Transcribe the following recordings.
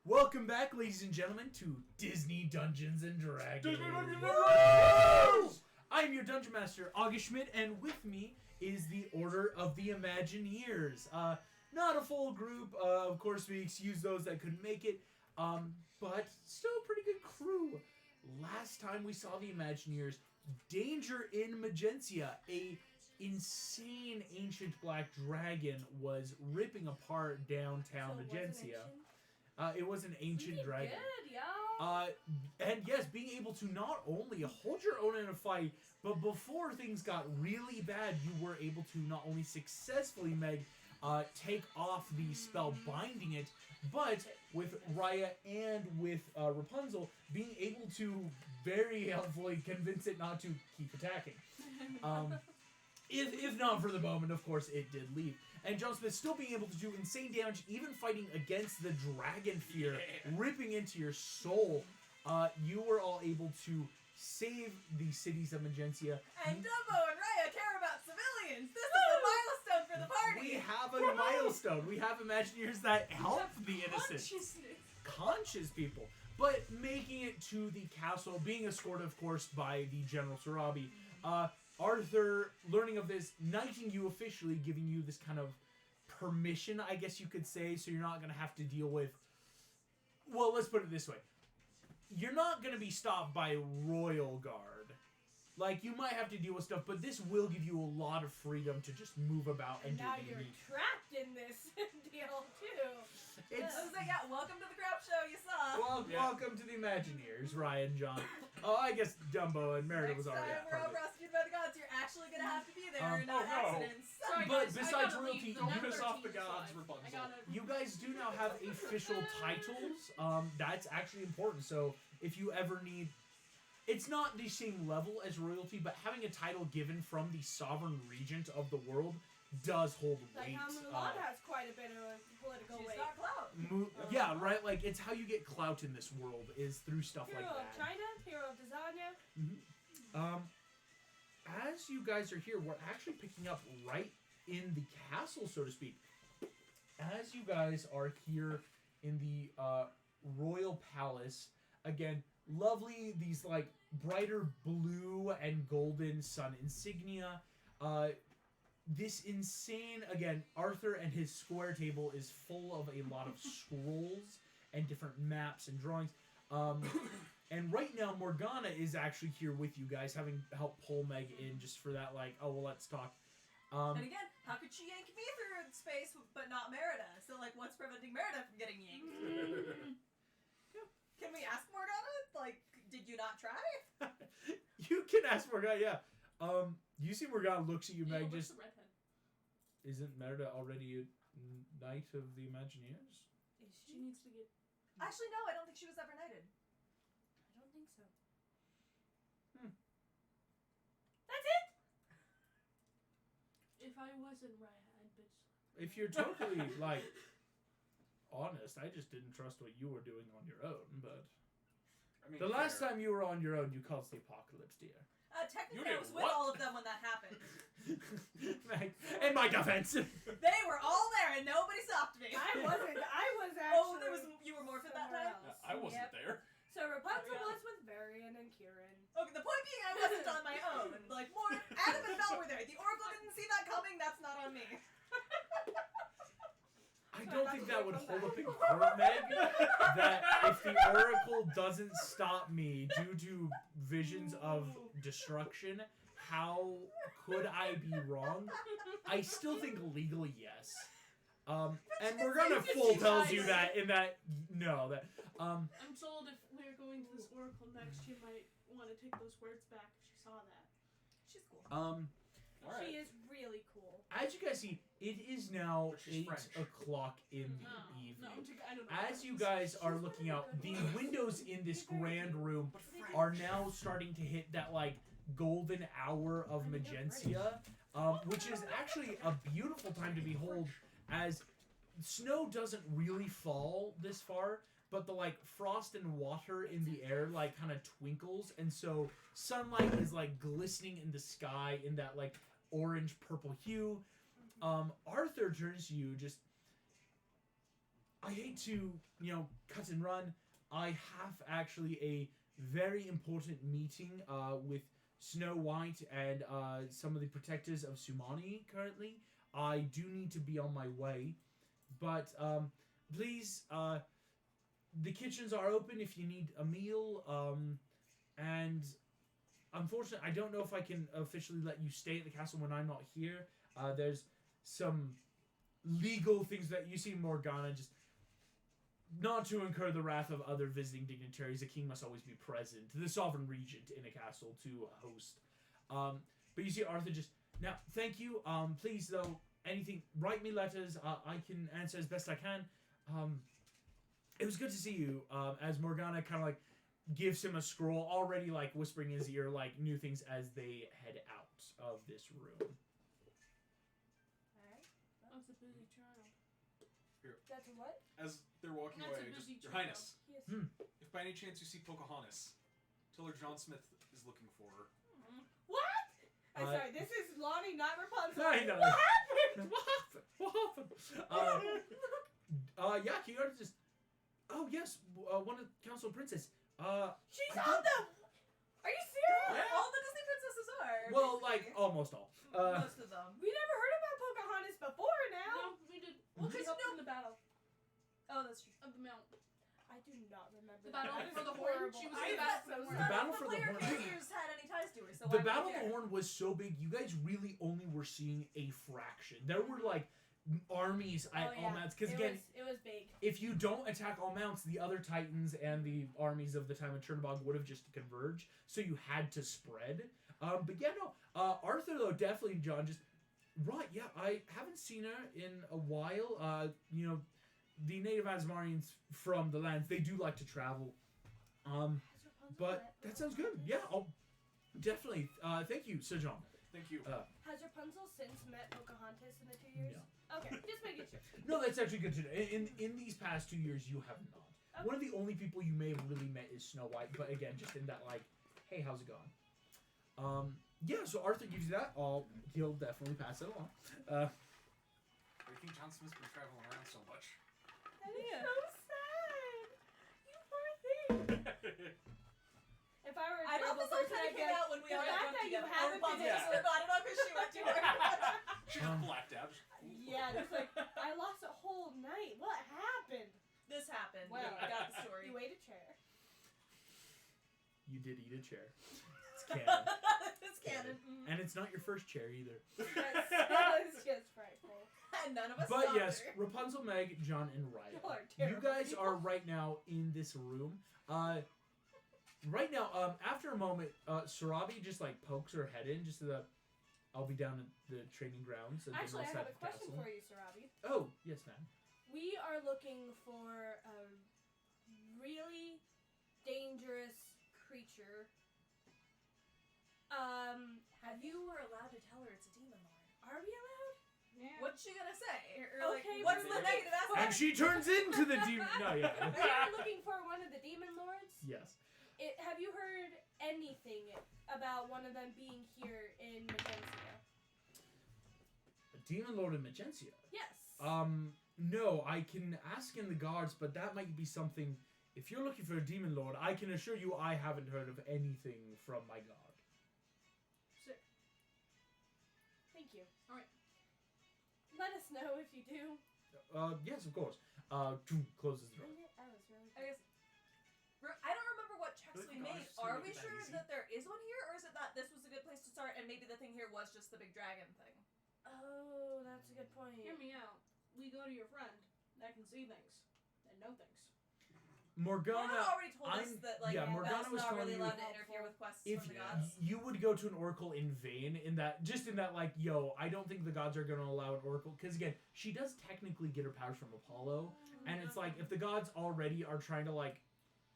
Welcome back, ladies and gentlemen, to Disney Dungeons and Dragons. I'm your Dungeon Master, August Schmidt, and with me is the Order of the Imagineers. Not a full group, of course we excuse those that couldn't make it, but still a pretty good crew. Last time we saw the Imagineers, danger in Magencia, a insane ancient black dragon was ripping apart downtown Magencia. It was an ancient dragon. Good, yo. And yes, being able to not only hold your own in a fight, but before things got really bad, you were able to not only successfully, take off the spell binding it, but with Raya and with Rapunzel, being able to very helpfully convince it not to keep attacking. If not for the moment, of course, it did leave. And John Smith still being able to do insane damage, even fighting against the dragon fear, ripping into your soul. You were all able to save the cities of Magencia. And Dumbo and Raya care about civilians. This is a milestone for the party. We have a milestone. We have Imagineers that help the innocent. Conscious people. But making it to the castle, being escorted, of course, by the General Sarabi. Arthur, learning of this, knighting you officially, giving you this kind of permission, I guess you could say, so you're not going to have to deal with... Well, let's put it this way. You're not going to be stopped by Royal Guard. Like, you might have to deal with stuff, but this will give you a lot of freedom to just move about and now do you're unique. trapped in this deal, too. Welcome to the crap show you saw. Welcome to the Imagineers, Ryan, John. Oh, I guess Dumbo and Merida was already Next time at we're all part of it. prosecuted by the gods, you're actually going to have to be there and not accidents. Sorry, But guys, besides I gotta royalty, leave the you number piss off the 13 gods, slide. Rapunzel. I gotta... You guys do now have official titles. That's actually important. So if you ever need... It's not the same level as royalty, but having a title given from the sovereign regent of the world does hold weight. Like how Mulan has quite a bit of political She's weight. got clout. Yeah, right? Like, it's how you get clout in this world, is through stuff Hero like that. of China, hero of Desanya. As you guys are here, we're actually picking up right in the castle, so to speak. As you guys are here in the royal palace, again, lovely, these like brighter blue and golden sun insignia. This insane, again, Arthur and his square table is full of a lot of scrolls and different maps and drawings. And right now, Morgana is actually here with you guys, having helped pull Meg in just for that, like, oh, well, let's talk. And again, how could she yank me through space but not Merida? So, like, what's preventing Merida from getting yanked? Can we ask Morgana? Like, did you not try? You can ask Morgana, yeah. You see Morgana looks at you, Meg, where's just... the redhead? Isn't Merida already a knight of the Imagineers? She needs to get... Actually, no, I don't think she was ever knighted. I don't think so. That's it? If I wasn't Raya, I'd bitch. If you're totally, like, honest, I just didn't trust what you were doing on your own, but... I mean, The last time you were on your own, you caused the apocalypse, dear. Technically, You I was did with what? all of them when that happened. Meg, in my defense! They were all there and nobody stopped me. I wasn't. I was actually... you were Morphin that somewhere time? else. I wasn't Yep. there. So Rapunzel Yeah. was with Varian and Kieran. Okay, the point being I wasn't on my own. Like, Adam and Mel were there. The Oracle didn't see that coming, that's not on me. I don't think that would hold up in court, Meg. That if the Oracle doesn't stop me due to visions of destruction, how could I be wrong? I still think legally, yes. And Morgana full tells you that in that I'm told if we're going to this Oracle next, she might want to take those words back if she saw that. She's cool. All right. She is really cool. As you guys see, it is now But she's 8 French. o'clock in the No, evening. I don't know. As you guys are looking out, the windows in this grand room French. are now starting to hit that like golden hour of Magencia, which is actually a beautiful time to behold, as snow doesn't really fall this far, but the like frost and water in the air like kind of twinkles, and so sunlight is like glistening in the sky in that like orange purple hue. Arthur turns to you, just I hate to, cut and run. I have actually a very important meeting with Snow White and some of the protectors of Sumani currently. I do need to be on my way. But please, the kitchens are open if you need a meal. And unfortunately, I don't know if I can officially let you stay at the castle when I'm not here. There's some legal things that you see Morgana just not to incur the wrath of other visiting dignitaries. The king must always be present, the sovereign regent in a castle to host. But you see Arthur just now. Thank you. Please though, anything, write me letters. I can answer as best I can. It was good to see you. As Morgana kind of like gives him a scroll, already like whispering in his ear like new things as they head out of this room. That's a busy child. That's a what? As they're walking That's away, a busy Your child. Highness, Yes. if by any chance you see Pocahontas, tell her John Smith is looking for her. What? I'm Uh, sorry, this is Lonnie, not Rapunzel. I know. What happened? What happened? Yeah, Kiara just. Oh yes, one of the council princess. She's I on the... Are you serious? Yeah. All the Disney princesses are. Well, basically. like almost all. Most of them. We never heard about Pocahontas before now. No, we did. Well, Because she helped no- in the battle Oh, that's true. of the mount. I do not remember The that. battle That is for the horn, horrible. she was I in the am battle so for the horn. The sorry. battle for the player horn. characters had any ties to her, so The why battle would of you the care? horn was so big, you guys really only were seeing a fraction. There were like armies at all mounts. Because again, it was big. if you don't attack all mounts, the other titans and the armies of the time of Chernobog would have just converged. So you had to spread. But yeah, no. Arthur though, definitely John. Just right. Yeah, I haven't seen her in a while. The native Asmarians from the lands, they do like to travel. But that sounds good. Yeah, I'll definitely. Thank you, Sir John. Thank you. Has Rapunzel since met Pocahontas in the 2 years? No. Okay, just making sure. No, that's actually good to know. In these past 2 years, you have not. Okay. One of the only people you may have really met is Snow White, but again, just in that like, hey, how's it going? Yeah. So Arthur gives you that. He'll definitely pass it along. I think John Smith's been traveling around so much. That is Yeah. so sad. You poor thing. If I were a I thought terrible this all person, kind I'd of be came like, out when we the all fact got that you together. haven't Rapunzel been just Yeah. sort of nodded off because she went to her. She got black dabs. yeah, just like, I lost a whole night. What happened? This happened. Well, I got the story. You ate a chair. You did eat a chair. It's canon, It's canon. and it's not your first chair either. That was just frightful. And none of us But stopped yes, her. Rapunzel, Meg, John, and Raya. Y'all are You terrible guys people. are right now in this room. Right now, after a moment, Sarabi just like pokes her head in, just so that I'll be down at the training grounds at the Actually, north I side have of a the question castle. for you, Sarabi. Oh, yes, ma'am. We are looking for a really dangerous creature. Have you... were allowed to tell her it's a demon lord. Are we allowed? Yeah. What's she gonna say? Or Okay, like, what's we're the looking negative aspect? And she turns into the demon. No, yeah. We are looking for one of the demon lords. Yes. Have you heard anything about one of them being here in Magencia? A demon lord in Magencia. Yes. No, I can ask in the guards, but that might be something. If you're looking for a demon lord, I can assure you I haven't heard of anything from my guard. Sick. Thank you. Alright. Let us know if you do. Yes, of course. Closes the door. That was really I guess. I don't remember what checks But we the made. guards seem Are to we make that sure easy. that there is one here, or is it that this was a good place to start, and maybe the thing here was just the big dragon thing? Oh, that's a good point. Hear me out. We go to your friend that can see things and know things. Morgana, already told us I'm- that like yeah, Morgana Morgana was not telling really you allowed to interfere with quests if from the gods. you would go to an oracle in vain, in that like, yo, I don't think the gods are going to allow an oracle, because again, she does technically get her powers from Apollo, and it's like if the gods already are trying to like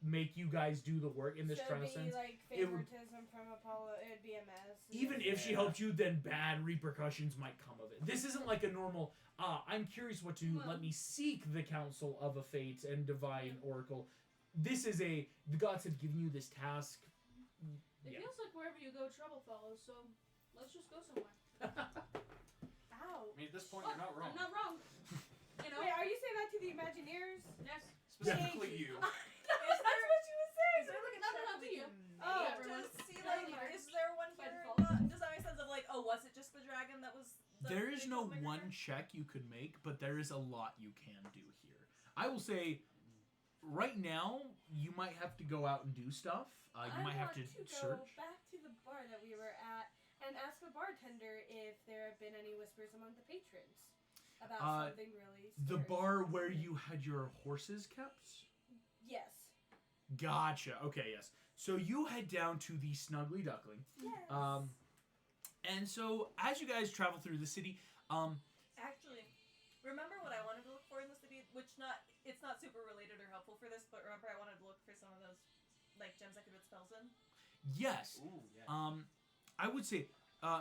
make you guys do the work in this so it'd trial be sense, like it would- favoritism from Apollo. It'd be a mess. even if she helped you, then bad repercussions might come of it. This isn't like a normal, I'm curious what to Well- let me seek the counsel of a fate and divine oracle. This is the gods have given you this task. It Yeah. feels like wherever you go, trouble follows, so let's just go somewhere. Ow. I mean, at this point, you're not wrong. I'm not wrong. You know? Wait, are you saying that to the Imagineers? Yes. Specifically you. That's what she was saying. Is there like a No, check no, that we to you. can Oh, make everyone. to see like Everyone. is there one By here? default. Does that make sense of like, oh, was it just the dragon that was? There is no troublemaker one here? check you could make, but there is a lot you can do here. I will say, right now, you might have to go out and do stuff. You might have to go search. back to the bar that we were at and ask the bartender if there have been any whispers among the patrons about something really The scary. bar where you had your horses kept? Yes. Gotcha. Okay, yes. So you head down to the Snuggly Duckling. Yes. And so as you guys travel through the city, Actually, remember what I wanted to look for in the city, which it's not super related or helpful for this, but remember I wanted to look for some of those like gems I could put spells in. yes. Ooh, yeah. I would say,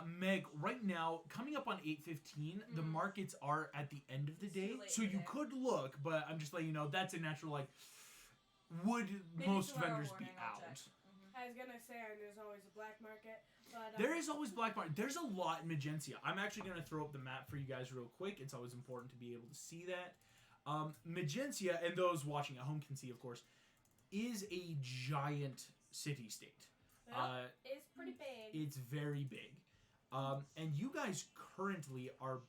Meg, right now, coming up on 8:15, the markets are at the end of the It's too day, late so in the you day. could look, but I'm just letting you know that's a natural, like, would Maybe most tomorrow vendors morning be I'll out? check. I was gonna say there's always a black market, but There is always black market. There's a lot in Magencia. I'm actually going to throw up the map for you guys real quick. It's always important to be able to see that. Magencia, and those watching at home can see, of course, is a giant city-state. it's pretty big. It's very big. And you guys currently are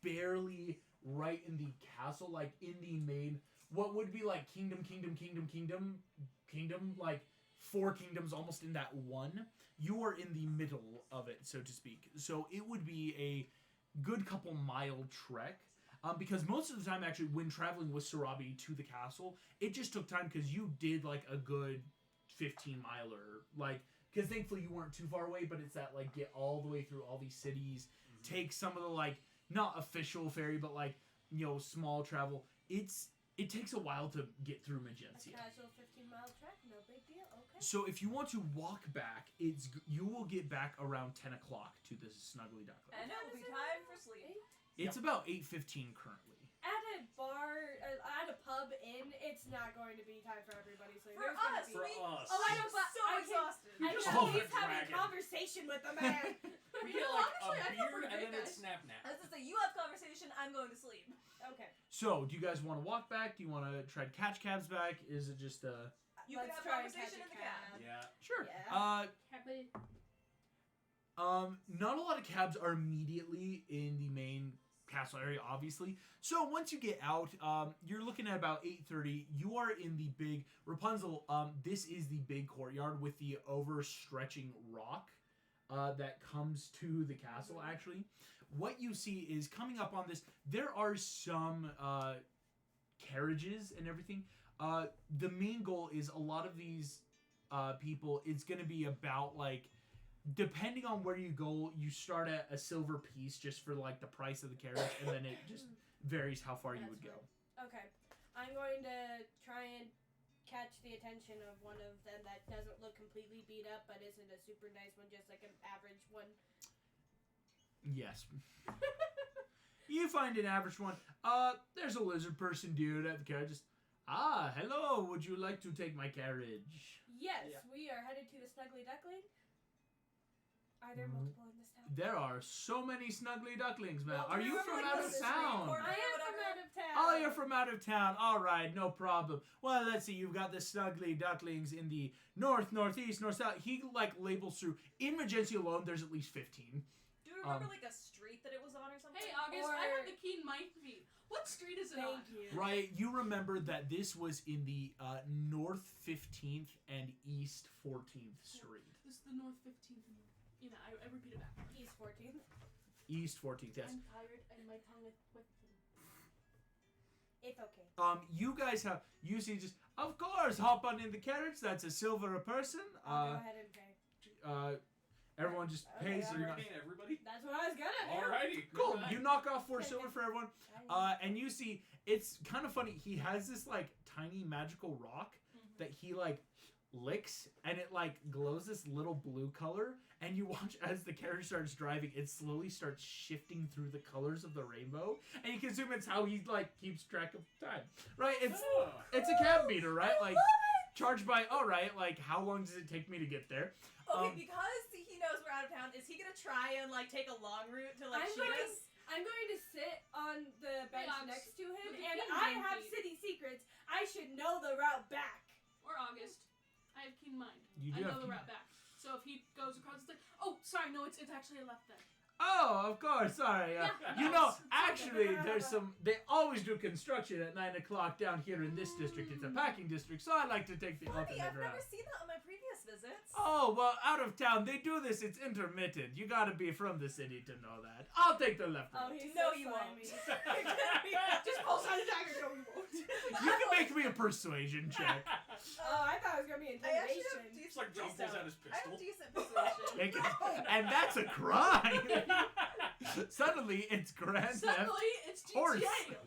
barely right in the castle, like in the main, what would be like kingdom, like 4 kingdoms almost in that one. You are in the middle of it, so to speak. So it would be a good couple mile trek. Because most of the time, actually, when traveling with Sarabi to the castle, it just took time because you did like a good 15-miler. Like, because thankfully you weren't too far away, but it's that like get all the way through all these cities, take some of the like not official ferry, but like small travel. It takes a while to get through A Magencia. casual 15-mile trek, no big deal. Okay. So if you want to walk back, you will get back around 10 o'clock to the Snuggly Duckling. And it will be time for sleep. It's about 8:15 currently. At a bar, at a pub inn, it's not going to be time for everybody. So For there's gonna us, be. For us. Oh, I know, I'm but so I can- exhausted. I just can hold at the least have a dragon. conversation with the man. We You get know, like honestly, I a feel beer pretty and then good, a guys. snap nap. I was gonna say, you have conversation, I'm going to sleep. Okay. So do you guys want to walk back? Do you want to try to catch cabs back? Is it just You Let's can have try and conversation catch in a the cab. Yeah. Sure. Yeah. Happy. Not a lot of cabs are immediately in the main castle area, obviously. So once you get out, you're looking at about 8:30. You are in the big Rapunzel. This is the big courtyard with the overstretching rock that comes to the castle. Actually, what you see is coming up on this. There are some carriages and everything. The main goal is a lot of these people. It's going to be about like. Depending on where you go, you start at a silver piece just for like the price of the carriage, and then it just varies how far you would go. Okay. I'm going to try and catch the attention of one of them that doesn't look completely beat up, but isn't a super nice one, just like an average one. Yes. You find an average one. There's a lizard person dude at the carriage. Just, hello. Would you like to take my carriage? Yes, Yeah. we are headed to the Snuggly Duckling. Are there multiple in this town? There are so many snuggly ducklings, man. Well, Are do you remember, from like, out the of street town? corner? I am from whatever. out of town. Oh, you're from out of town. All right, no problem. Well, let's see. You've got the snuggly ducklings in the north, northeast, north, south. He like labels through. In Magencia alone, there's at least 15. Do you remember like a street that it was on or something? Hey, August, Or- I have the keen mind feed. What street is it on? Thank you. Right, you remember that this was in the north 15th and east 14th Street. This is the North 15th. You know, I repeat it back. East 14th. East 14th, yes. I'm tired and my tongue is twisted. It's okay. You guys have, you see just, of course, hop on in the carriage. That's a silver a person. I'll go ahead and pay. Everyone just Okay, pays. So you're You're not, paying everybody? That's what I was gonna do. Alrighty. cool. Alright. You knock off 4 silver for everyone. And you see, it's kind of funny. He has this like tiny magical rock that he like licks, and it like glows this little blue color. And you watch as the carriage starts driving, it slowly starts shifting through the colors of the rainbow. And you can assume it's how he like keeps track of time, right? It's Oh. it's a cab meter, right? Like charged by. All right, like how long does it take me to get there? Okay, because he knows we're out of town, is he gonna try and like take a long route to like shoot us? I'm going to sit on the bench Alex, next to him, with the and keen I mind have feed. city secrets. I should know the route back. Or August. I have keen mind. You do I have know the keen route back. So if he goes across the... Oh, sorry, no, it's actually a left then. Oh, of course. Sorry. Yeah, You no, know, it's actually, okay. there's some. They always do construction at 9 o'clock down here in this district. It's a packing district, so I like to take the Funny, alternate I've route. never seen that on my previous visits. Oh well, out of town they do this. It's intermittent. You gotta be from the city to know that. I'll take the left Oh, route. he's No, so you slimy. won't. Just pulls out a dagger. No, you won't. You can make me a persuasion check. Oh, I thought it was going to be I actually intimidation. have decent. It's like John pulls out his I have pistol. decent persuasion. Make it- and that's a crime. Suddenly, it's Grand Theft. Suddenly, it's GTA. Horse.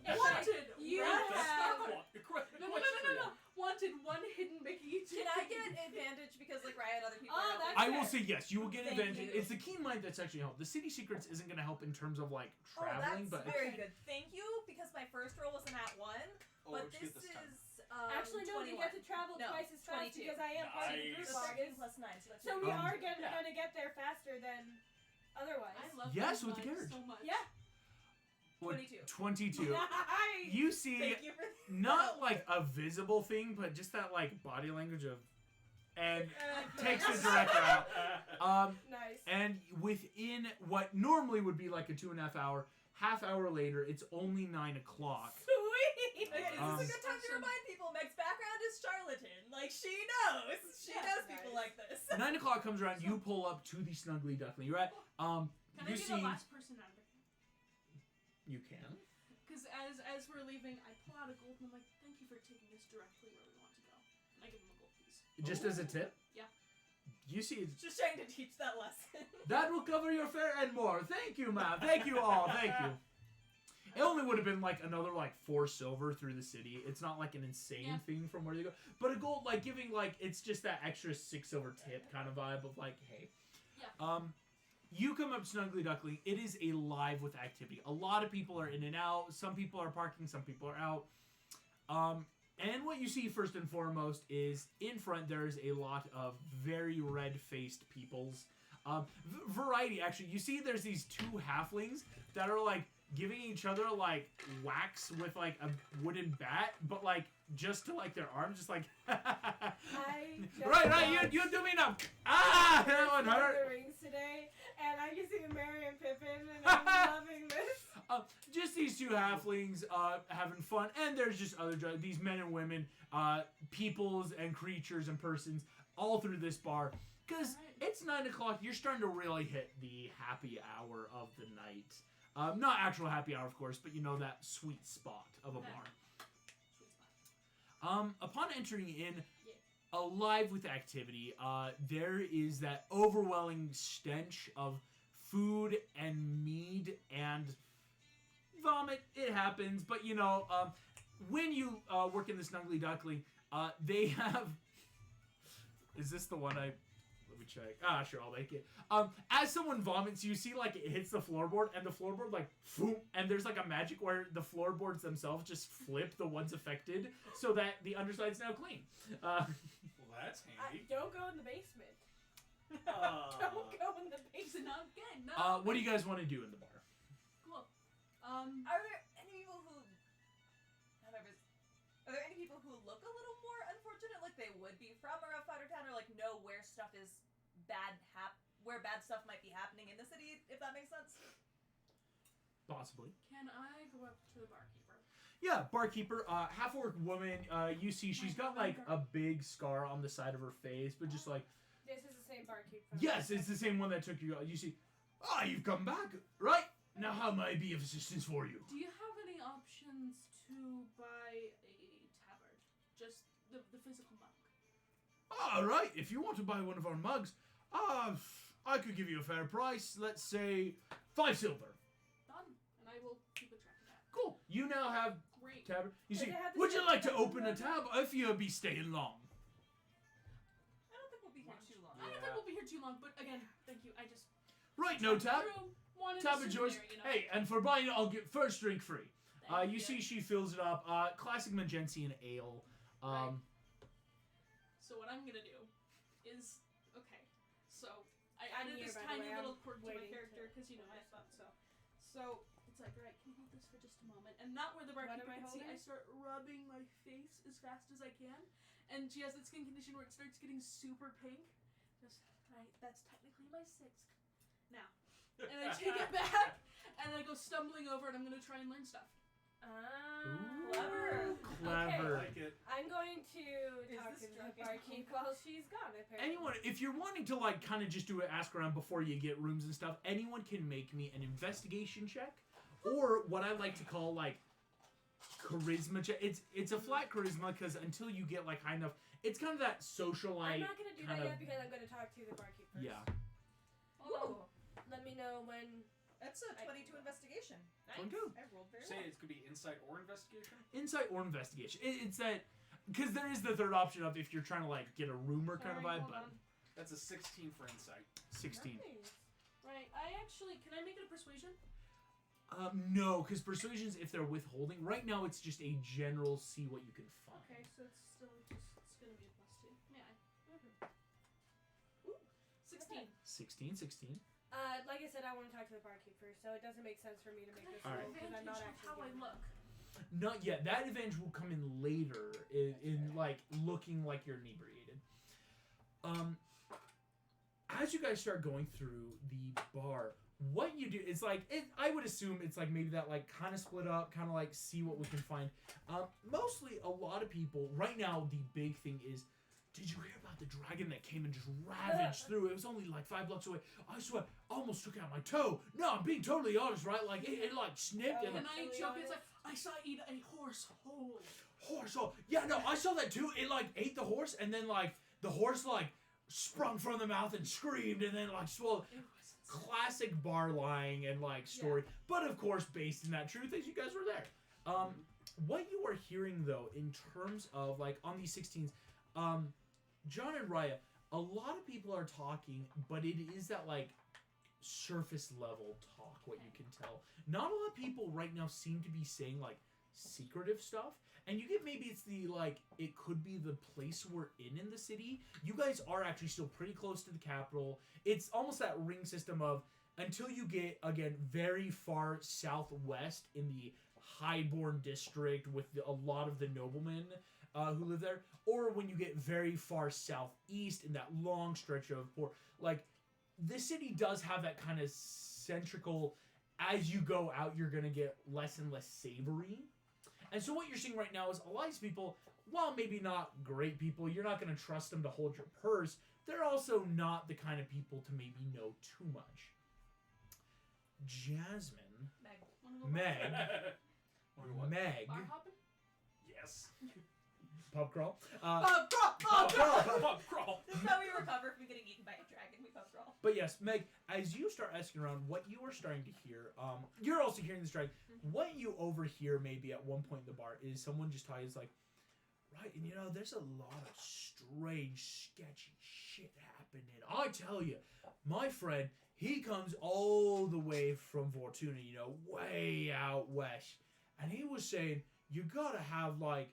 Wanted. You Grand have- Theft. No. Wanted one hidden Mickey. Can I get advantage because like Riot other people? Oh, are that's I will fair. say yes. You will get Thank advantage. you. It's the keen mind that's actually help. The city secrets isn't going to help in terms of like Oh, traveling, that's but very good. Thank you because my first roll was an at 1, Oh, but what'd you this get this time? is Actually, no, you 21. get to travel No, twice as fast 22. because I am part of the group, Nice. So 13 August. plus 9, so that's So we Um, are going yeah. to get there faster than otherwise. I love Yes, that with the line carriage. so much. Yeah. 22. 22. Nice. You see, Thank you for not like a visible thing, but just that like body language of, and takes the direct route. Nice. And within what normally would be like a 2.5 hour, half hour later, it's only 9 o'clock. Sweet. Okay, this Um, is a good time to remind people Meg's background is charlatan. Like, she knows. She Yeah, knows nice. people like this. 9 o'clock comes around, you pull up to the Snuggly Duckling. You're at, Can I you be see, the last person out of it? you can. Because as we're leaving, I pull out a gold and I'm like, thank you for taking us directly where we want to go. And I give him a gold piece. Just as a tip. Yeah. You see, it's, Just trying to teach that lesson. that will cover your fare and more. Thank you, ma'am. Thank you all. Thank you. It only would have been like another like 4 silver through the city. It's not like an insane Yeah. thing from where you go. But a gold, like giving like, it's just that extra 6 silver tip kind of vibe of like, hey. Yeah. You come up Snuggly Duckling. It is alive with activity. A lot of people are in and out. Some people are parking. Some people are out. And what you see first and foremost is in front there's a lot of very red-faced peoples. Variety, actually. You see there's these 2 halflings that are like giving each other like whacks with like a wooden bat, but like just to like their arms, just like right, you do me now. Ah, that one hurt. The rings today, and I can see Mary and Pippin, and I'm loving this. Just these 2 halflings having fun, and there's just other these men and women, peoples and creatures and persons all through this bar. Because it's 9 o'clock, you're starting to really hit the happy hour of the night. Not actual happy hour, of course, but you know that sweet spot of a bar. Sweet spot. Upon entering in, alive with activity, there is that overwhelming stench of food and mead and vomit. It happens, but you know, when you work in the Snuggly Duckling, they have. Is this the one I? Let me check. Ah, sure, I'll make it. As someone vomits, you see like it hits the floorboard, and the floorboard like, phoom, and there's like a magic where the floorboards themselves just flip the ones affected, so that the underside's now clean. Well, that's handy. Don't go in the basement. Don't go in the It's basement. not good. No. What do you guys want to do in the bar? Cool. Are there any people who are there any people who look a little more unfortunate, like they would be from a rough fighter town, or like know where stuff is bad where bad stuff might be happening in the city, if that makes sense? Possibly. Can I go up to the barkeeper? Yeah, barkeeper, half-orc woman. You see, she's got like a big scar on the side of her face, but just like, This is the same barkeep. yes, it's the same one that took you. You see, you've come back, right? Now, how may I be of assistance for you? Do you have any options to buy a tabard? Just the physical mug. All right, if you want to buy one of our mugs, I could give you a fair price. Let's say 5 silver. Done. And I will keep a track of that. Cool. You now have Great. tab. You Does see, it have the would you same like to number open a of tab if you'll be staying long? I don't think we'll be here too long. I don't think we'll be here too long, but again, thank you. I just Right, no tab. Wanted Tab a is yours. souvenir, you know? Hey, and for buying it, I'll get first drink free. Thank You see, she fills it up. Classic Magencian ale. Right. So what I'm gonna do is so I I'm added here, this by the tiny way. little I'm quirk to my waiting character to- because you know I thought so. So it's like, alright, can you hold this for just a moment? And not where the barkeeper What am I can see, I holding? start rubbing my face as fast as I can. And she has that skin condition where it starts getting super pink. Just, right, that's technically my 6th. Now. And I take it back, and I go stumbling over, and I'm gonna try and learn stuff. Clever. Clever. I like it. I'm going to talk this to the drunk barkeep while she's gone, apparently. Anyone, if you're wanting to like kind of just do an ask around before you get rooms and stuff, anyone can make me an investigation check, or what I like to call like charisma check. It's a flat charisma because until you get like kind of, it's kind of that socialite. I'm not going to do that kind yet of- because I'm going to talk to the barkeep first. Yeah. Ooh, Let me know when... that's a 22 investigation. One, two. I rolled very Say well. it could be insight or investigation. Insight or investigation. It's that because there is the third option of if you're trying to like get a rumor kind of Sorry, vibe, hold but on. That's a 16 for insight. 16. Nice. Right, I actually, can I make it a persuasion? No, because persuasions, if they're withholding, right now it's just a general see what you can find. Okay, so it's still just, it's gonna be a +2. May I? Ooh, 16. 16. Like I said, I want to talk to the barkeep first, so it doesn't make sense for me to make this All roll right. because I'm not Advantage of actually how I doing look. Not yet. That advantage will come in later in like looking like you're inebriated. As you guys start going through the bar, what you do is like I would assume it's like maybe that like kind of split up, kind of like see what we can find. Mostly a lot of people right now. The big thing is, did you hear about the dragon that came and just ravaged through? It was only like 5 blocks away. I swear, I almost took out my toe. No, I'm being totally honest, right? Like it like snipped and And like, I joke, it's like, I saw it eat a horse whole. horse. Oh, yeah, no, I saw that too. It like ate the horse, and then like the horse like sprung from the mouth and screamed, and then like swallowed. It was Classic bar lying and like story, but of course based in that truth, as you guys were there. What you are hearing though, in terms of like on these 16s, John and Raya, a lot of people are talking, but it is that like surface level talk. What you can tell, not a lot of people right now seem to be saying like secretive stuff. And you get maybe it's the like it could be the place we're in the city. You guys are actually still pretty close to the capital. It's almost that ring system of until you get again very far southwest in the Highborn district with a lot of the noblemen who live there, or when you get very far southeast in that long stretch of port. Like the city does have that kind of centrical. As you go out, you're gonna get less and less savory. And so what you're seeing right now is a lot of these people, while maybe not great people, you're not going to trust them to hold your purse. They're also not the kind of people to maybe know too much. Jasmine, Meg. Meg, Wanna go bar- Meg, bar hopping? Yes. pub crawl. Pub crawl! Pub crawl. Pub crawl. This is how we recover from getting eaten by a dragon. We pub crawl. But yes, Meg, as you start asking around, what you are starting to hear, you're also hearing this dragon. What you overhear maybe at one point in the bar is someone just talking, is like, right, and you know, there's a lot of strange, sketchy shit happening. I tell you, my friend, he comes all the way from Fortuna, you know, way out west. And he was saying, you gotta have, like,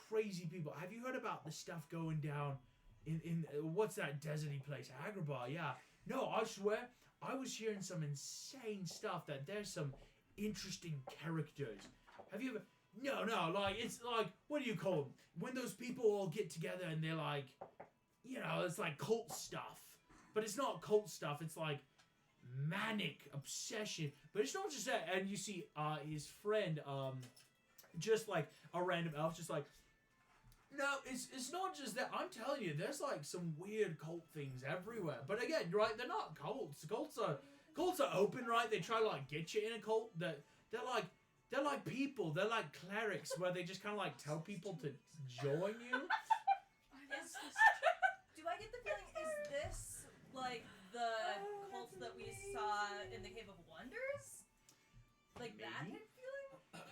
crazy people. Have you heard about the stuff going down in what's that deserty place? Agrabah, yeah. No, I swear, I was hearing some insane stuff that there's some interesting characters. Have you ever... No, like, it's like, what do you call them? When those people all get together and they're like, you know, it's like cult stuff. But it's not cult stuff, it's like manic obsession. But it's not just that. And you see his friend, just like a random elf, just like, no, it's not just that. I'm telling you, there's like some weird cult things everywhere. But again, right, they're not cults. Cults are open, right? They try to like get you in a cult. They're like people. They're like clerics, where they just kind of like tell people to join you. Do I get the feeling, is this like the cult that we saw in the Cave of Wonders? Like that Maybe. kind of feeling?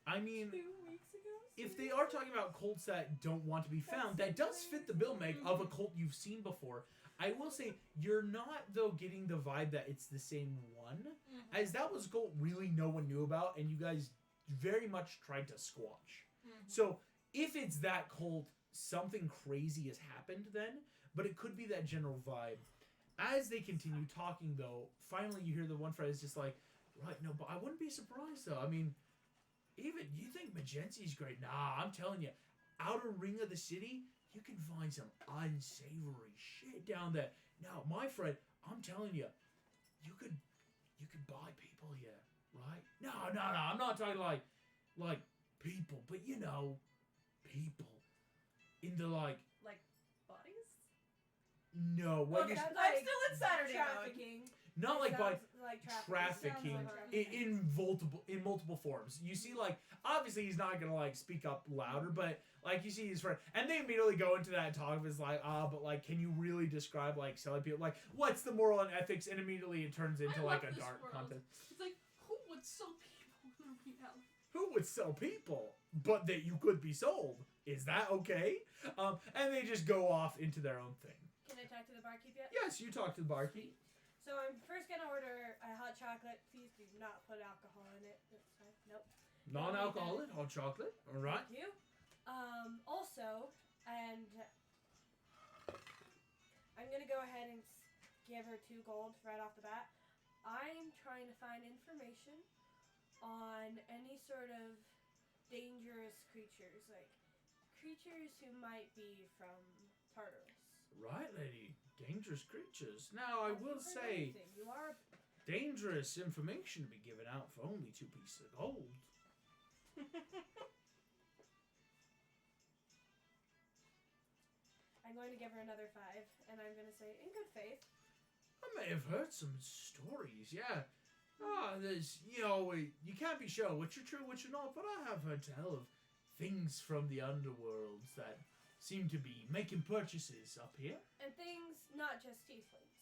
I mean, 2 weeks ago? if they are talking about cults that don't want to be found, that does fit the bill, Meg, of a cult you've seen before. I will say, you're not, though, getting the vibe that it's the same one, as that was a cult really no one knew about, and you guys very much tried to squash. So, if it's that cult, something crazy has happened then, but it could be that general vibe. As they continue talking, though, finally you hear the one phrase just like, Right, no, but I wouldn't be surprised though. I mean, even you think Magencia's great? Nah, I'm telling you, outer ring of the city, you can find some unsavory shit down there. Now, my friend, I'm telling you, you could buy people here, right? No, I'm not talking like people, but you know, people in the like Bodies? no, what Okay, you Sounds I'm like still in Saturday mode. trafficking. not It like by sounds like trafficking Sounds like in multiple forms. You see, like obviously he's not gonna like speak up louder, but like you see his friend, and they immediately go into that talk of his like, but like, can you really describe like selling people? Like, what's the moral and ethics? And immediately it turns into I like love a this dark world. content. It's like, who would sell people in reality? Who would sell people, but that you could be sold? Is that okay? And they just go off into their own thing. Can I talk to the barkeep yet? Yes, you talk to the barkeep. So I'm first gonna order a hot chocolate. Please do not put alcohol in it. That's fine. Nope. Non-alcoholic hot chocolate. All right. Thank you. Also, and I'm gonna go ahead and give her 2 gold right off the bat. I'm trying to find information on any sort of dangerous creatures, like creatures who might be from Tartarus. Right, lady. Dangerous creatures. Now, I Have you will heard say, anything? You are dangerous information to be given out for only 2 pieces of gold. I'm going to give her another 5, and I'm going to say, in good faith. I may have heard some stories, yeah. There's, you can't be sure which are true, which are not, but I have heard tell of things from the underworlds that seem to be making purchases up here. And things, not just tieflings.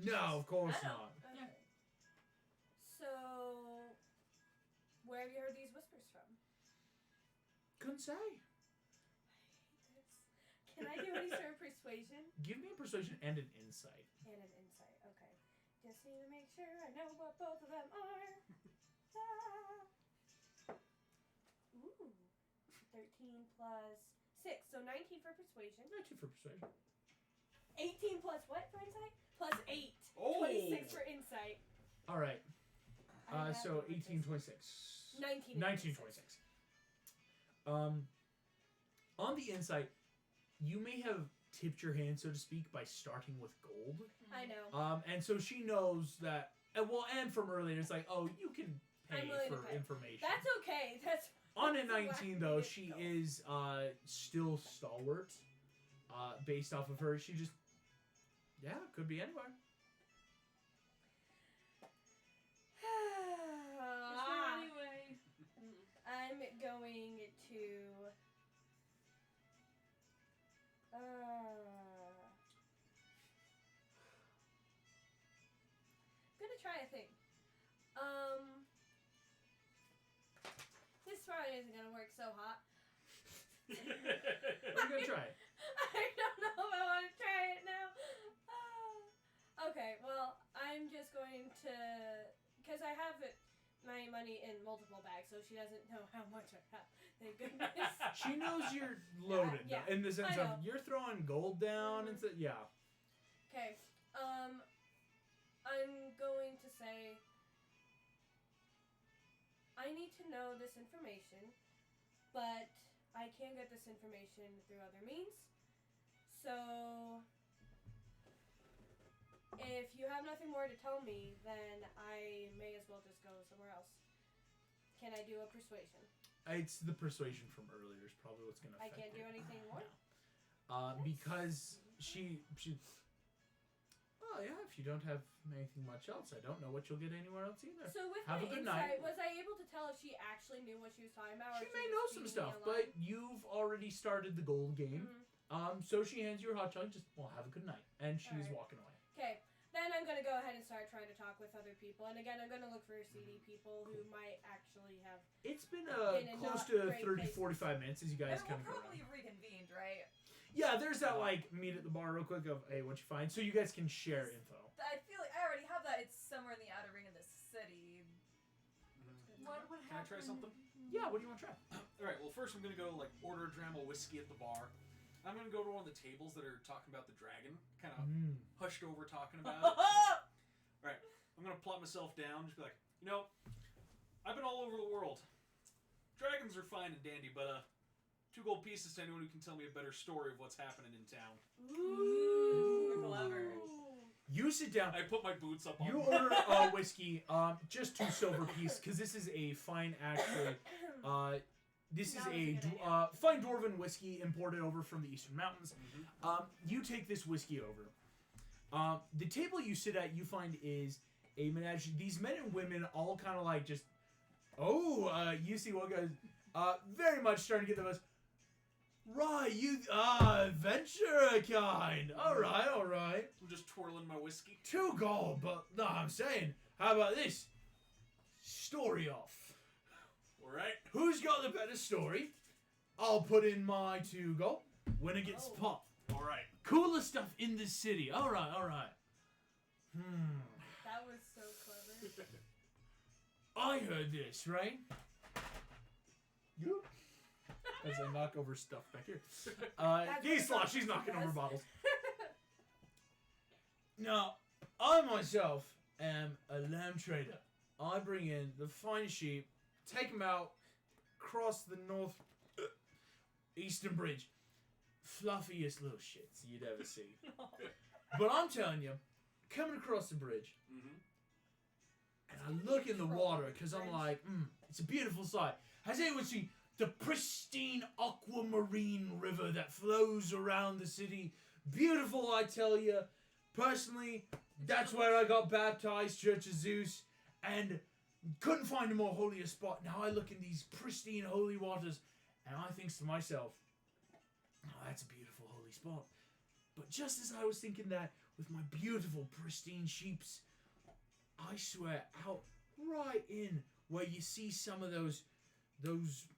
No, of course I know. not. Okay. So, where have you heard these whispers from? Couldn't say. Can I do any sort of persuasion? Give me a persuasion and an insight. And an insight, okay. Just need to make sure I know what both of them are. Ooh. 13 plus 6, so 19 for persuasion. 19 for persuasion. 18 plus what for insight? Plus 8. Oh! 26 for insight. All right. I have So no 18, persuasion. 26. 19 26. On the insight, you may have tipped your hand, so to speak, by starting with gold. I know. And so she knows that. And from earlier, it's like, oh, you can pay I'm willing to for pay. information. That's okay. That's On a that's why 19, I though, needed she gold. is still stalwart. Based off of her, she just, could be anywhere. Anyway. I'm going to. Gonna try a thing. This probably isn't gonna work so hot. We're gonna try it. I don't know if I want to try it now. Okay, well, I'm just going to, because I have my money in multiple bags, so she doesn't know how much I have. Thank goodness. She knows you're loaded, Yeah, though, in the sense I of know. you're throwing gold down and stuff. Yeah. Okay, I'm going to say, I need to know this information, but I can get this information through other means. So, if you have nothing more to tell me, then I may as well just go somewhere else. Can I do a persuasion? It's the persuasion from earlier is probably what's gonna I affect can't do it. anything more? Because she well, yeah, if you don't have anything much else, I don't know what you'll get anywhere else either. So with Have my a good insight, night. was I able to tell if she actually knew what she was talking about? She or may was know just some feeding me stuff, a but line? you've already started the gold game. So she hands you her hot chocolate, just have a good night. And she's Alright. walking away. Okay, then I'm gonna go ahead and start trying to talk with other people, and again, I'm gonna look for CD people who might actually have. It's been In a close not to great 30, 45 minutes as you guys And kind we'll of go probably around. reconvened, right? Yeah, there's that like meet at the bar real quick of hey, what you find, so you guys can share info. I feel like I already have that. It's somewhere in the outer ring of the city. What would Can I happen? try something? Yeah, what do you want to try? Alright, well, first I'm gonna go, like, order a dram of whiskey at the bar. I'm gonna go to one of the tables that are talking about the dragon. Kind of hushed over talking about it. I'm gonna plot myself down. Just be like, you know, I've been all over the world. Dragons are fine and dandy, but 2 gold pieces to anyone who can tell me a better story of what's happening in town. Ooh, clever. You sit down. I put my boots up on. You order whiskey, just 2 silver pieces, because this is a fine, actually. This is That was a a good fine dwarven whiskey imported over from the Eastern Mountains. You take this whiskey over. The table you sit at, you find is a menage. These men and women all kind of like just. You see one guy's very much starting to get the best. Right, you adventurer kind. All right. I'm just twirling my whiskey. 2 gold, but no, I'm saying, how about this? Story off. Alright. Who's got the better story? I'll put in my 2 gold. Winner gets popped. Alright. Coolest stuff in the city. All right. That was so clever. I heard this, right? You? As I knock over stuff back here. Gisela, she's knocking over bottles. Now, I myself am a lamb trader. I bring in the finest sheep, take them out, cross the north eastern bridge. Fluffiest little shits you'd ever see. But I'm telling you, coming across the bridge, and I look in the water because I'm like, it's a beautiful sight. Has anyone seen the pristine aquamarine river that flows around the city? Beautiful, I tell you. Personally, that's where I got baptized, Church of Zeus, and couldn't find a more holier spot. Now I look in these pristine holy waters, and I think to myself, oh, that's a beautiful holy spot. But just as I was thinking that, with my beautiful pristine sheeps, I swear, out right in where you see some of those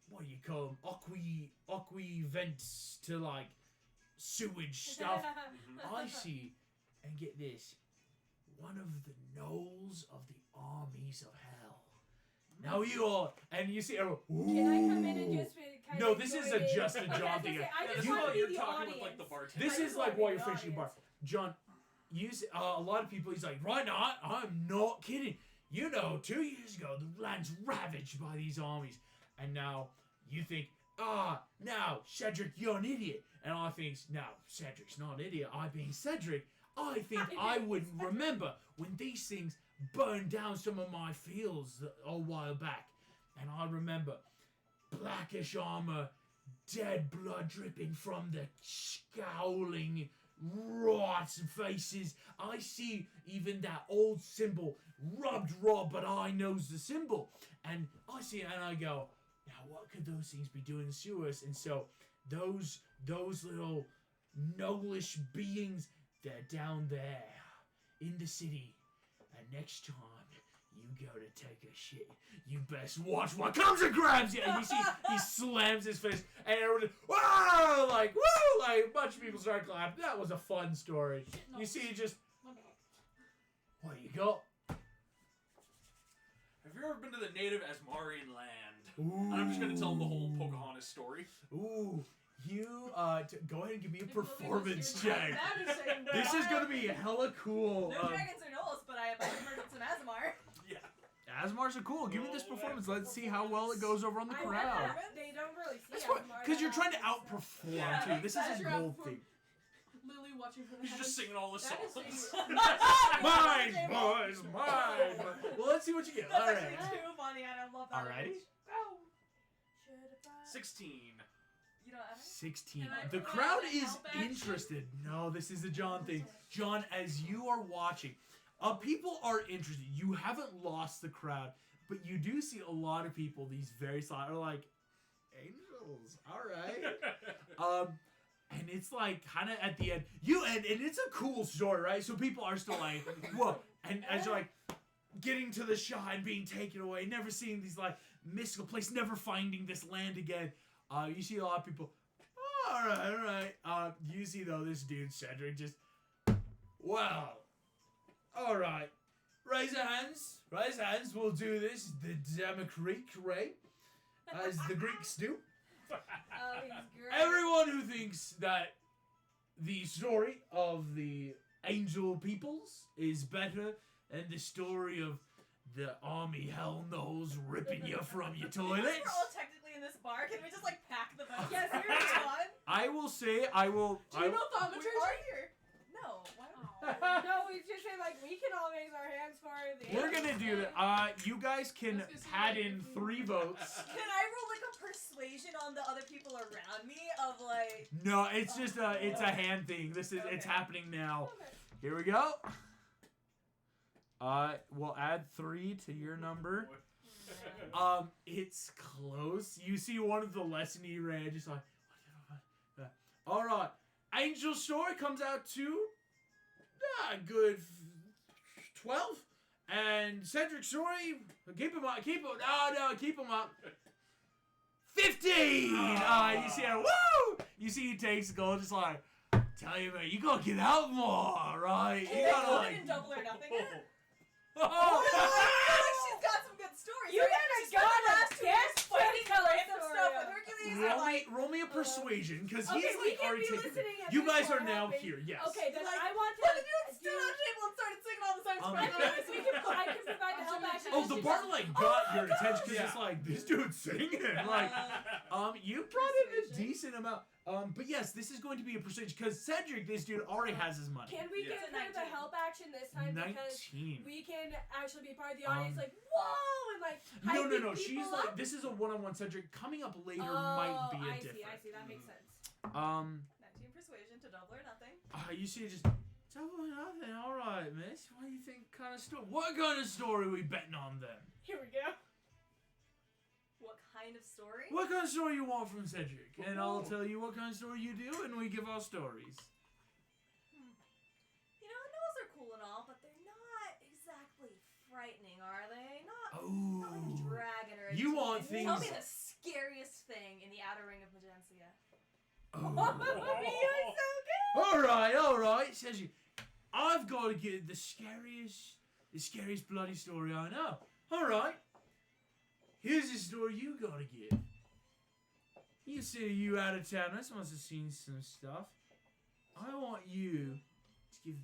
what do you call them, aqua vents to like sewage stuff. I see, and get this, one of the knolls of the armies of hell. Now you all, and you see everyone, ooh. Can I come in and just kind No, of this join is in? just a John thing. I just You want know, to be you're the talking audience. with like the bartender. This I is just like wanna while be you're the fishing bar. audience. John, you see, a lot of people, he's like, right now, I'm not kidding. You know, 2 years ago, the land's ravaged by these armies. And now, you think, now, Cedric, you're an idiot. And I think, no, Cedric's not an idiot. I being Cedric, I think I would remember when these things burned down some of my fields a while back. And I remember blackish armor, dead blood dripping from the scowling, rot faces. I see even that old symbol rubbed raw, but I knows the symbol. And I see it and I go, now what could those things be doing to us? And so those little gnollish beings, they're down there in the city. And next time you go to take a shit, you best watch what comes and grabs you. And you see he slams his fist, and everyone, whoa, like, woo, like a bunch of people start clapping. That was a fun story. You see, he just, what you got? Have you ever been to the native Asmarian land? Ooh. And I'm just gonna tell him the whole Pocahontas story. Ooh, you go ahead and give me a If you want me to performance steer check. That is saying This is no. gonna be hella cool. No dragons or gnolls, but I have converted some Azamar. Yeah. Asmars are cool. Give me this performance. Let's see how well it goes over on the I crowd. bet they don't really see That's us what, more because than you're trying to us, so- outperform Yeah, too. This is As a you're gold outperform- thing. Lily watching from the He's just singing all the That is songs. Mine, boys, mine. Well, let's see what you get. That's All right. actually too funny, and I love that. Alrighty. Oh. Should I- 16. You know, Evan? 16. Can I The put crowd on the is help action? interested. No, this is a John thing. John, as you are watching, people are interested. You haven't lost the crowd, but you do see a lot of people, these very silent, are like, angels, all right. And it's like kind of at the end, and it's a cool story, right? So people are still like, whoa. And as you're like getting to the shot and being taken away, never seeing these like mystical place, never finding this land again. You see a lot of people, all right. You see though, this dude, Cedric, just, well, all right. Raise your hands. We'll do this the Democratic way, as the Greeks do. Oh, he's great. Everyone who thinks that the story of the angel peoples is better and the story of the army hell knows ripping you from your Because toilets. we're all technically in this bar. Can we just like pack the votes? Yes, Every you're time? I will say, I will. Do you know We thaumaturgy? are here. No. Why would No, we just say like we can all raise our hands for the. We're gonna do that. You guys can I was gonna say, add like, in if we- 3 votes. Can I roll like a persuasion on the other people around me of like? No, it's just it's a hand thing. It's Okay. happening now. Here we go. We'll add 3 to your number. It's close. You see one of the lessony red, just like. All right, Angel Story comes out to a good 12, and Cedric Story keep him up. Keep him up. 15. You see, woo! You see, he takes gold, just like. Tell you, man, you gotta get out more, right? Can You I gotta go like. in and double or nothing it? Oh! I feel like she's got some good stories. You right? gotta She spent go the last 2 years against fighting tell a random story. stuff with Hercules and like. Roll me a persuasion, because Okay, he's we like can already be taken. listening at You this guys are point, now happy. here, yes. Okay, then Like, I want to. What if you stood on the table and started singing all the songs Um, from I the promise we can. I can provide the help action. Oh, the bar like got your attention because Yeah. it's like this dude's singing. Like, you brought in a decent amount. But yes, this is going to be a percentage because Cedric, this dude already has his money. Can we Yeah. give her the help action this time because 19. we can actually be part of the audience? Um, Like whoa, and like No. hyping She's people like up? this is a one-on-one Cedric. Coming up later Oh, might be a I different. see. That makes sense. 19 persuasion to double or nothing. You see, just double or nothing. All right, miss. What do you think? Kind of story? What kind of story are we betting on then? Here we go. What kind of story? What kind of story you want from Cedric? And I'll tell you what kind of story you do, and we give our stories. You know, nose are cool and all, but they're not exactly frightening, are they? Not like a Oh. dragon or a You demon. want Tell me things- the scariest thing in the outer ring of Magencia. Oh. so good. All right. Says you. I've got to get the scariest bloody story I know. All right. Here's the story you got to get. You say you out of towners must have seen some stuff. I want you to give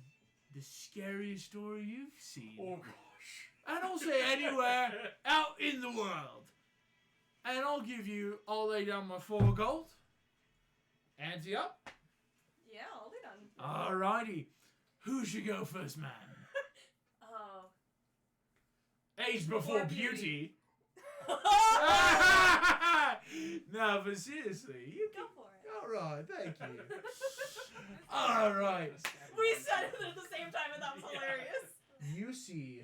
the scariest story you've seen. Oh gosh. And I'll say anywhere out in the world. And I'll lay down my 4 gold. Ante up. Yeah, I'll be done. Alrighty. Who should go first, man? Oh. Age before Before beauty. Oh! No, but seriously, you Go can. for it. Alright, thank you. Alright. We said it at the same time and that was hilarious. You see,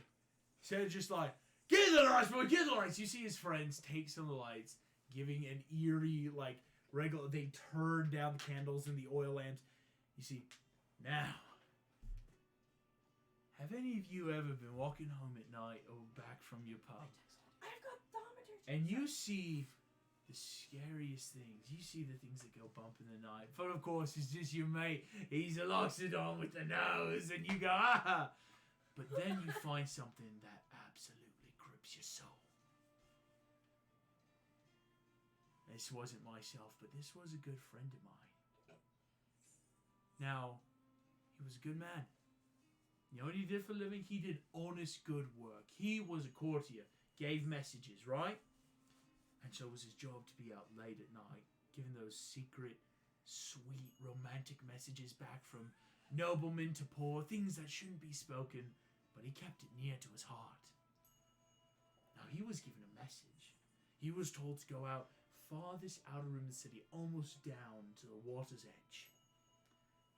so just like, get the lights, boy, get the lights. You see his friends take some of the lights, giving an eerie, like, regular, they turn down the candles and the oil lamps. You see, now, have any of you ever been walking home at night or back from your pub? I've got thaumaturgy. And you see the scariest things. You see the things that go bump in the night. But of course, it's just your mate. He's a loxodon with the nose, and you go, ah! But then you find something that absolutely grips your soul. This wasn't myself, but this was a good friend of mine. Now, he was a good man. You know what he did for a living? He did honest, good work. He was a courtier, gave messages, right? And so it was his job to be out late at night, giving those secret, sweet, romantic messages back from noblemen to poor, things that shouldn't be spoken, but he kept it near to his heart. Now, he was given a message. He was told to go out farthest outer rim of the city, almost down to the water's edge.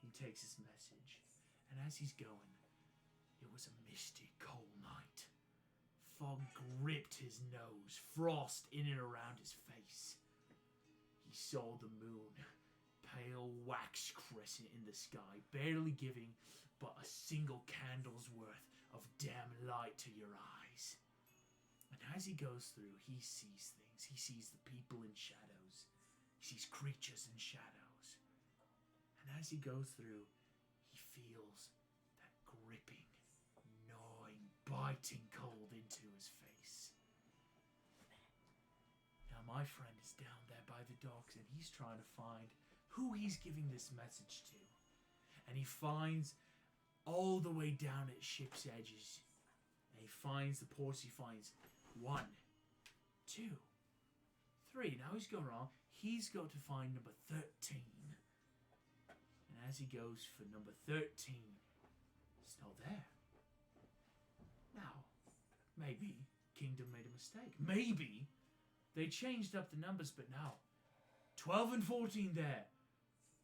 He takes his message, and as he's going, it was a misty, cold night. Fog gripped his nose, frost in and around his face. He saw the moon, pale wax crescent in the sky, barely giving but a single candle's worth of dim light to your eyes. And as he goes through, he sees things. He sees the people in shadows. He sees creatures in shadows. And as he goes through, he feels that gripping, gnawing, biting cold into his face. Now my friend is down there by the docks, and he's trying to find who he's giving this message to. And he finds all the way down at ship's edges, And he finds the ports. He finds 1, 2, 3. Now he's going wrong. He's got to find number 13. And as he goes for number 13, it's not there. Now, maybe Kingdom made a mistake. Maybe they changed up the numbers, but now 12 and 14 there.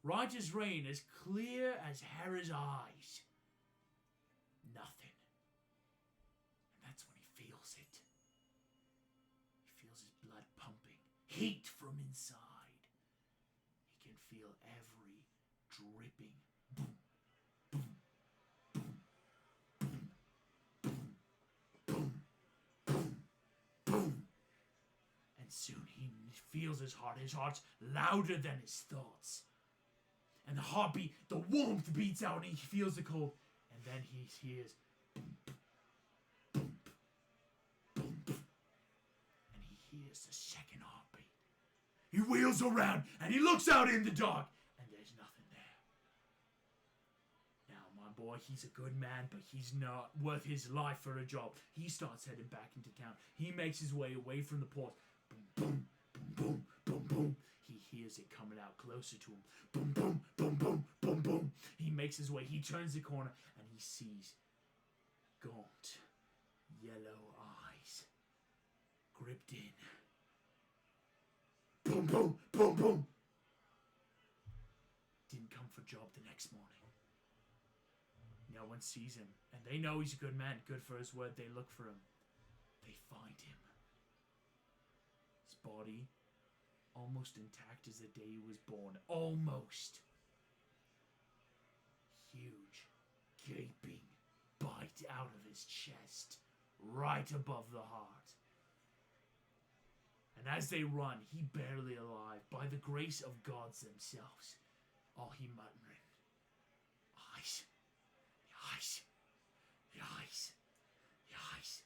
Right as rain, as clear as Hera's eyes. Nothing. And that's when he feels it. He feels his blood pumping. Heat from inside. He can feel every dripping. Boom, boom, boom, boom, boom, boom, boom, boom. And soon he feels his heart. His heart's louder than his thoughts. And the heartbeat, the warmth beats out, and he feels the cold. And then he hears boom, boom, boom, boom. And he hears the second heartbeat. He wheels around, and he looks out in the dark, and there's nothing there. Now, my boy, he's a good man, but he's not worth his life for a job. He starts heading back into town. He makes his way away from the port. Boom, boom, boom, boom, boom, boom. He hears it coming out closer to him. Boom, boom, boom, boom, boom, boom. He makes his way. He turns the corner, and he sees gaunt, yellow eyes gripped in. Boom, boom, boom, boom. Didn't come for job the next morning. No one sees him, and they know he's a good man, good for his word. They look for him. They find him. His body almost intact as the day he was born. Almost. Huge, gaping bite out of his chest, right above the heart. And as they run, he barely alive, by the grace of gods themselves, all he muttering, eyes, the eyes, the eyes, the eyes.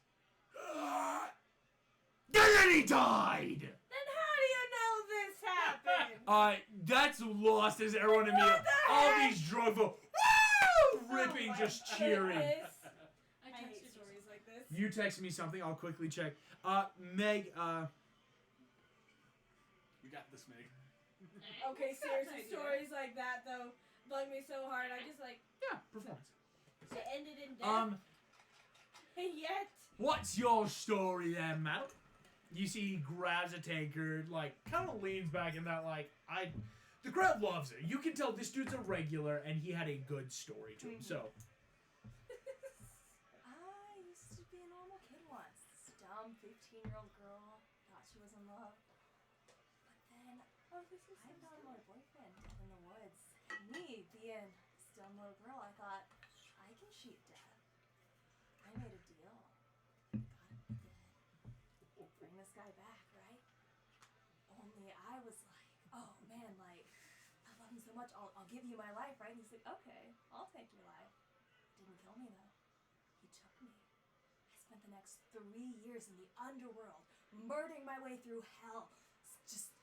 And then he died! Then how do you know this happened? That's lost as everyone in me. All these drugs were ripping, Oh my just cheering. goodness. I I text hate you stories like this. You text me something, I'll quickly check. Meg, You got this, Meg. Okay, That's seriously, idea. stories like that though bug me so hard. I just like yeah, performance. it ended in death. And yet, What's your story then, Matt? You see he grabs a tankard, like, kind of leans back in that, like, the crowd loves it. You can tell this dude's a regular, and he had a good story to him, so. I used to be a normal kid once. This dumb 15-year-old girl thought she was in love. But then I found my boyfriend out in the woods. And me, being still a little girl, I thought, I can cheat death. I made a deal. Got him dead. Bring this guy back, right? Only I was like, oh man, like, I love him so much, I'll give you my life, right? And he's like, okay, I'll take your life. Didn't kill me though. He took me. I spent the next 3 years in the underworld, murdering my way through hell, just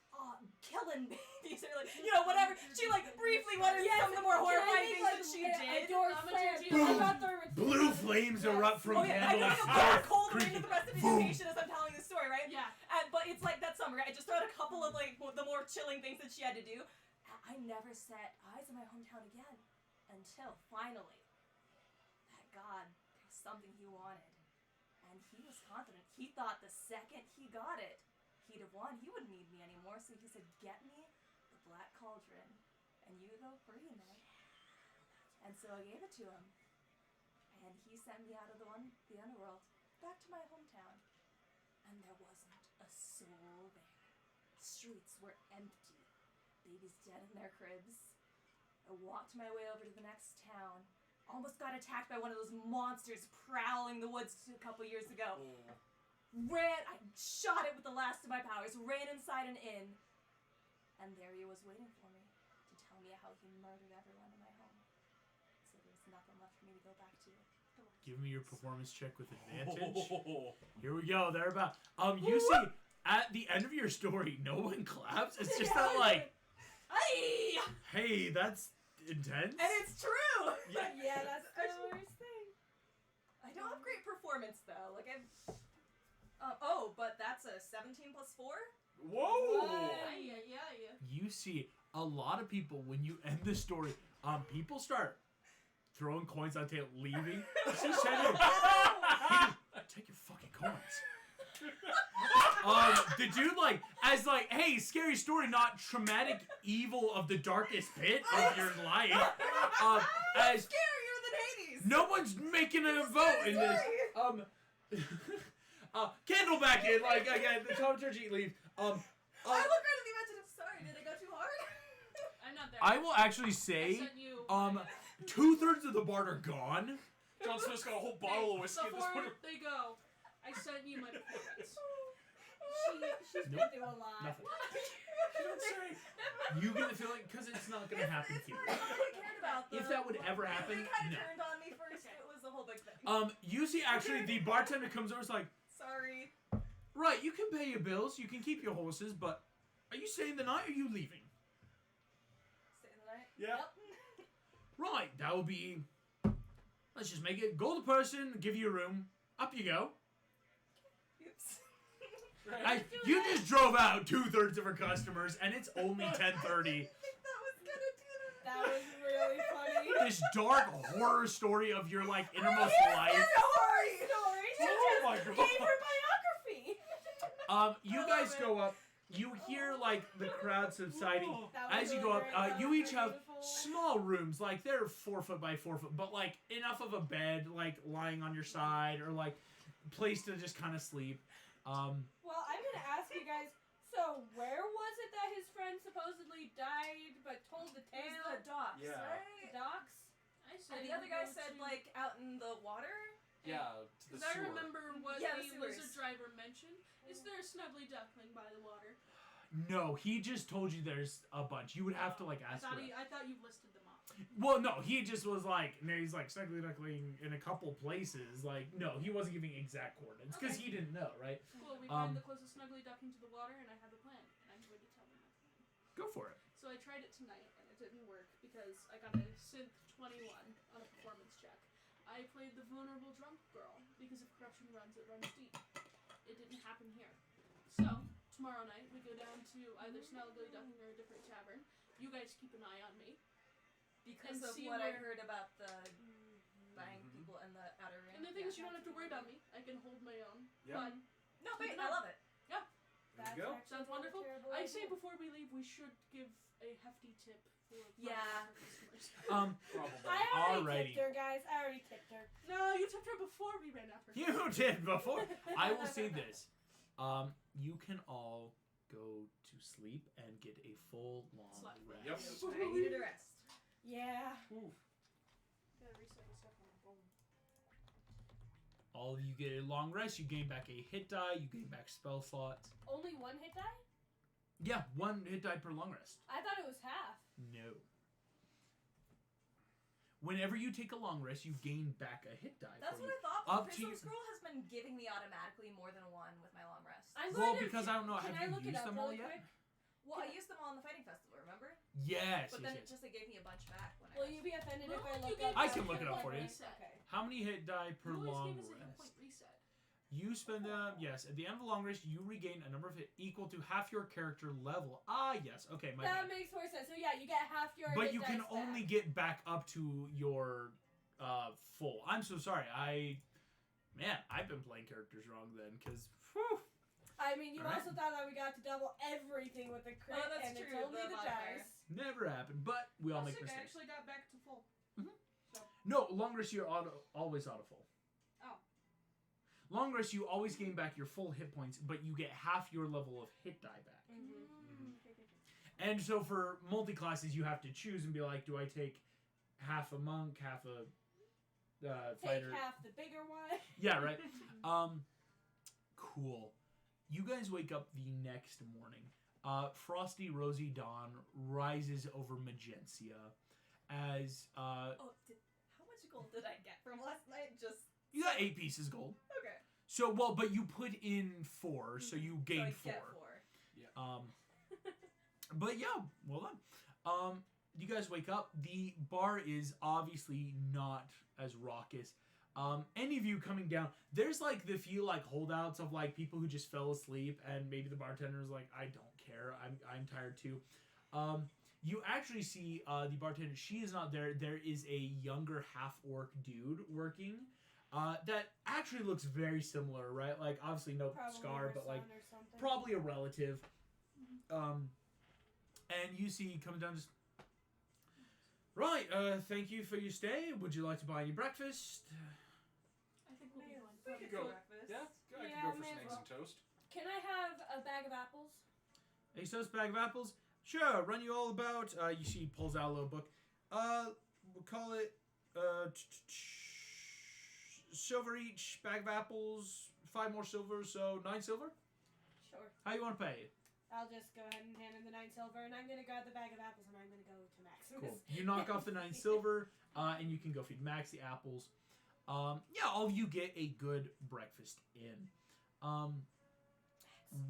killing babies or like, you know, whatever. She like briefly went into some of the more horrifying things that she did. Blue flames erupt from Oh yeah, I know candles. you got cold creepy. into the rest of the Boom. animation as I'm telling this story, right? Yeah. But it's like that summer, right? I just thought a couple of like the more chilling things that she had to do. I never set eyes in my hometown again until finally that God picked something he wanted, and he was confident. He thought the second he got it, he'd have won. He wouldn't need me anymore. So he said, "Get me the Black Cauldron, and you go free, man." And so I gave it to him, and he sent me out of the underworld back to my hometown, and there wasn't a soul there. Streets were empty, babies dead in their cribs. I walked my way over to the next town, almost got attacked by one of those monsters prowling the woods a couple years ago. I shot it with the last of my powers, ran inside an inn, and there he was waiting for me to tell me how he murdered everyone in my home. So there's nothing left for me to go back to. Give me your performance check with advantage. Here we go. They're about. You see, at the end of your story, no one claps. It's just that, like, hey, that's intense. And it's true! Yeah. Yeah, that's the worst thing. I don't have great performance though. Like I've. But that's a 17 plus 4. Whoa! Yeah. You see a lot of people when you end the story. People start throwing coins on the table, leaving. She said it. Take your fucking coins. The dude as hey, scary story, not traumatic evil of the darkest pit of your life. As Scarier than Hades. no one's making a vote in this. Candle back in, again, the thaumaturgy leaves. I look right at the image and I'm sorry, did I go too hard? I'm not there. I will actually I say, sent you. 2/3 of the bar are gone. John Smith's got a whole bottle of whiskey at this Before point. they go, I sent you my performance. She's been Nope. through a lot. Nothing. Don't say. You get the feeling, because it's not going to happen It's here. not something I cared about. If though. that would ever happen, They kind no. of turned on me first. It was a whole big thing. You see, actually, the bartender comes over, is like, Sorry. right, you can pay your bills, you can keep your horses, but are you staying the night or are you leaving? Stay the night. Yeah. Yep. Right, that would be, let's just make it, gold person, give you a room, up you go. Oops. Right. You just drove out 2/3 of her customers, and it's only 10:30. I think that was gonna do that. That was really funny. This dark horror story of your innermost life. It's a horror story. She Oh just my God. gave her biography. You I guys love go up. You hear the crowd subsiding. That was As you really go up, great. That you was each have beautiful. small rooms, they're 4 foot by 4 foot, but enough of a bed, lying on your side, or place to just kind of sleep. Well, I'm gonna ask you guys. So, where was it that his friend supposedly died, but told the It was tale? the docks, Yeah. The right? docks. I said And the you other guy go said to- out in the water. Yeah, to the Because I sewer. remember what Yeah, the the sewers. lizard driver mentioned. Is there a snuggly duckling by the water? No, he just told you there's a bunch. You would have to ask for it. I thought you listed them off. Well, no, he just was he's snuggly duckling in a couple places. No, he wasn't giving exact coordinates because Okay. he didn't know, right? Cool, we Um, find the closest snuggly duckling to the water, and I have a plan. And I'm going to tell them my plan. Go for it. So I tried it tonight, and it didn't work because I got a synth 21 on a performance check. I played the vulnerable drunk girl because if corruption runs, it runs deep. It didn't happen here. So tomorrow night we go down to either Snuggly Ducking or a different tavern. You guys keep an eye on me. Because And of see what I where- heard about the buying people in the outer ring. And the thing is, you don't have to worry about me. I can hold my own. Yeah. But No, wait, I love it. That's go. actually sounds not a wonderful. terrible I idea. say before we leave, we should give a hefty tip for Yeah. customers. Probably. I already Alrighty. tipped her, guys. I already tipped her. No, you tipped her before we ran after her. You did before. I will say this. You can all go to sleep and get a full long Slap. rest. Yep. I needed a rest. Yeah. Ooh. Gotta recycle stuff on the phone. All of you get a long rest. You gain back a hit die. You gain back spell slots. Only one hit die? Yeah, 1 hit die per long rest. I thought it was half. No. Whenever you take a long rest, you gain back a hit die. That's for what you. I thought. Up But to Prism you. Scroll has been giving me automatically more than one with my long rest. I'm Well, going to because I don't know. Can Have I you look it used up them all really yet? quick? Well, I used them all in the fighting festival, remember? Yes. But yes, then yes. it just gave me a bunch back when Will I you be offended if No, I you look gave up? I us can a look it up hit for you. point reset. Okay. How many hit die per You always long gave us a hit rest? point reset. You spend them. Yes, at the end of a long rest, you regain a number of hit equal to half your character level. Ah, yes. Okay, my That bad. makes more sense. So yeah, you get half your. But hit you can dice only back. get back up to your full. I'm so sorry. I've been playing characters wrong then, because I mean, you Alright. also thought that we got to double everything with the crit, Oh, that's and it's true, only the the modifier. dice. never happened. But we all Oh, make sick, I mistakes. actually got back to full. No, long rest you're always auto full. Oh. Long rest you always gain back your full hit points, but you get half your level of hit die back. Mm-hmm. And so for multi-classes, you have to choose and be like, do I take half a monk, half a Take fighter? half the bigger one. Yeah, right. Cool. You guys wake up the next morning. Frosty Rosy Dawn rises over Magencia as Oh, how much gold did I get from last night? Just you got 8 pieces gold. okay. So but you put in 4, so you gain so I 4. Get 4. But yeah, well done. You guys wake up. The bar is obviously not as raucous. Any of you coming down, there's like the few like holdouts of like people who just fell asleep, and maybe the bartender's like, I don't care, I'm tired too. You actually see the bartender. She is not there. There is a younger half-orc dude working. That actually looks very similar, right? Like obviously no Probably scar, her but like son or something. probably a relative. And you see coming down just. Right, thank you for your stay. Would you like to buy any breakfast? I think we'll be Man, fine. We could go. Breakfast. Yeah, I Yeah, could go for may some as eggs well. and toast. Can I have a bag of apples? A toast bag of apples? Sure, run you all about. You see, he pulls out a little book. We'll call it, silver each bag of apples, 5 more silver, so 9 silver? Sure. How you want to pay? I'll just go ahead and hand him the 9 silver, and I'm gonna grab the bag of apples, and I'm gonna go to Maximus. Cool. You knock off the 9 silver, and you can go feed Max the apples. Yeah, all of you get a good breakfast in.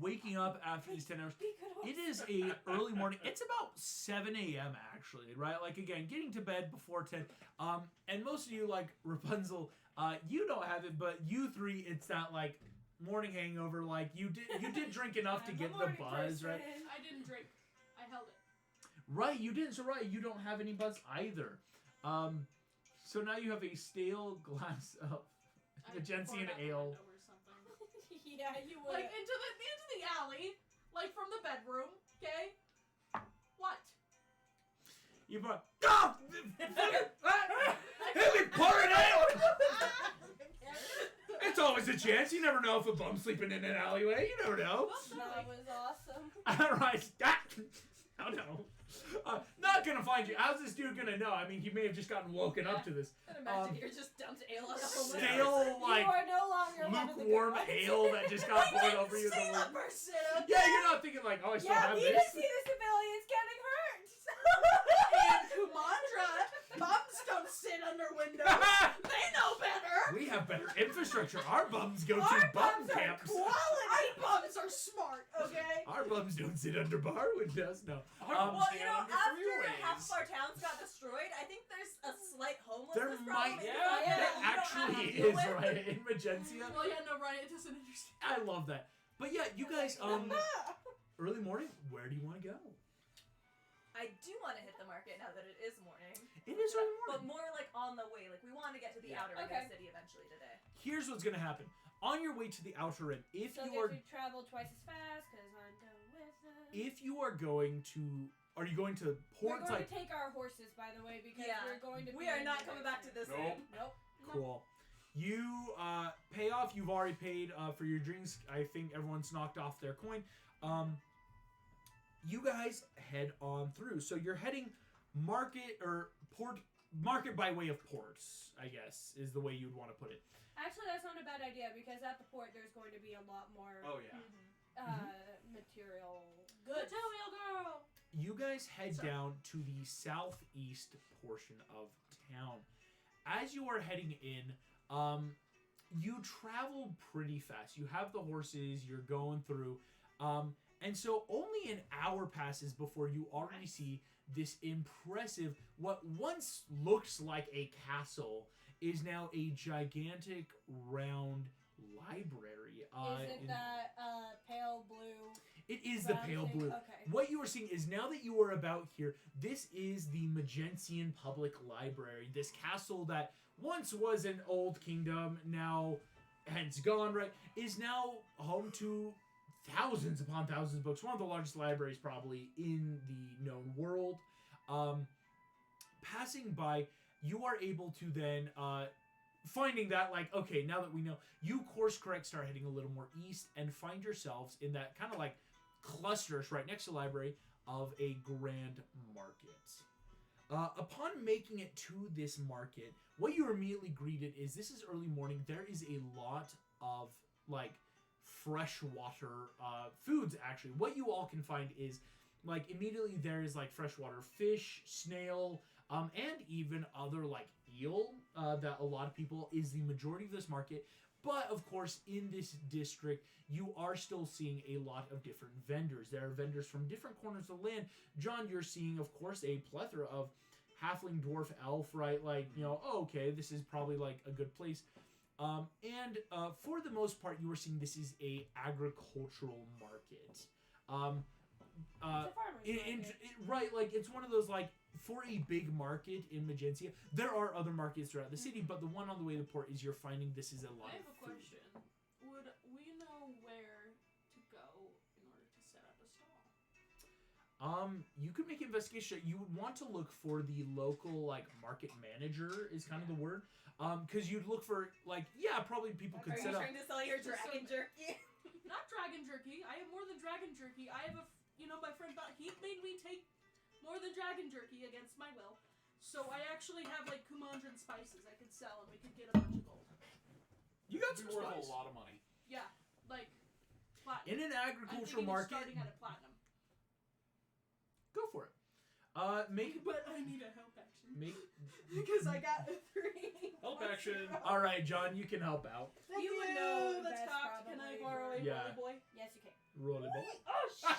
Waking up after these 10 hours, Be good it horse. is a early morning. It's about 7 a.m. actually, right? Like again, getting to bed before 10. And most of you, like Rapunzel, you don't have it, but you three, it's that like morning hangover. Like you did drink enough to I'm a get the morning buzz, right? person. I didn't drink. I held it. Right, you didn't. So right, you don't have any buzz either. So now you have a stale glass of I Magencian poured out the ale. window or something. Yeah, you would. Like into the alley, like from the bedroom. Okay. What? You brought. Oh! Let me pour it out! It's always a chance. You never know if a bum's sleeping in an alleyway. You never know. That was awesome. All right. Oh no. Not gonna find you. How's this dude gonna know? I mean, he may have just gotten woken up to this. I can imagine you're just dumped ale on a homeless Stale, like, you are no longer one of the good lukewarm ones. ale that just got poured over you. Say that person, okay? Yeah, you're not thinking like, oh, I still Yeah, have we this. didn't see the civilians getting hurt. And Kumandra, bums don't sit under windows. They know better. We have better infrastructure. Our bums go to Our bum bums are camps. Our bums are smart. Okay. Our bums don't sit under bar windows. No. Well, you know, under after freeways. half of our towns got destroyed, I think there's a slight There homelessness might. problem. Yeah, There you don't have actually to deal is, with. right, in Magencia. Well, yeah, no, Ryan, it doesn't understand. I love that. But yeah, you guys, early morning, where do you want to go? I do want to hit the market now that it is morning. It is early But morning. more like on the way. Like we want to get to the Yeah. outer ring Okay. of the city eventually today. Here's what's going to happen. On your way to the outer rim, if So you get are to travel twice as fast because I'm done with them. if you are going to, are you going to We're port going like to take our horses, by the way, because Yeah. we're going to. We be are in not the coming back to this Nope. inn. Nope. cool? You pay off. You've already paid for your drinks. I think everyone's knocked off their coin. You guys head on through. So you're heading market or port. Market by way of ports, I guess, is the way you'd want to put it. Actually, that's not a bad idea because at the port there's going to be a lot more Oh yeah. material goods. Material girl. You guys head Sorry. down to the southeast portion of town. As you are heading in, you travel pretty fast. You have the horses, you're going through, and so only an hour passes before you already see this impressive, what once looked like a castle, is now a gigantic round library. Is it that pale blue? It is the round pale thing? blue. Okay. What you are seeing is now that you are about here, this is the Magencian Public Library. This castle that once was an old kingdom, now hence gone, right, is now home to thousands upon thousands of books. One of the largest libraries probably in the known world. Passing by, you are able to then, finding that, like, okay, now that we know, you course correct, start heading a little more east, and find yourselves in that kind of like clusters right next to the library of a grand market. Upon making it to this market, what you are immediately greeted is, this is early morning, there is a lot of like freshwater foods actually. What you all can find is like immediately there is like freshwater fish, snail, and even other like eel that a lot of people is the majority of this market. But of course, in this district, you are still seeing a lot of different vendors. There are vendors from different corners of the land. John, you're seeing, of course, a plethora of halfling, dwarf, elf, right? Like, you know, oh, okay, this is probably like a good place. And for the most part, you are seeing this is a agricultural market. It's a farmer's market. Right, like it's one of those like for a big market in Magencia. There are other markets throughout the city, but the one on the way to the port is you're finding this is a lot I of have a food. question. Would we know where to go in order to set up a stall? You could make an investigation. You would want to look for the local like market manager is kind of the word. Because you'd look for like probably people could Are set you up. trying to sell your dragon jerky? Not dragon jerky. I have more than dragon jerky. I have my friend he made me take more than dragon jerky against my will. So I actually have like Kumandran spices I could sell and we could get a bunch of gold. You got It'd some be worth spice. a lot of money. Yeah, like platinum. In an I'm agricultural thinking of market. starting at a platinum. Go for it. Make But I need a help action. make. Because I got a 3. Help action. All right, John, you can help out. You would know that's That's cocked. Can I probably borrow a Yeah. rolly boy? Yes, you can. Roll it. Oh shit!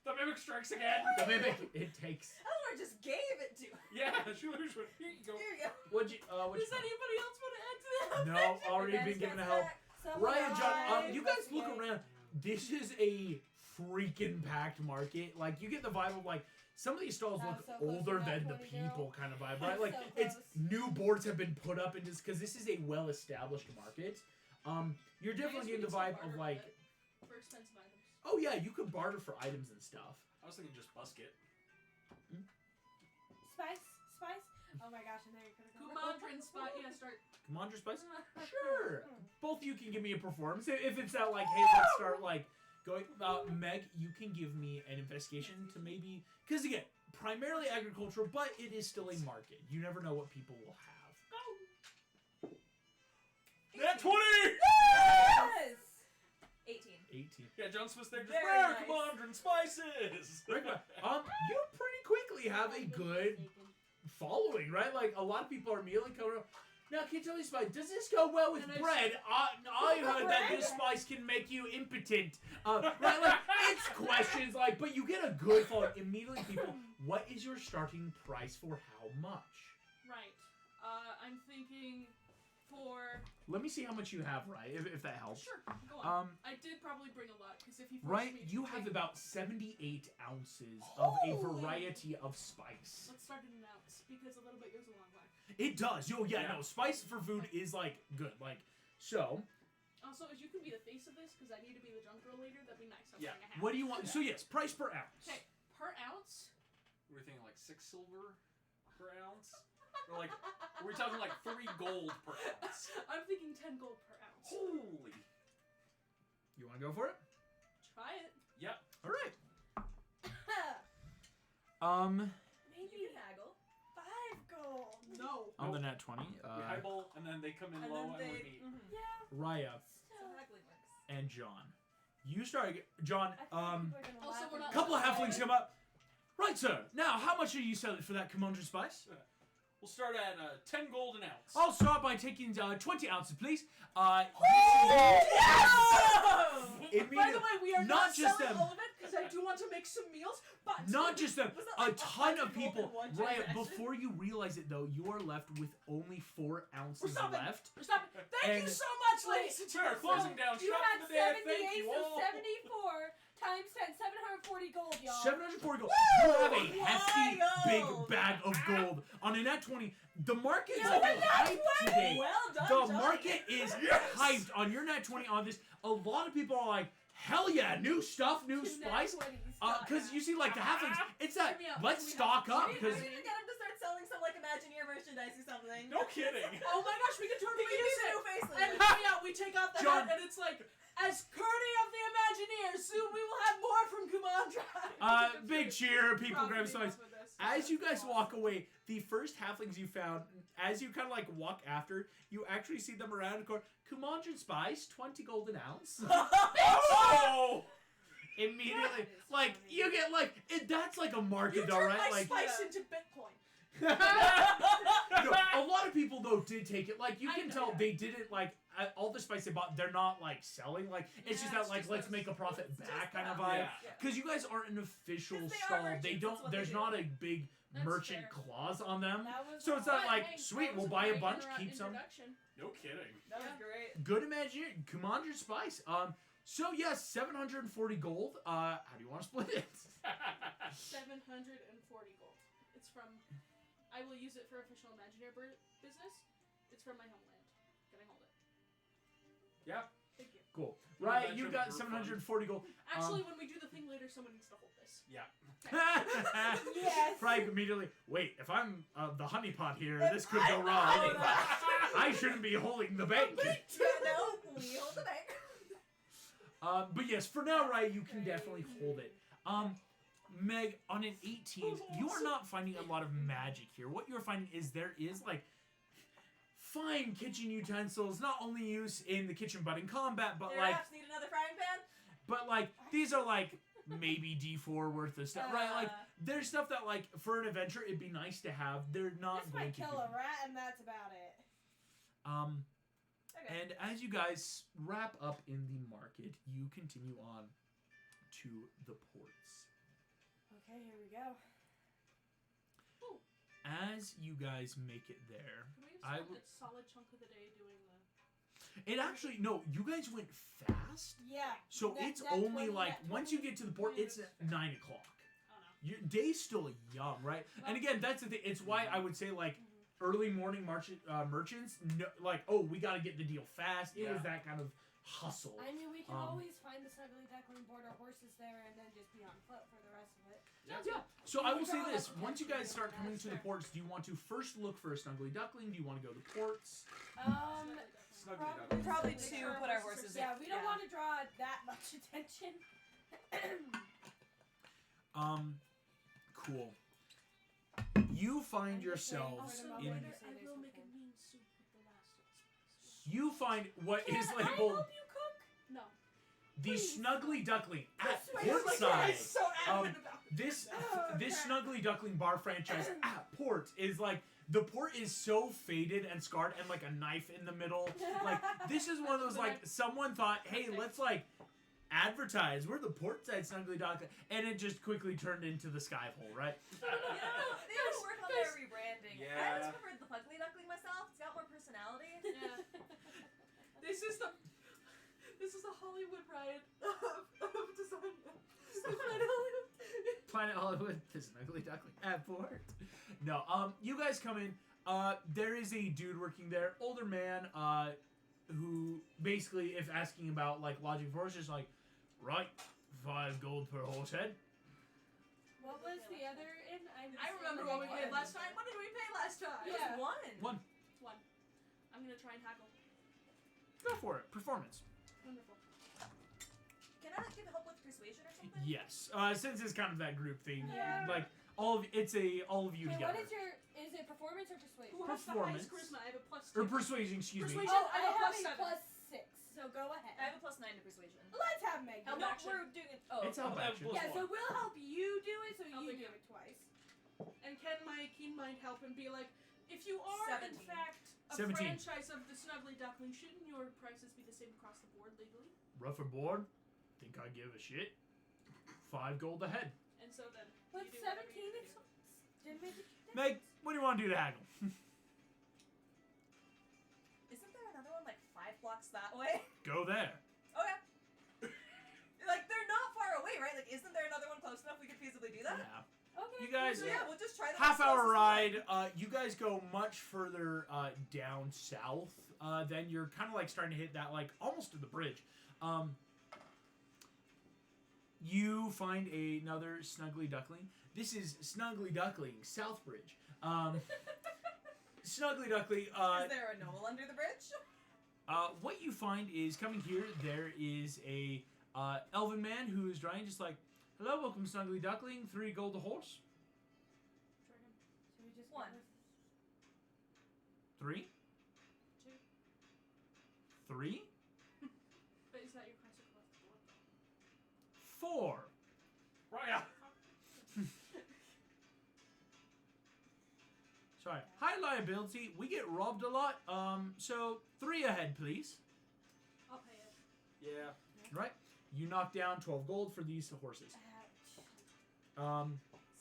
The mimic strikes again. The mimic. It takes. Eleanor just gave it to him. Yeah, she literally just went, here you go. Here you go. What'd you? What'd Does you anybody else want to add to that? No, already been given a help. Ryan, John, you guys look around. This is a freaking packed market. Like you get the vibe of like some of these stalls I'm look so close older to than that the 20 girl. people kind of vibe, right? I'm Like so it's close. new boards have been put up in this because this is a well-established market. You're definitely getting the vibe of like, for expensive items. oh yeah, you could barter for items and stuff. I was thinking just busket. Spice. Oh my gosh, and there you could have Kumandran spot. Yeah, start. Come on, Spice. Sure. Both of you can give me a performance. If it's that like, hey, let's start like going. Meg, you can give me an investigation to maybe because again, primarily agricultural, but it is still a market. You never know what people will have. Nat 20! Yes! 18. 18. Yeah, John Smith's there. Just Very rare nice. Comandran spices! You pretty quickly have a good following, right? Like a lot of people are immediately coming up. Now, can you tell me, Spice, does this go well with And I bread? I heard that this spice can make you impotent. Right? Like, it's questions like, but you get a good following. Immediately, people, what is your starting price for how much? Right. I'm thinking for. Let me see how much you have, right? If that helps. Sure. Go on. Um, I did probably bring a lot because if you forced right, me to you have take- about 78 ounces of a Holy. variety of spice. Let's start at an ounce because a little bit goes a long way. It does. Oh, yeah, Yeah. no, spice for food is, like, good. Like, so, Also, as you can be the face of this because I need to be the junk girl later, that'd be nice. I'm Yeah. wearing a hat. what do you want? So, yes, price per ounce. Okay, per ounce. Were we thinking like 6 silver per ounce? Or like, were we talking like 3 gold per ounce? I'm thinking 10 gold per ounce. Holy. You want to go for it? Try it. Yep. All right. Maybe you can haggle. 5 gold. No. On the nat 20, We highball, and then they come in And low, then and they. we meet. Yeah. Raya So Still. haggling works. and John. You start, John. I feel like people are gonna Also, laugh we're at not- me. Couple of halflings come up. Right, sir. Now, how much are you selling for that Kumandran spice? We'll start at 10 gold an ounce. I'll start by taking 20 ounces, please. By Immediately, the way, we are not not just selling them. all of it because I do want to make some meals. But not just them, Was that a like ton of 100 gold people. in one Raya, transaction? before you realize it, though, you are left with only 4 ounces stopping. left. Stop it. Thank you And- so much, ladies and Sure, gentlemen. closing down You shop had for the day. Thank 78, you so all. 74 times 10, 740 gold, y'all. 740 gold. You have a hefty, big Wild. bag of gold. On a nat 20, the market is Yeah, but nat hyped 20! today. Well done, The Johnny. market is hyped on your nat 20 on this. A lot of people are like, hell yeah, new stuff, new Two nat spice. 20s. Because you see, like, the halflings, it's that, Hear me out. let's We stock have- up. We Because need to get him to start selling some like Imagineer merchandise or something. No kidding. Oh my gosh, we can totally We can use use new it. faceless. And hear me out. We take off the John- hat, and it's like, as Curdy of the Imagineers, soon we will have more from Kumandra. big cheer, people grab Probably spice. enough of this. As you guys Awesome. walk away, the first halflings you found, as you kind of like walk after, you actually see them around the corner. Kumandran spice, 20 gold an ounce. Oh! Immediately, That is like funny. you get like that's like a market You though, turned right? my Like spice Yeah. into Bitcoin. no, a lot of people though did take it. Like you I can know, tell yeah. they didn't like all the spice they bought. They're not like selling. Like it's just Yeah, that it's like just let's us. make a profit It's just back kind of them. vibe. Yeah. Yeah. Because you guys aren't an official 'Cause they are stall. merchants, They that's don't. what There's they do. not a big That's merchant fair. clause on them. That was So it's not But, like, hey, sweet, that we'll was buy a great bunch, keep some. introduction. No kidding. That was Yeah. great. Good Imagineer, Commander Spice. So yes, 740 gold. How do you want to split it? 740 gold. It's from. I will use it for official Imagineer business. It's from my homeland. Can I hold it? Yeah. Thank you. Cool. Yeah, Right, that you should got be 740 gold. Actually, when we do the thing later, someone needs to hold this. Yeah. Yes. Frank immediately. Wait, if I'm the honeypot here, If this could I'm go the wrong. honeypot. I shouldn't be holding the bank. Yeah, no, we hold the bank. But yes, for now, right, you can definitely hold it. Meg, on an 18, you are not finding a lot of magic here. What you're finding is there is like fine kitchen utensils, not only used in the kitchen but in combat, but Your like, apps need another frying pan? these are like maybe D4 worth of stuff, right? Like there's stuff that like for an adventure it'd be nice to have. They're not This going might to kill be. a rat, and that's about it. Okay. And as you guys wrap up in the market, you continue on to the ports. Okay, here we go. As you guys make it there, Can we I spend will- a solid chunk of the day doing the? it actually no, you guys went fast. Yeah. So That- it's that only 20 like that once you get to the port, it's at 9 o'clock. Oh no. Your day's still young, right? And again, that's the thing. It's why I would say like early morning merchants, no, like we got to get the deal fast. It was Yeah. that kind of hustle. I mean, we can Um, always find the snuggly duckling, board our horses there, and then just be on foot for the rest of it. Yeah. So I will say Overall, this: that's once you guys start coming that's to the fair. ports, do you want to first look for a snuggly duckling? Do you want to go to the ports? Snugly Probably, Probably so. two, put our horses in. Yeah, we don't want to draw that much attention. Cool. You find I'm just waiting yourselves for the Also, in. moment. later Say I there's will make a something. mean soup with the last of the spices. You find what is Can labeled I help you cook? No. the please? snuggly duckling at This way is like portside. so adamant about This Oh, this crap. snuggly duckling bar franchise at port is like the port is so faded and scarred and like a knife in the middle. Like this is one of those like someone thought, hey, let's like advertise we're the portside snuggly duckling, and it just quickly turned into the sky hole, right? They gotta work on their rebranding. I Yeah. always preferred the Fugly Duckling myself. It's got more personality. Yeah. This is the Hollywood riot of design. Planet Hollywood, the snuggly duckling at port. No, you guys come in. There is a dude working there, older man, who basically, if asking about like lodging for horses, like, right, 5 gold per horse head. What was the other in? I remember what we paid last time. What did we pay last time? It Yeah. was one. One. I'm gonna try and haggle. Go for it. Performance. Wonderful. Can I give help with persuasion or something? Yes. Since it's kind of that group thing, Yeah. like all of you Wait, together. what is your? Is it performance or persuasion? Who has the highest Performance. charisma? I have a plus Or 2. persuasion, excuse me. Persuasion. Oh, I I have a have plus a 7. plus 6. So go I ahead. have a +9 to persuasion. Let's have Meg. No, do it. action. we're doing it. Oh, It's help I'll have action. plus Yeah, so one. we'll help you do it, so I'll you do do it. it twice. And can my keen mind help and be like, if you are 17. in fact a 17. franchise of the Snuggly Duckling, shouldn't your prices be the same across the board legally? Rougher board. Think I give a shit. 5 gold ahead. And so then. But you do whatever 17 you is do. didn't make it. Meg, what do you want to do to haggle? Isn't there another one like 5 blocks that way? Go there. Okay. Like they're not far away, right? Like, isn't there another one close enough we could feasibly do that? Yeah. Okay. You guys- So yeah, we'll just try the Half next hour closest ride. one. You guys go much further down south. Then you're kind of like starting to hit that like almost to the bridge. You find another snuggly duckling. This is Snuggly Duckling Southbridge. Snuggly Duckling. Is there a gnoll under the bridge? What you find is coming here. There is a elven man who is drying, just like, hello, welcome, Snuggly Duckling. 3 gold a horse. Try him. Should we just One. go with- 3. 2. 3. But is that your price across the board? 4. Right. Yeah. Sorry. High liability. We get robbed a lot. So 3 ahead, please. I'll pay it. Yeah. Right. You knock down 12 gold for these horses. Ouch.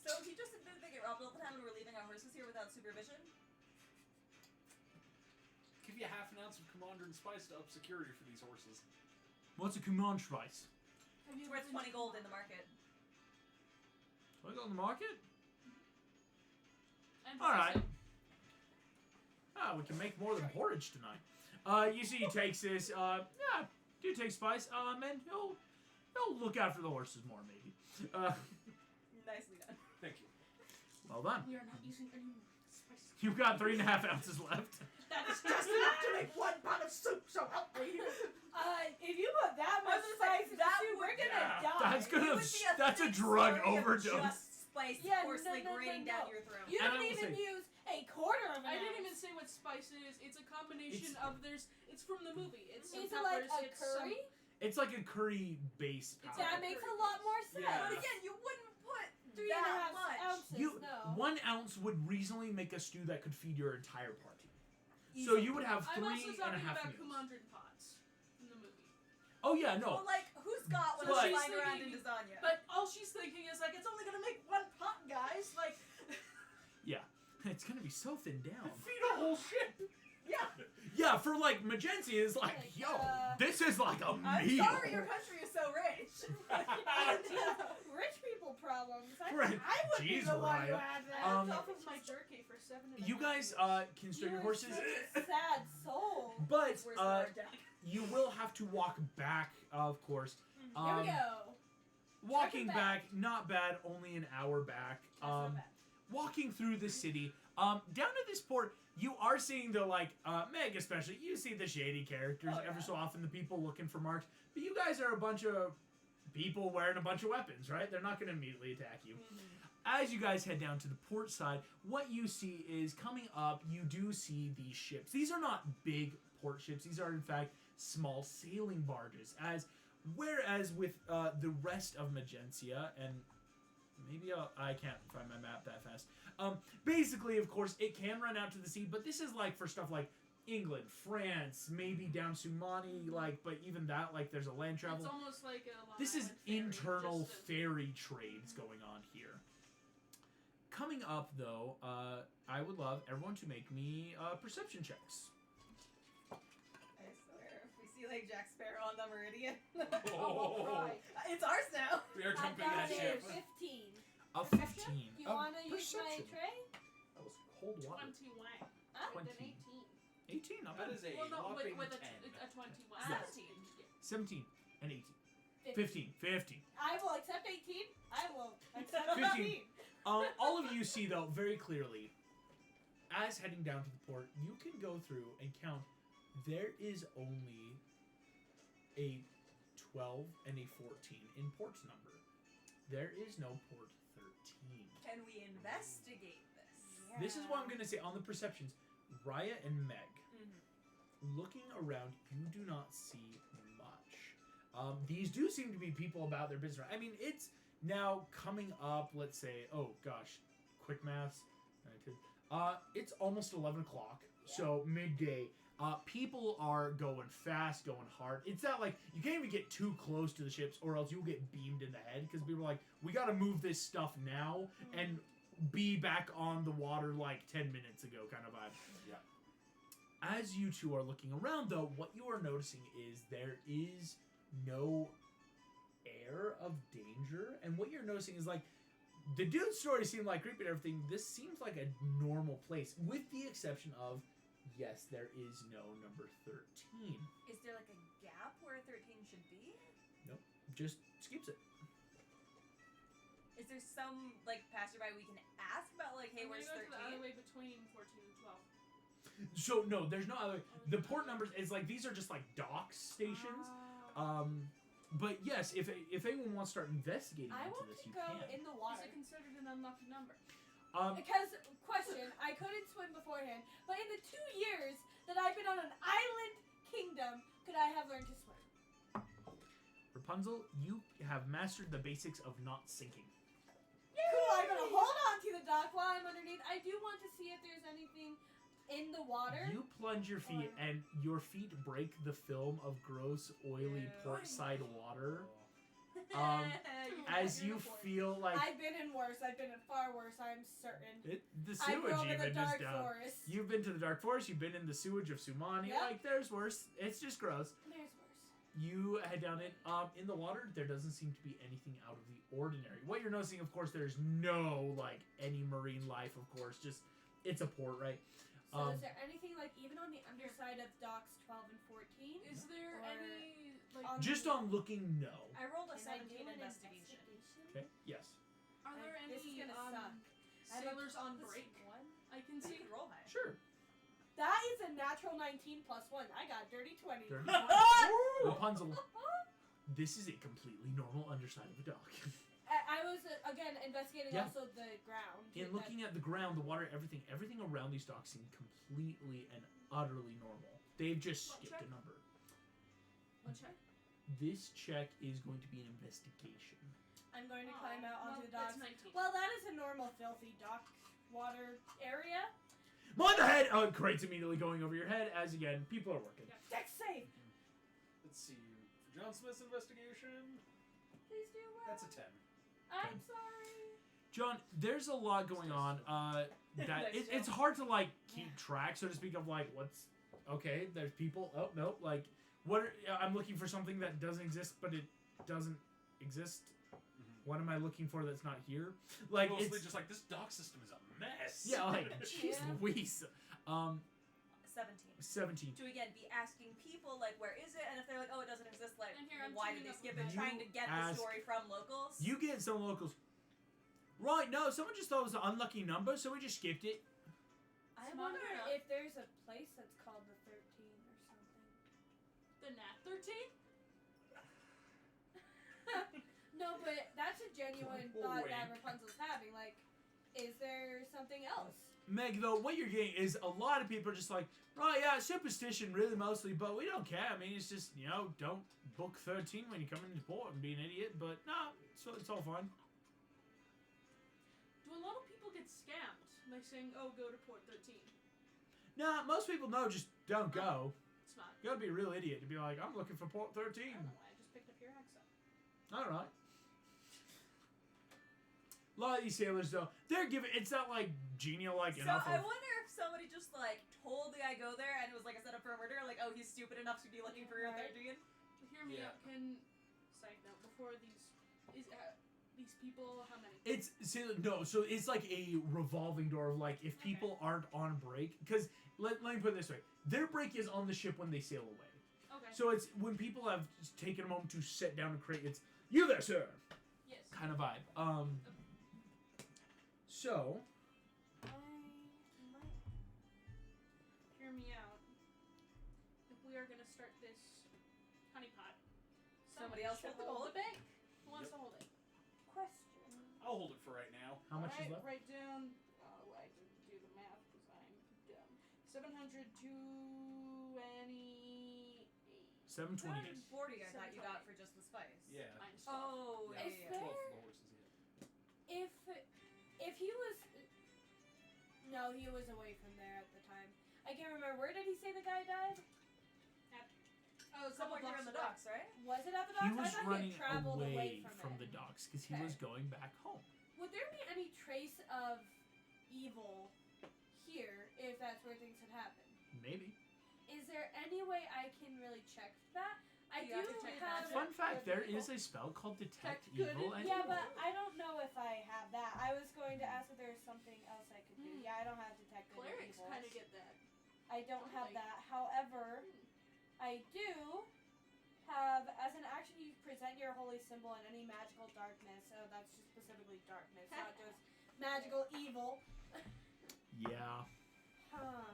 So he just admitted they get interrupt all the time and we're leaving our horses here without supervision? Give you half an ounce of commander and spice to up security for these horses. What's a command spice? Have you It's worth ever 20 gold in the market. Do I go on the market? And All right. pricing. We can make more than porridge tonight. You see, he takes this. Do take spice. And he'll look after the horses more, maybe. Nicely done. Thank you. Well done. We are not using any more spice. You've got 3.5 ounces left. That is just enough to make one pot of soup, so help me. If you put that much I was gonna say, spice in that soup, we're would- gonna yeah, die. That's gonna. It would be a That's a thick drug slurry of overdose. Just spice Yeah, coarsely no, grating no. down your throat. You And don't I will even say- use a quarter of an I didn't ounce. even say what spice it is. It's a combination It's- of it's from the movie. It's some Is it like peppers, a it's some- curry? It's like a curry base It's powder. That makes a lot more sense. Yeah. But again, you wouldn't put 3.5 that much. ounces. You no. 1 ounce would reasonably make a stew that could feed your entire party. So you would have I'm also 3.5 talking about meals. Kumandran pots from the movie. Oh yeah, no. Well, like, who's got one But- of those lying around in Thinking- lasagna? But all she's thinking is like, it's only gonna make one pot, guys. Like, It's gonna be so thinned down. Feed a whole ship. yeah. Yeah, for like Magencia is like, Like, yo, this is like a I'm meal. sorry your country is so rich. Rich people problems. Right. I would be Jeez, the one who Raya. had that. Um, off of my jerky for 7.5 You guys years. can start You your are horses, such a sad soul. but It's worse than our deck. you will have to walk back, of course. Here we go. Walking Trek it back, not bad. Only an hour back. That's not bad. Walking through the city, down to this port, you are seeing the Meg especially. You see the shady characters Oh, ever yeah. so often, the people looking for marks. But you guys are a bunch of people wearing a bunch of weapons, right? They're not going to immediately attack you. As you guys head down to the port side, what you see is coming up. You do see these ships. These are not big port ships. These are in fact small sailing barges. Whereas with the rest of Magencia and maybe I can't find my map that fast. Basically, of course, it can run out to the sea, but this is like for stuff like England, France, maybe down Sumani, but even that, there's a land travel. It's almost like a Long This is Island ferry, internal just a- ferry trades going on here. Coming up, though, I would love everyone to make me perception checks. I swear, if we see like Jack Sparrow on the Meridian, Oh. Right. it's ours now. We are I jumping got that a ship. 15. A Perception? 15. You A want to use my perception. tray? That was cold water. 21. Huh? 20. Then 18. 18, not That bad. is a Well, no, whopping with 10. a 21. Yes. 17. Yeah. 17 and 18. 15. 15. I will accept 18. I will accept 15. 15. All of you see, though, very clearly, as heading down to the port, you can go through and count. There is only a 12 and a 14 in port number. There is no port 13. Can we investigate this? This is what I'm going to say on the perceptions. Raya and Meg, looking around, you do not see much. These do seem to be people about their business. I mean, it's now coming up, let's say, oh gosh, quick maths. It's almost 11 o'clock, so midday. People are going fast, going hard. It's not like you can't even get too close to the ships or else you'll get beamed in the head because people are like, we got to move this stuff now and be back on the water like 10 minutes ago kind of vibe. Yeah. As you two are looking around, though, what you are noticing is there is no air of danger. And what you're noticing is, the dude's story seemed like creepy and everything. This seems like a normal place, with the exception of, yes, there is no number 13. Is there like a gap where 13 should be? Just skips it. Is there some passerby we can ask about hey, I'm where's gonna go to the 13? alleyway between 14 and 12. So, no, there's no other. The port numbers is these are just dock stations. But yes, if anyone wants to start investigating I into want this, to you go can. in the Is water. it considered an unlucky number? Because, question, I couldn't swim beforehand, but in the 2 years that I've been on an island kingdom, could I have learned to swim? Rapunzel, you have mastered the basics of not sinking. Cool, I'm gonna hold on to the dock while I'm underneath. I do want to see if there's anything in the water. You plunge your feet, and your feet break the film of gross, oily Ew. portside water. As you feel like I've been in worse. I've been in far worse. I'm certain. the I grew sewage up in the even is dark down. forest. You've been to the dark forest. You've been in the sewage of Sumani. Yep. Like there's worse. It's just gross. There's worse. You head down in the water. There doesn't seem to be anything out of the ordinary. What you're noticing, of course, there's no like any marine life. Of course, just it's a port, right? So is there anything like even on the underside of docks 12 and 14? Is there Or any like? on Just on looking, no. I rolled a Can I do 17 an investigation. Okay. Yes. Are there This is any gonna suck. sailors on Plus break? one. I can You see. could roll high. Sure. That is a natural 19 plus 1. I got dirty 20. Dirty Rapunzel. This is a completely normal underside of a dock. I was again investigating Yeah. also the ground. In looking at the ground, the water, everything around these docks seem completely and utterly normal. They've just What skipped check? a number. What check? This check is going to be an investigation. I'm going to Oh, climb out onto well, the docks. that's 19. Well, that is a normal filthy dock water area. Mind the head! Oh, crate's immediately going over your head as again, people are working. Yeah. Dex save. Let's see. For John Smith's investigation, Please do well. that's a 10. I'm sorry. John, there's a lot going on. That Nice it's job. hard to like keep track, so to speak, of like what's okay. There's people. Oh no, like what? I'm looking for something that doesn't exist, but it doesn't exist. What am I looking for that's not here? Like Mostly it's just like this dock system is a mess. yeah, like jeez Yeah. Louise. 17. 17. To again be asking people like where is it, and if they're like, oh, it doesn't exist, like And here I'm why did teaming they up skip with it? you. Trying to get the Ask- story from locals. You get some locals. Right? No, someone just thought it was an unlucky number, so we just skipped it. I Smart wonder enough. if there's a place that's called the 13 or something. The Nat 13? No, but that's a genuine Oh, thought wait. that Rapunzel's having. Like, is there something else? Meg, though, what you're getting is a lot of people are just like, right, yeah, superstition really mostly, but we don't care. I mean, it's just, you know, don't book 13 when you come into port and be an idiot, but no, it's all fine. Do a lot of people get scammed by saying, "Oh, go to port 13"? Nah, most people know just don't go. It's not. You gotta be a real idiot to be like, I'm looking for port 13. I don't know why. I just picked up your accent. Alright. A lot of these sailors, though, they're giving, it's not like genial, like So enough I of, wonder if somebody just like told the guy go there and it was like a setup for a murder, like oh he's stupid enough to be looking for your Right. 13. But hear me Yeah. out. Can side note before these people? How many? it's, no, so it's like a revolving door of like, if people aren't on break, because, let me put it this way, their break is on the ship when they sail away. Okay. So it's when people have just taken a moment to sit down and create, it's, you there, sir, Yes. kind of vibe. So, I might. Hear me out. If we are gonna start this honeypot, Somebody someone else should hold the hold gold? the bank. Who wants to hold it? Question. I'll hold it for right now. how much is Alright, left? write down. Oh, I didn't do the math because I'm dumb. 728. 728. 240 I thought you got for just the spice. Yeah. Minus 12. Oh, Yeah, Is yeah, yeah. 12 there- for the horses, yeah. If he was, no, he was away from there at the time. I can't remember. Where did he say the guy died? Oh, Somewhere here in the docks, right? Was it at the docks? He was I thought running he had traveled away from from it. the docks because he was Okay. going back home. Would there be any trace of evil here if that's where things had happened? Maybe. Is there any way I can really check that? I You have do to check have. magic. Fun fact, good there evil. is a spell called Detect Detect good Evil and and Yeah, Evil. but I don't know if I have that. I was going to ask if there's something else I could do. Hmm. Yeah, I don't have detect good and Clerics evil. kind of get that. I don't have Like- that. However, I do have, as an action, you present your holy symbol in any magical darkness. So that's just specifically darkness, not just magical evil. Yeah. Huh.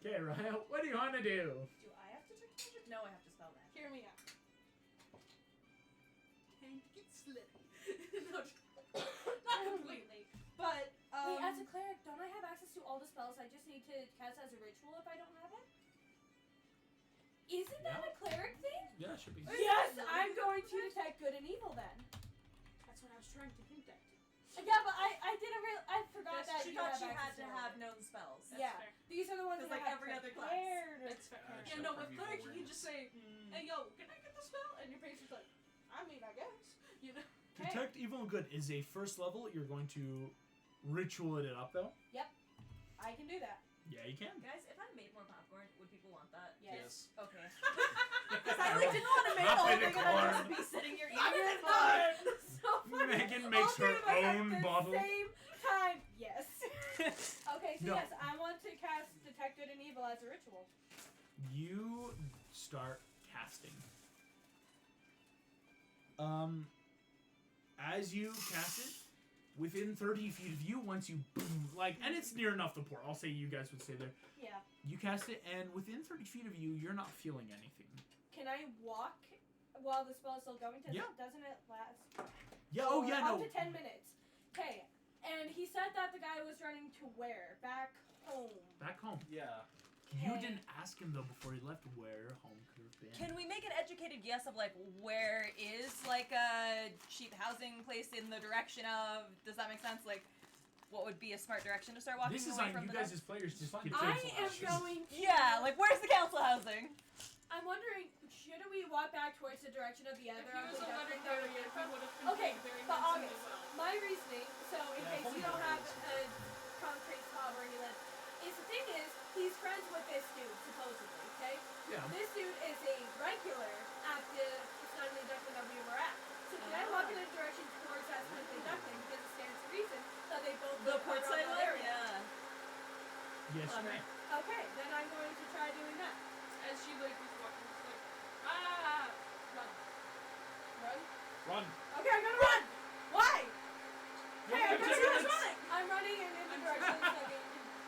Okay, Ryle, what do you want to do? Do I have to check magic? No, I have to spell magic. Hear me out. Time to get slitty. No, not completely. But, Wait, as a cleric, don't I have access to all the spells? I just need to cast as a ritual if I don't have it? Isn't that Yeah. a cleric thing? Yeah, it should be. Yes, I'm going to detect good and evil then. that's what I was trying to hint at. Yeah, but I didn't really. I forgot that She you thought have she had access to all have of it. known spells. That's Yeah. fair. These are the ones It's that like I have every other class. prepared. That's fair. Uh, Yeah, show no, for with people cleric, you can awareness. just say, hey, yo, can I get the spell? And your patient's like, I mean, I guess. You know. Detect evil and good is a first level. You're going to ritual it up though. I can do that. Yeah, you can. Guys, if I made more popcorn, would people want that? Yes. Okay. Because I like didn't want to make the whole thing and then just be sitting here eating it. So funny. Megan All makes three her of us at own the bottle. Same time. Yes. Okay, so No. yes, I want to cast Detect Good and Evil as a ritual. You start casting. As you cast it, within 30 feet of you, once you boom, and it's near enough to pour. I'll say you guys would stay there. Yeah. You cast it, and within 30 feet of you, you're not feeling anything. Can I walk while the spell is still going? Yeah. Doesn't it last? Yeah. Oh, yeah. Up No. to 10 minutes. Okay. And he said that the guy was running to where? Back home. Back home. Yeah. You Okay. didn't ask him though before he left where home could have been. Can we make an educated guess of where is a cheap housing place in the direction of? Does that make sense? What would be a smart direction to start walking This is away on from you the guys nest? as players. Just Fun. get I fixed. am going to... Yeah, where's the council housing? I'm wondering, should we walk back towards the direction of the If other? he was a ugly duckling legendary, that we if came he from? would have been Okay, very but handsome August, as well. my reasoning, so in Yeah, case holy you don't have balls. a concrete spot where he lives, is the thing is, he's friends with this dude, supposedly, okay? Yeah. This dude is a regular at the Snuggly Duckling that we were at. So can I walk in a direction towards that Snuggly Duckling because it stands to reason that they both The live port around side that one? area? Yeah. Yes, you may. Okay, then I'm going to try doing that. As she was walking, she's like, ah, run. Run? Run. Okay, I'm gonna run! Why? You Hey, only I'm got 10 running! minutes. I'm running in the direction of the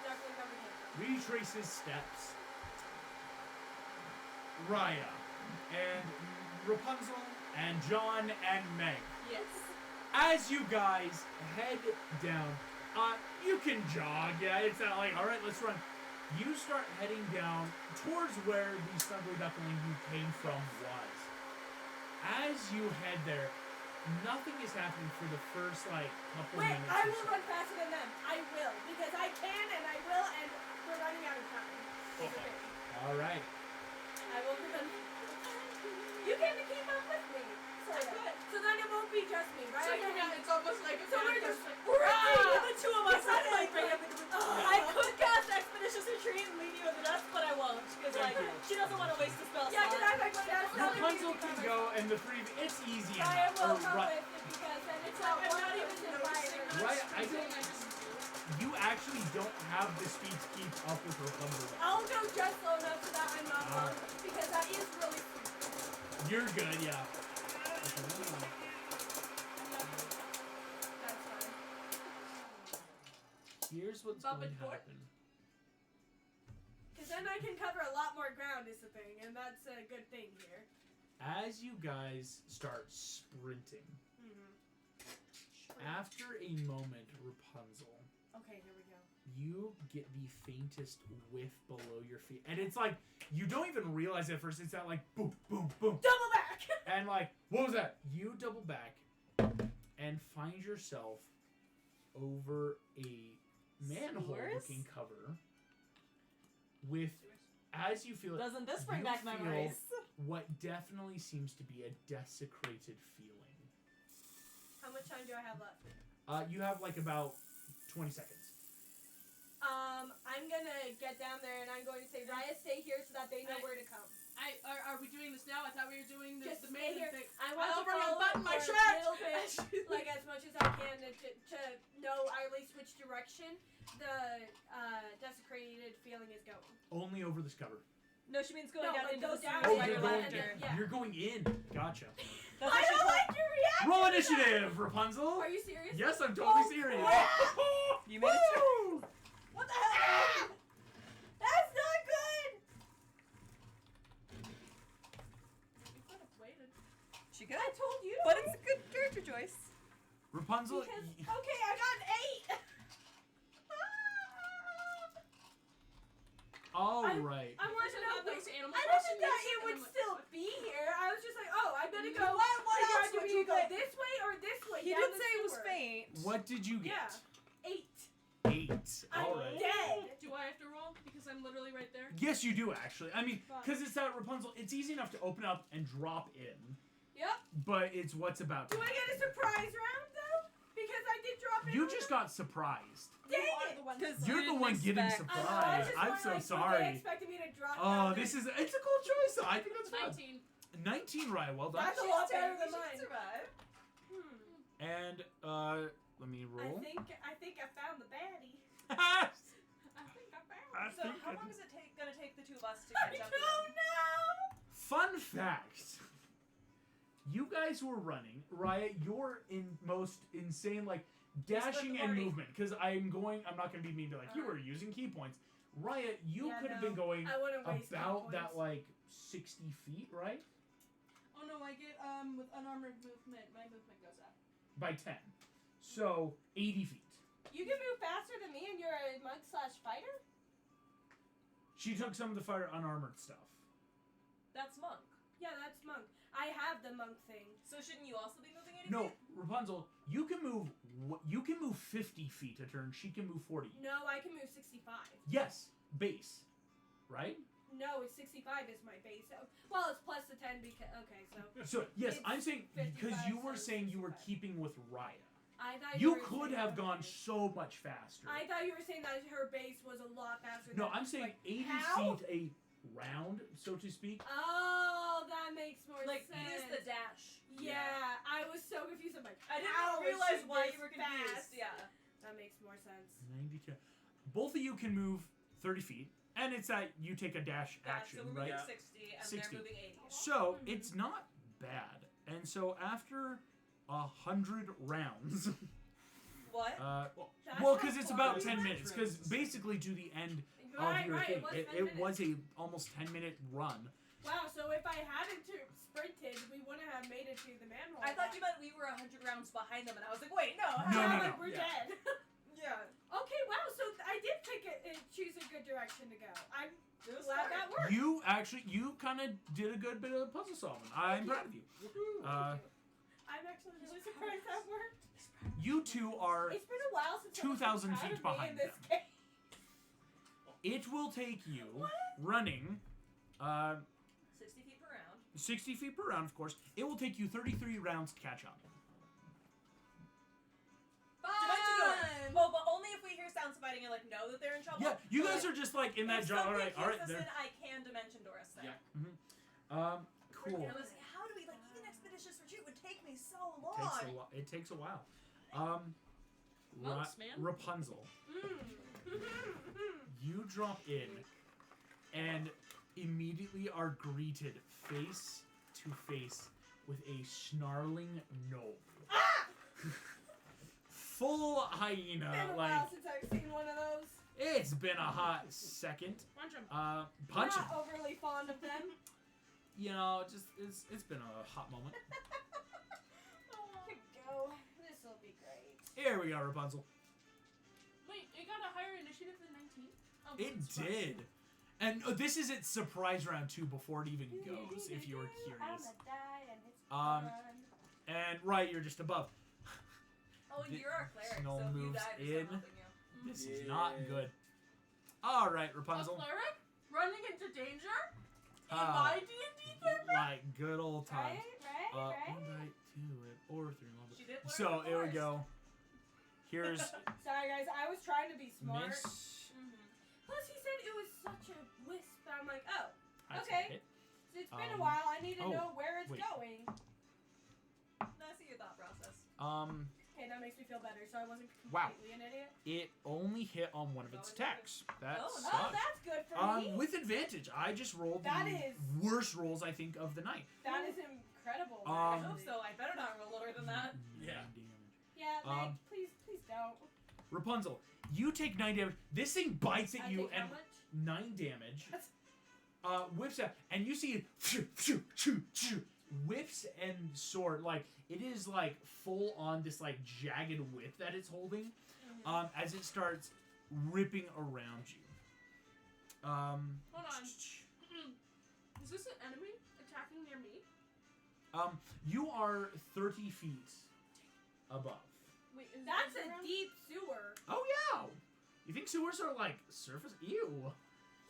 Duckling that we came from. Retrace his steps. Raya and Rapunzel and John and Meg. Yes. As you guys head down, you can jog. Yeah, it's not all right, let's run. You start heading down towards where the Snuggly Duckling you came from was. As you head there, nothing is happening for the first couple Wait, minutes. I or will so. run faster than them. I will. Because I can and I will and we're running out of time. Okay. All right. I will run. You can keep up with me. Sort of. So then it won't be just me, right? It's almost like a So we're just The two of us, Exactly. I bring up I could cast Expeditious Retreat and leave you in the dust, but I won't. Because, Thank you. she doesn't want to waste the spell Yeah, slot. because I'm like, that's not Rapunzel can go, and the three of you, it's easy I enough. will Or come Ri- with it because then it's not one of the environment. Right, I don't. You actually don't have the speed to keep up with Rapunzel. I'll go just slow enough so that I'm not Alright. wrong because that is really stupid. You're good, yeah. That's fine. Here's what's Bump going and to fork. happen. Because then I can cover a lot more ground is the thing, and that's a good thing here. As you guys start sprinting, after a moment, Rapunzel, Okay, here we go. you get the faintest whiff below your feet. And it's like, you don't even realize at first, it's that boom, boom, boom. Double back! And what was that? You double back and find yourself over a manhole-looking cover with, as you feel it, Doesn't this bring you back feel memories? what definitely seems to be a desecrated feeling. How much time do I have left? You have about 20 seconds. I'm gonna get down there and I'm going to say, Raya, stay here so that they know where to come. Are we doing this now? I thought we were doing the Just stay maiden here. thing. I want I'll to bring a follow button my for shirt. a little bit, as much as I can to know at least which direction the desecrated feeling is going. Only over this cover. No, she means going No, down like into go the down sewers Oh, like you're your going laughter. Yeah. You're going in. Gotcha. That's I what she don't told- like your reaction! Roll initiative, Rapunzel. Are you serious? Yes, I'm totally Oh, serious. crap. You made it. Woo! What the hell? That's not good! We could have waited. She could. I told you. But it's a good character choice. Rapunzel. Because, okay, I got an 8! All right. I wanted to know. Have those Animal I didn't Crossing think that music, it and would I'm like, still what? be here. I was just like, oh, I'm gonna go. What else do would we you go get? this way or this way? He down did the say it was sewer? faint. What did you get? Yeah. 8. 8. All I'm right. dead. Do I have to roll? Because I'm literally right there. Yes, you do actually. I mean, Fuck. because it's that Rapunzel. It's easy enough to open up and drop in. Yep. but it's what's about to Do I happen. get a surprise round though? Because I did drop it. You on just them. got surprised. Dang You are it! the one Because who- You're the didn't one getting expect- I know, I was surprised. just I'm wondering, so like, were sorry. they expecting me to drop Oh, down this and- is it's a cool choice. Though. I think that's fun. 19. 19, right? Well done. That's a She's lot better dead, than she can mine. survive. And let me I roll. think I found the baddie. I think I found. So how long is it gonna take the two of us to I catch up don't to them? know. Fun fact. You guys were running, Riot. You're in most insane like dashing and party. movement because I'm not gonna be mean to like you were using key points. Riot, you Yeah, could have no, been going I wouldn't waste key about that points. like 60 feet, right? Oh no, I get with unarmored movement, my movement goes up. By 10. So 80 feet. You can move faster than me, and you're a monk/fighter. She took some of the fire unarmored stuff. That's monk. Yeah, that's monk. I have the monk thing. So shouldn't you also be moving 80 No, feet? Rapunzel, you can move 50 feet a turn. She can move 40. No, I can move 65. Yes, base, right? No, it's 65 is my base. Well, it's plus the 10 because okay, so So yes, It's I'm saying because 55, you were so saying you were 65. keeping with Raya. I thought You were could saying have that gone her- so much faster. I thought you were saying that her base was a lot faster. No, than, I'm saying like, 80 how? feet a round, so to speak. Oh, that makes more Like, sense. it is the dash. Yeah, I was so confused. I'm like, I how didn't is realize she why this you were confused. fast? Yeah. That makes more sense. 92. Both of you can move 30 feet, and it's that you take a dash action, so we're right? moving Yeah. 60 and 60. they're moving 80. So it's not bad. And so after 100 rounds, What? That's well, not because it's far. about It's 10 not minutes. Because true. basically to the end Right, of your right. thing, It was 10 it minutes. was a almost 10-minute run. Wow, so if I hadn't sprinted, we wouldn't have made it to the manhole. I thought you meant we were 100 rounds beund them, and I was like, wait, no. No, Yeah, no, like no. we're Yeah. dead. Yeah. Okay, wow. So I did pick choose a good direction to go. I'm It was glad smart. that worked. You kind of did a good bit of puzzle solving. I'm proud of you. I'm actually really surprised that worked. You two are. It's been a while since 2,000 I was proud feet of me behind in this them. game. It will take you What? running 60 feet per round. 60 feet per round, of course. It will take you 33 rounds to catch up. Dimension door. Well, but only if we hear sounds of fighting and like know that they're in trouble. Yeah, you But, guys are just like in that if job. All something right, all right. keeps us There. in, I can dimension door us there. Yeah. Cool. And I was like, how do we like even expeditious retreat would take me so long. It takes a while. Monks, man. Rapunzel, you drop in and immediately are greeted face to face with a snarling gnome. Full hyena, Been a like while since I've seen one of those. it's been a hot second. Punch him. Punch him. Not overly fond of them. You know, just it's been a hot moment. Here we go. This will be great. Here we go, Rapunzel. Wait, it got a higher initiative than 19? Oh, It it's fine. did. And this is its surprise round 2 before it even goes, if you were I'm curious. gonna die and it's Um, fun. And right, you're just above. Oh, The you're our cleric, snow so if you moves die, there's no in. helping you. This is not Yeah. good. All right, A Rapunzel. cleric running into danger? In Ah. my D&D campaign? Like good old times. Right, right. One die, 2 it, or 3 levels. She did learn So the here we forest. go. Here's Sorry, guys. I was trying to be smart. Miss. Plus, he said it was such a wisp. I'm like, oh, I Okay. take it. it's been a Um, while. I need to oh, know where it's wait. going. No, I see your thought process. Okay, that makes me feel better. So I wasn't Wow. completely an idiot. It only hit on one of its attacks. That Oh, Oh, sucks. that's good for me. With advantage. I just rolled That the is- worst rolls I think of the night. That is incredible. I Um, hope so. I better not roll lower than that. Yeah. 9 damage. Yeah, Meg, um, please don't. Rapunzel, you take 9 damage. This thing bites at I you take how and much? 9 damage. That's- Whips out, and you see it whips and sword like it is like full on this like jagged whip that it's holding. As it starts ripping around you. Hold on. Is this an enemy attacking near me? You are 30 feet above. Wait, is That's it a around? deep sewer. Oh yeah. You think sewers are like surface? Ew.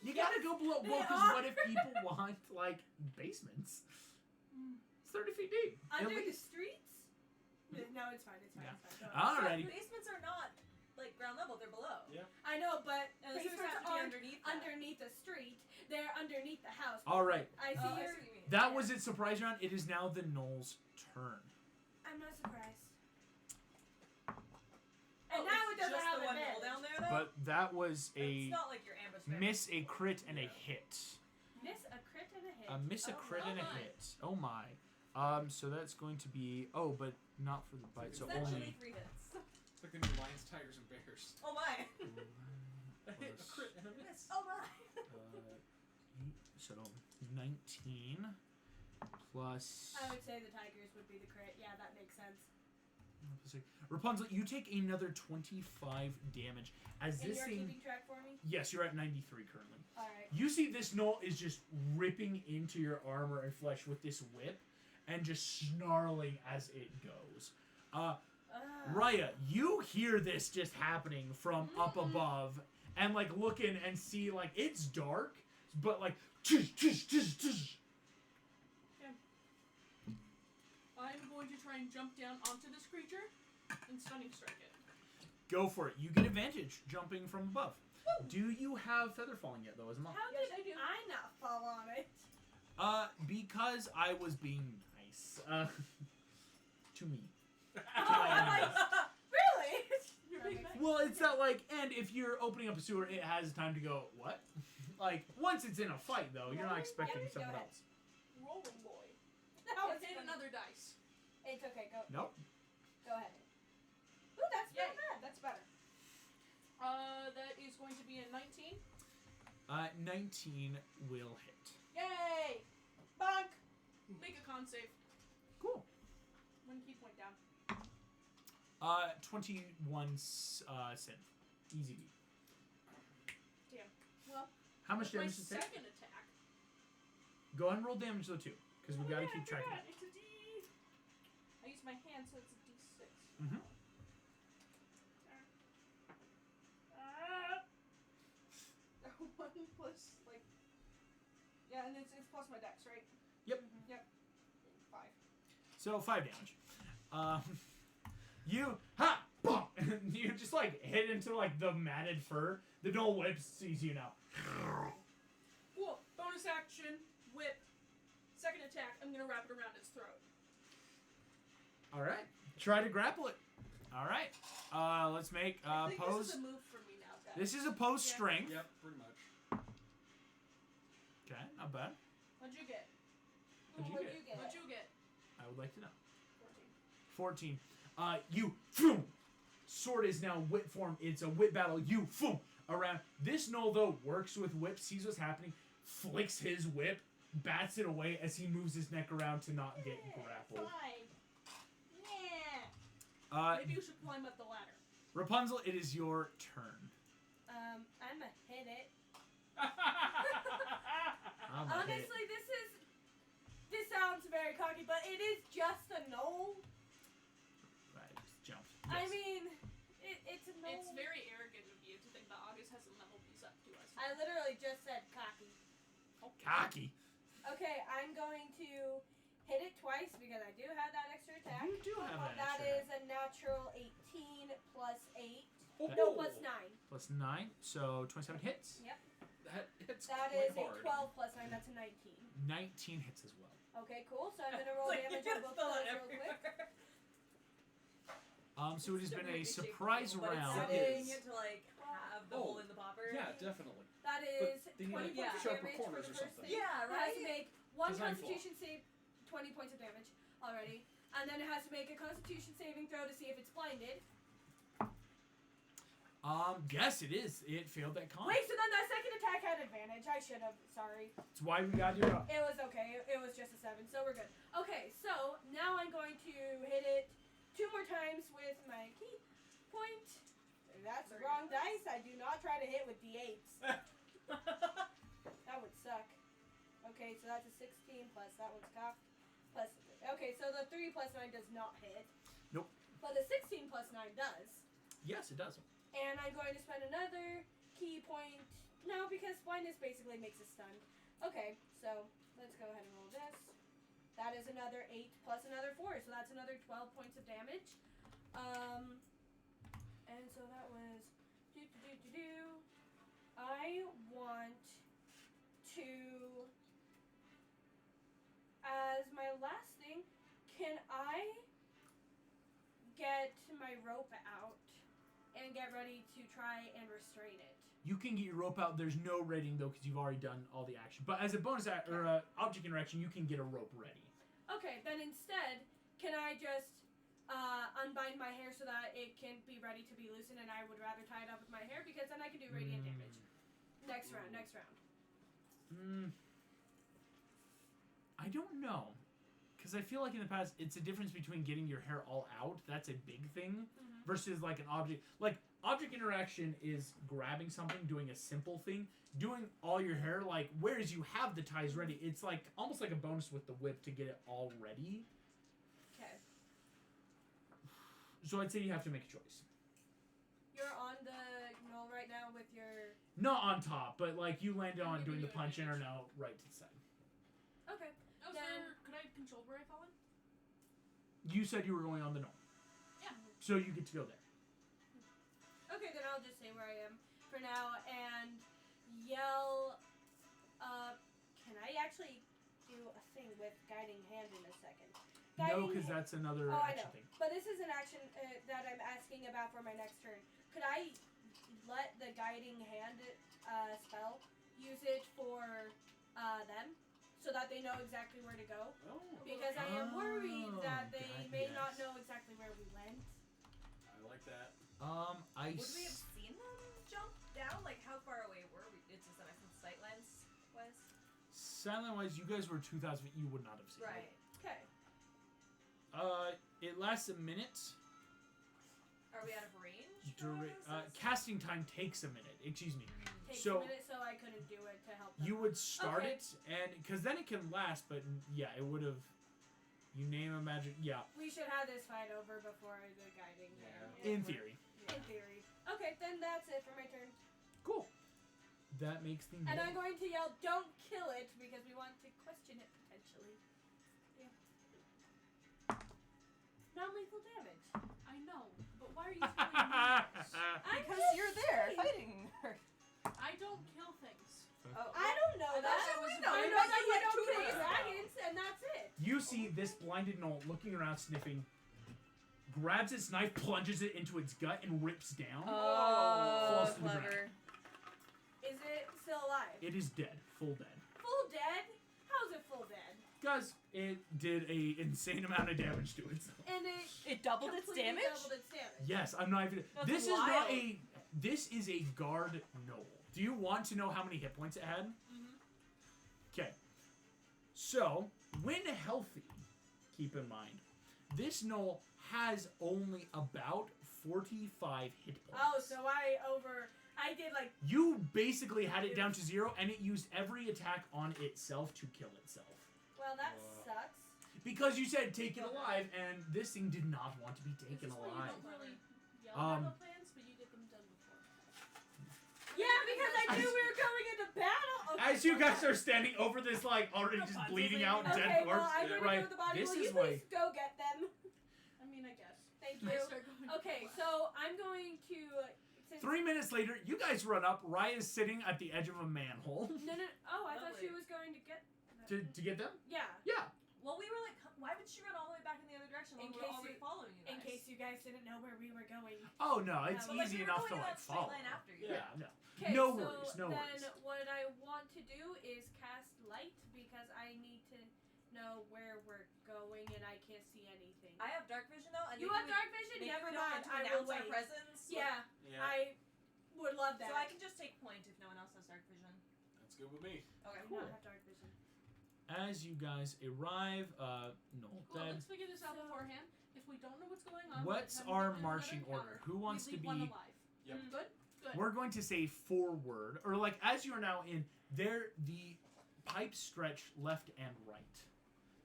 You Yes, gotta go below. they Well, because are. what if people want like basements? 30 feet deep. Under At the least. streets? No, it's fine. It's fine. Yeah. It's fine. Don't worry. Alrighty. Basements are not like ground level; they're below. Yeah. I know, but And the sewers basements have to be aren't underneath. That. underneath the street. They're underneath the house. All right. I see Oh, I your. see what you mean. That was its surprise round. It is now the Knoll's turn. I'm not surprised. And Oh, now it's it doesn't just have the one advantage. knoll down there, though. But that was It's a not like your ambush. there. miss, a crit, and a Yeah. hit. Miss a crit and a hit. A miss, a Oh, crit, and a my. hit. Oh my. So that's going to be but not for the bite. So Essentially only 3 hits. It's like the new lions, tigers, and bears. Oh my. A hit, a crit, and a miss. Oh my. 8, so 19 plus. I would say the tigers would be the crit. Yeah, that makes sense. Rapunzel, you take another 25 damage as And this you're thing. keeping track for me? Yes, you're at 93 currently. Alright. You see this knoll is just ripping into your armor and flesh with this whip and just snarling as it goes. Raya, you hear this just happening from up above and like looking and see like it's dark, but like tsh, tsh, tsh, tsh. I'm going to try and jump down onto this creature and stunning strike it. Go for it. You get advantage jumping from above. Do you have feather falling yet though, as well? How Yes, did I do. I not fall on it? Because I was being nice. To me. Really? You're That being makes nice. Well, it's not like, and if you're opening up a sewer, it has time to go, what? Like, once it's in a fight, though, you're not expecting Yeah, go someone ahead. else. Rolling boy. That Oh, was hit funny. another dice. It's okay. Go. Nope. Go ahead. Ooh, that's Yay, not bad. that's better. That is going to be a 19. 19 will hit. Yay! Bonk! Make a con save. Cool. 1 key point down. 21 synth. Easy beat. Damn. Well, How much with my damage does it take? second attack. Go ahead and roll damage, though, too, because we Oh, gotta yeah, keep I track of forgot. it. It's a D. I use my hand, so it's a D6. Mm-hmm. One plus, like... Yeah, and it's plus my dex, right? Yep. Yep. 5. So, 5 damage. You, bonk, and you just, like, hit into, like, the matted fur. The Knoll whip sees you now. Cool. Bonus action, whip. Second attack, I'm gonna wrap it around its throat. Alright. Try to grapple it. Alright. Let's make I think pose. this is a move for me now, guys. This is opposed Yeah. strength. Yep, pretty much. Okay, not bad. What'd you get? What'd you What'd get? you get? What'd you get? I would like to know. 14. 14. You, phoom. Sword is now whip form. It's a whip battle. You, phoom. Around. This Knoll, though, works with whip, sees what's happening, flicks his whip, bats it away as he moves his neck around to not get grappled. Fine. Yeah. Maybe you should climb up the ladder. Rapunzel, it is your turn. I'ma hit it. I'm gonna hit it. Honestly, this sounds very cocky, but it is just a knoll. Right, just jump. I Yes. mean, it's a knoll. It's very arrogant of you to think that August hasn't leveled these up to us. I literally just said cocky. Cocky. Okay, I'm going to hit it twice because I do have that extra attack. You do have that That extra. is a natural 18 plus 8. Oh. No, plus 9. Plus 9, so 27 hits. That hits That quite is hard. a 12 plus 9. That's a 19. 19 hits as well. Okay, cool. So I'm going to roll Like, damage you on just both of spell it those real quick. everywhere. So it has been a It's a weird surprise shape, but it's round. That so is- convenient to like have the Oh, hole in the popper. Yeah, definitely. That is they need, 20 like, points of sharper damage for corners the or first something. thing. Yeah, It right. has to make one Design Constitution save, 20 points of damage already, and then it has to make a Constitution saving throw to see if it's blinded. Yes, it is. It failed that con. Wait, so then that second attack had advantage. I should have. Sorry. That's why we got you up. It was okay. It was just a 7, so we're good. Okay, so now I'm going to hit it 2 more times with my key point. That's the wrong dice. I do not try to hit with d8s. That would suck. Okay, so that's a 16 plus that one's cocked. Plus, okay, so the 3 plus 9 does not hit. Nope. But the 16 plus 9 does. Yes, it does. And I'm going to spend another key point. No, because blindness basically makes us stunned. Okay, so let's go ahead and roll this. That is another 8 plus another 4, so that's another 12 points of damage. And so that was I want to, as my last thing, can I get my rope out and get ready to try and restrain it? You can get your rope out. There's no raiding though, because you've already done all the action. But as a bonus or object interaction, you can get a rope ready. Okay, then instead, can I just unbind my hair so that it can be ready to be loosened, and I would rather tie it up with my hair because then I can do radiant damage. Next round. I don't know. Because I feel like in the past, it's a difference between getting your hair all out, that's a big thing, versus like an object. Like, object interaction is grabbing something, doing a simple thing. Doing all your hair, like, whereas you have the ties ready, it's like almost like a bonus with the whip to get it all ready. Okay. So I'd say you have to make a choice. You're on the knoll right now with your... Not on top, but like you landed on Maybe doing the you punch in or advantage. no, right to the side. Okay. Oh, Then- sir, could I have controlled where I fell in? You said you were going on the knoll. Yeah. So you get to go there. Okay, then I'll just say where I am for now and yell, can I actually do a thing with guiding hand in a second? No, because that's another I action know. thing. But this is an action that I'm asking about for my next turn. Could I let the guiding hand spell use it for them so that they know exactly where to go? Oh, Because I am worried that they God, may yes. not know exactly where we went. I like that. I Would we have seen them jump down? Like, how far away were we? It's just that I think sightlines was. silent wise, you guys were 2,000 feet. You would not have seen Right. Okay. it. It lasts a minute. Are we out of range? for all Dura- this? casting time takes a minute. Excuse me. Takes So- a minute, so I couldn't do it to help them. You would start Okay. it, and because then it can last. But yeah, it would have. You name a magic. Yeah, We should have this fight over before the guiding hand. in theory. In theory. Okay, then that's it for my turn. Cool. That makes the. And I'm going to yell, "Don't kill it," because we want to question it potentially. Yeah. Non-lethal damage. I know, but why are you telling me this? Because you're there fighting her. I don't kill things. Oh, I don't know I that. thought it was I a know bonus. that you Like don't two kill days ago. dragons, and that's it. You see this blinded knoll looking around, sniffing, grabs its knife, plunges it into its gut, and rips down. Oh, Falls to the ground. clever. Is it still alive? It is dead, full dead. Full dead? How's it full dead? Guys, it did a insane amount of damage to itself. And it It doubled its completely damage? doubled its damage. Yes, I'm not even. That's This is not wild. a. This is a guard knoll. Do you want to know how many hit points it had? Okay. So, when healthy, keep in mind, this knoll has only about 45 hit points. Oh, so I did like, You basically had it down to 0, and it used every attack on itself to kill itself. well, that Whoa. sucks. Because you said take it alive, and this thing did not want to be Is taken this why alive. you don't really yell Um, battle plans, but you get them done before? Yeah, because I knew we were going into battle. Okay, As you guys okay. are standing over this, like, already No just puns, bleeding it's out, like- dead Okay, well, corpse. I'm going to right. go to the body. This Will you is why. please go get them? I mean, I guess. Thank I you. start going Okay, before. so I'm going to... Since 3 minutes later, you guys run up. Raya's sitting at the edge of a manhole. No. Oh, I thought she Lovely. was going to get... to get them? Yeah, Yeah. Well, we were like, why would she run all the way back in the other direction when In we were case already you- following you guys? in case you guys didn't know where we were going. Oh, no, it's But, like, easy we were enough to, going in like, that straight follow. line after you. Yeah, no. Okay, No so worries, no then worries. what I want to do is cast light because I need to know where we're going and I can't see anything. I have dark vision though, and You maybe have we- dark vision? maybe Never we don't mind. have to I will announce our wait. presence. Yeah, Yeah, I would love that. So I can just take point if no one else has dark vision. that's good with me. Okay. I do not have dark vision. As you guys arrive, no, Cool, dead. let's figure this out So- beforehand. If we don't know what's going on, What's by the time we our get to another marching encounter, order? Who wants we to leave one be? alive. Yep. Good? Good. We're going to say forward, or like as you are now in there, the pipes stretch left and right.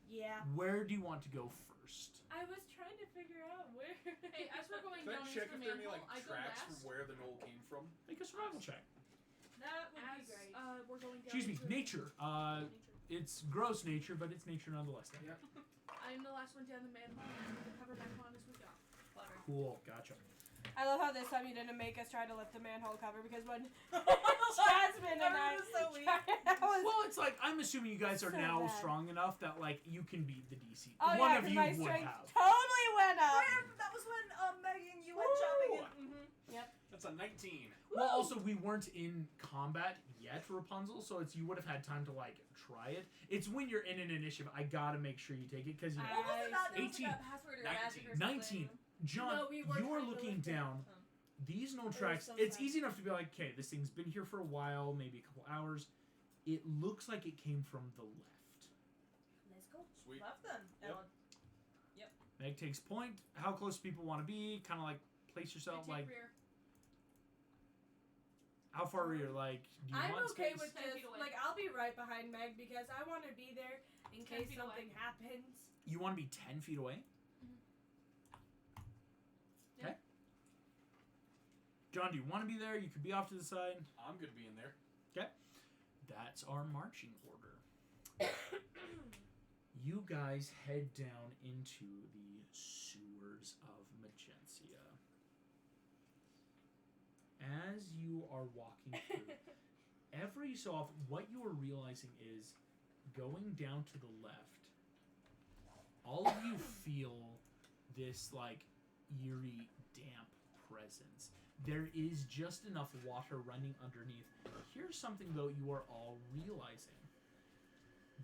Yeah. Where do you want to go first? I was trying to figure out where. Hey, as we're going Can I down check into if the there are any manhole, like I go tracks last. from where the knoll came from? Make a survival check. That would As be great. we're going down Excuse me, into nature. Nature. It's gross nature, but it's nature nonetheless. Yeah. I'm the last one down the manhole. I'm going to cover my pond as we go. Clever. Cool, gotcha. I love how this time you didn't make us try to lift the manhole cover because when Jasmine and I Everyone was so weak. that was Well, it's like I'm assuming you guys are So now bad. strong enough that like you can beat the DC. oh One yeah, of 'cause you my would strength have. totally went up. That was when Maggie and you went Woo! shopping. And, Yep. That's a 19. Well, also we weren't in combat yet, Rapunzel, so it's you would have had time to like try it. It's when you're in an initiative, I gotta make sure you take it because you know, What was it that? There was 18, like a password or a magic or 19. something. John, No, we weren't you are trying to looking lift it. down. These no tracks. so It's sad. easy enough to be like, okay, this thing's been here for a while, maybe a couple hours. It looks like it came from the left. Let's go. Sweet. Left them. Yep. Meg takes point. How close people want to be? Kind of like place I yourself. take Like rear. how far are you? Like do you I'm want okay space? with 10 this. feet away. Like I'll be right behind Meg because I want to be there in 10 case feet something away. happens. You want to be 10 feet away? Yeah. Okay. John, do you want to be there? You could be off to the side. I'm good being there. That's our marching order. You guys head down into the sewers of Magencia. As you are walking through, every so often, what you are realizing is going down to the left, all of you feel this like eerie, damp presence. There is just enough water running underneath. Here's something though you are all realizing.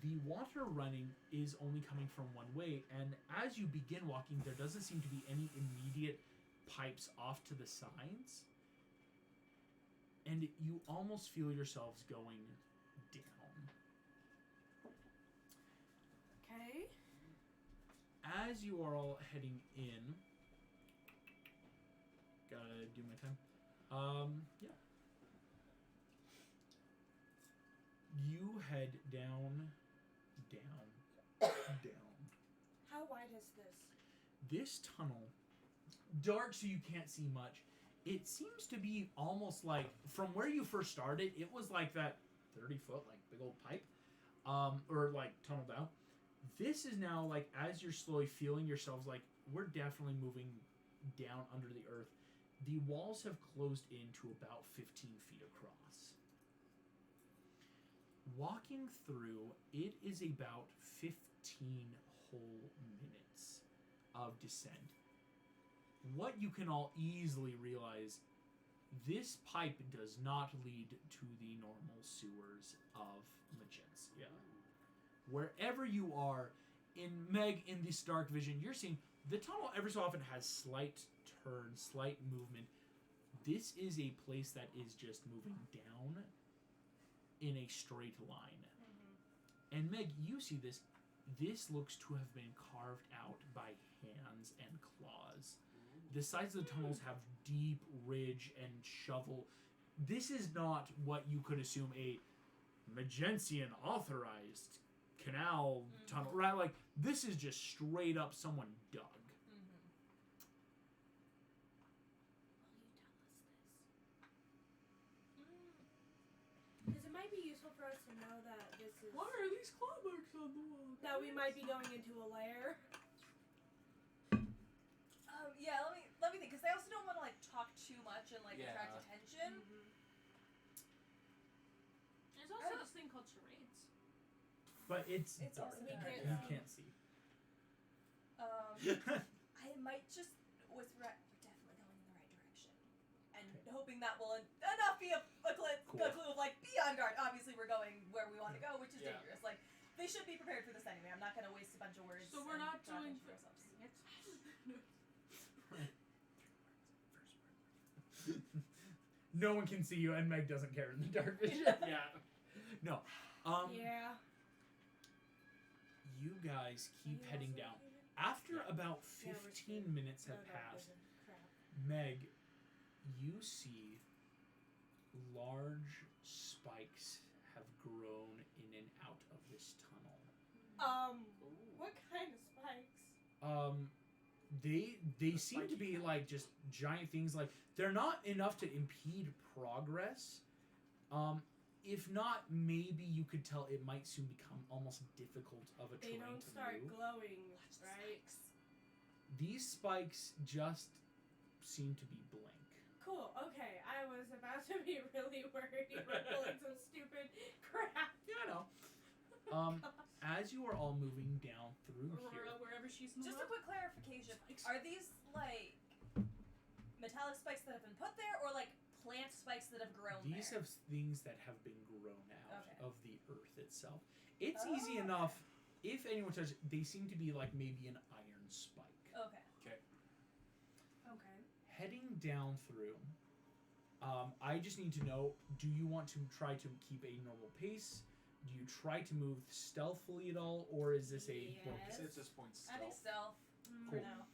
The water running is only coming from one way, and as you begin walking, there doesn't seem to be any immediate pipes off to the sides. And you almost feel yourselves going down. Okay. As you are all heading in, gotta do my time. Yeah. You head down. How wide is this? This tunnel, dark so you can't see much. It seems to be almost like from where you first started. It was like that 30-foot like big old pipe, or like tunnel down. This is now like as you're slowly feeling yourselves like we're definitely moving down under the earth. The walls have closed in to about 15 feet across. Walking through, it is about 15 whole minutes of descent. What you can all easily realize, this pipe does not lead to the normal sewers of Magencia. Wherever you are, in Meg, in this dark vision, you're seeing the tunnel every so often has slight turns, slight movement. This is a place that is just moving down in a straight line. And Meg, you see this. This looks to have been carved out by hands and claws. The sides of the tunnels have deep ridge and shovel. This is not what you could assume a Magencian authorized canal tunnel, right? Like, this is just straight up someone dug. Because it might be useful for us to know that this is Why are these claw marks on the wall? that we might be going into a lair. Yeah, let me think, because they also don't want to like talk too much and like Yeah. attract attention. There's also this thing called charades. But it's It's dark. also We dark. can't You see. can't see. I might just we're definitely going in the right direction, and hoping that will enough be a Cool. clue of like be on guard. Obviously, we're going where we want to go, which is Yeah. dangerous. Like they should be prepared for this anyway. I'm not going to waste a bunch of words. So we're and not draw doing attention to ourselves. No one can see you, and Meg doesn't care in the dark vision. Yeah. No. Yeah. You guys keep Are you heading also down. human? After about Yeah, we're 15 good. minutes have No, passed, crap. Meg, you see large spikes have grown in and out of this tunnel. What kind of spikes? They seem to be like just giant things. Like they're not enough to impede progress. If not, maybe you could tell it might soon become almost difficult of a They terrain don't to start move. glowing, Watch the right? spikes. These spikes just seem to be blank. Cool. Okay, I was about to be really worried you were pulling some stupid crap. Yeah, I know. As you are all moving down through Or here, wherever she's Just a quick clarification. Are these like metallic spikes that have been put there, or like plant spikes that have grown these there? have things that have been grown out Okay. of the earth itself. It's easy Oh. enough. If anyone touches, they seem to be like maybe an iron spike. Okay. Okay. Heading down through, I just need to know: do you want to try to keep a normal pace? Do you try to move stealthily at all, or is this a Yes. focus? At this point, I think stealth. stealth for Cool. now.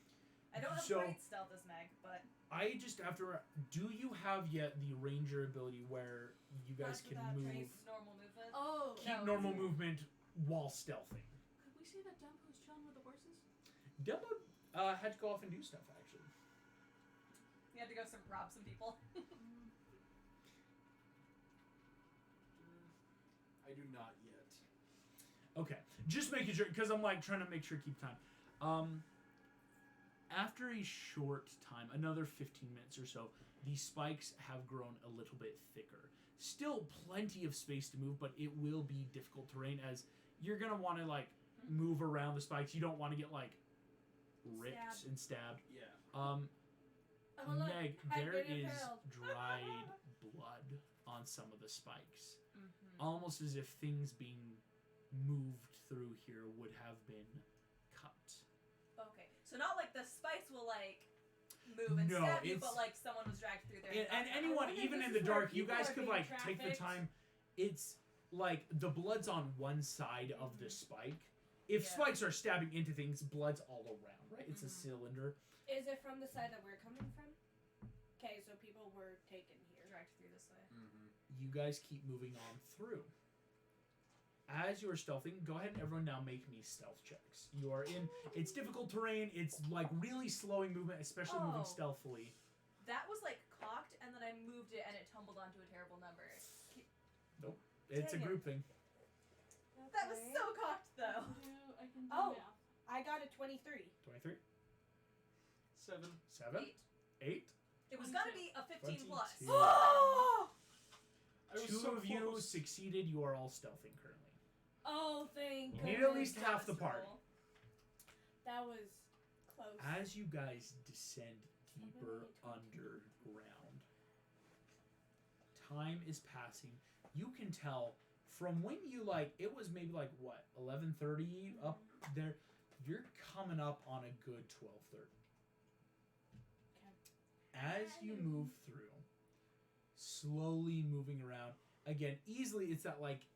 I don't have So- great stealth as Meg, but I just after. Do you have yet the ranger ability where you guys Not can without move, trace. normal movement. Oh. keep No, normal it's- movement while stealthing? Could we see that Dumbo's chilling with the horses? Dumbo had to go off and do stuff actually. You had to go rob some people. I do not yet. Okay, just making sure because I'm like trying to make sure keep time. After a short time, another 15 minutes or so, the spikes have grown a little bit thicker. Still plenty of space to move, but it will be difficult terrain as you're gonna want to like move around the spikes. You don't want to get like ripped Stabbed. and stabbed. Yeah. Oh, look, Meg, I there get is impaled. dried blood on some of the spikes. Mm-hmm. Almost as if things being moved through here would have been cut. Okay, so not like the spikes will like move and No, stab you, it's- but like someone was dragged through there. And got anyone, wonder even if in this the is where dark, you people guys are could being like take the trafficked. time. It's like the blood's on one side of the spike. If Yeah. spikes are stabbing into things, blood's all around, right? It's a Mhm. cylinder. Is it from the side that we're coming from? Okay, so people were taken here. dragged through this way. Mm-hmm. You guys keep moving on through. As you are stealthing, go ahead and everyone now make me stealth checks. You are in. It's difficult terrain. It's like really slowing movement, especially moving Oh. stealthily. That was like cocked, and then I moved it, and it tumbled onto a terrible number. It's a Dang it. group thing. That was Okay. so cocked, though. I can do Oh. math. I got a 23. 23, 7. 7, 8. 8. It was gonna be a 15 plus. 22. Oh! I was Two so of you close. succeeded. You are all stealthing currently. Oh, thank You goodness. need at least half the party. That was close. As you guys descend deeper 22. underground, time is passing. You can tell from when you like it was maybe like what 11:30 up there. You're coming up on a good 12:30. As you move through, slowly moving around again, easily. It's that like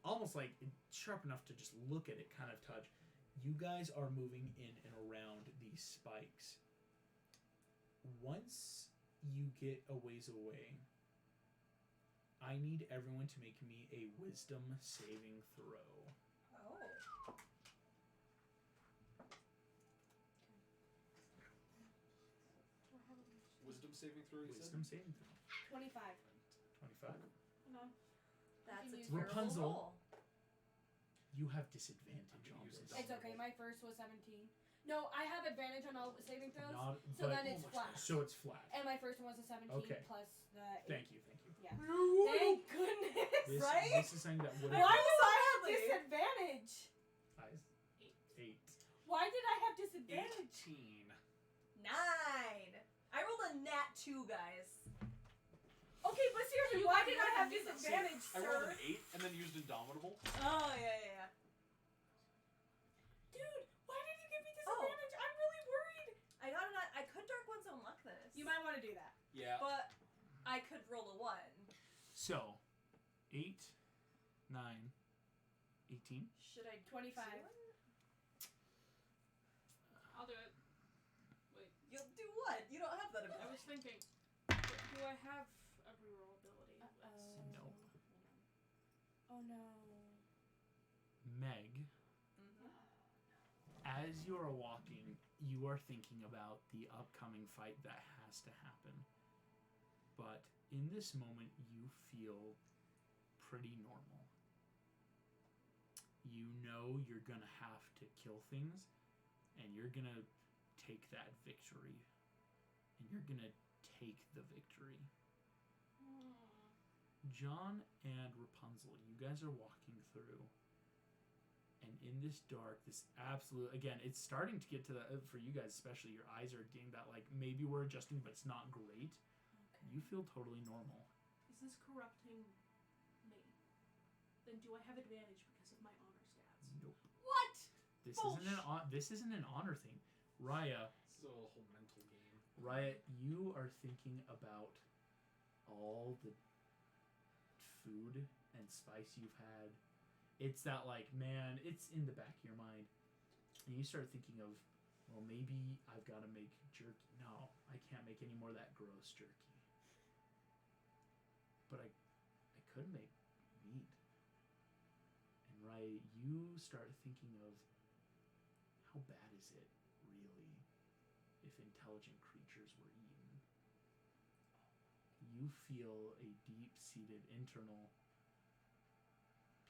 almost like sharp enough to just look at it kind of touch. You guys are moving in and around these spikes. Once you get a ways away, I need everyone to make me a wisdom saving throw. Oh. Wisdom saving throw, you Wisdom saving throw. 25. 25. No. That's a Use terrible Rapunzel. roll. You have disadvantage on Use this. it. It's okay, my first was 17. No, I have advantage on all saving throws, Not, so but- then it's flat. So it's flat. And my first one was a 17 Okay. plus the 8. Thank you, thank you. Yeah. Thank goodness! This, Right? this is something that would Why have did I have Sadly. disadvantage? been 8. Why did I have disadvantage? 18. 9. I rolled a nat 2, guys. Okay, but seriously, You why got did more I have than me, though. disadvantage, I rolled sir? an 8 and then used Indomitable. Oh, yeah. Dude, why did you give me Oh. disadvantage? I'm really worried. I could Dark One's Own Luck this. You might want to do that. Yeah. But I could roll a 1. So, 8, 9, 18. Should I 25. do it? I'll do it. Wait. You'll do what? You don't have that I ability. was thinking. Do I have a reroll ability? No. Oh no. Meg, as you are walking, you are thinking about the upcoming fight that has to happen. But in this moment, you feel pretty normal. You know you're gonna have to kill things, and you're gonna take that victory, and you're gonna take the victory. John and Rapunzel, you guys are walking through, and in this dark, this absolute, again, it's starting to get to the, for you guys especially, your eyes are getting that, like, maybe we're adjusting, but it's not great. Okay. You feel totally normal. Is this corrupting me? Then do I have advantage because of my honor stats? Nope. What? This isn't an honor thing. Raya, This is a whole mental game. Raya, you are thinking about all the food and spice you've had. It's that, like, man, it's in the back of your mind. And you start thinking of, well, maybe I've got to make jerky. No, I can't make any more of that gross jerky. But I could make meat. And Raya, you start thinking of, how bad is it, really, if intelligent creatures were eaten? You feel a deep-seated internal,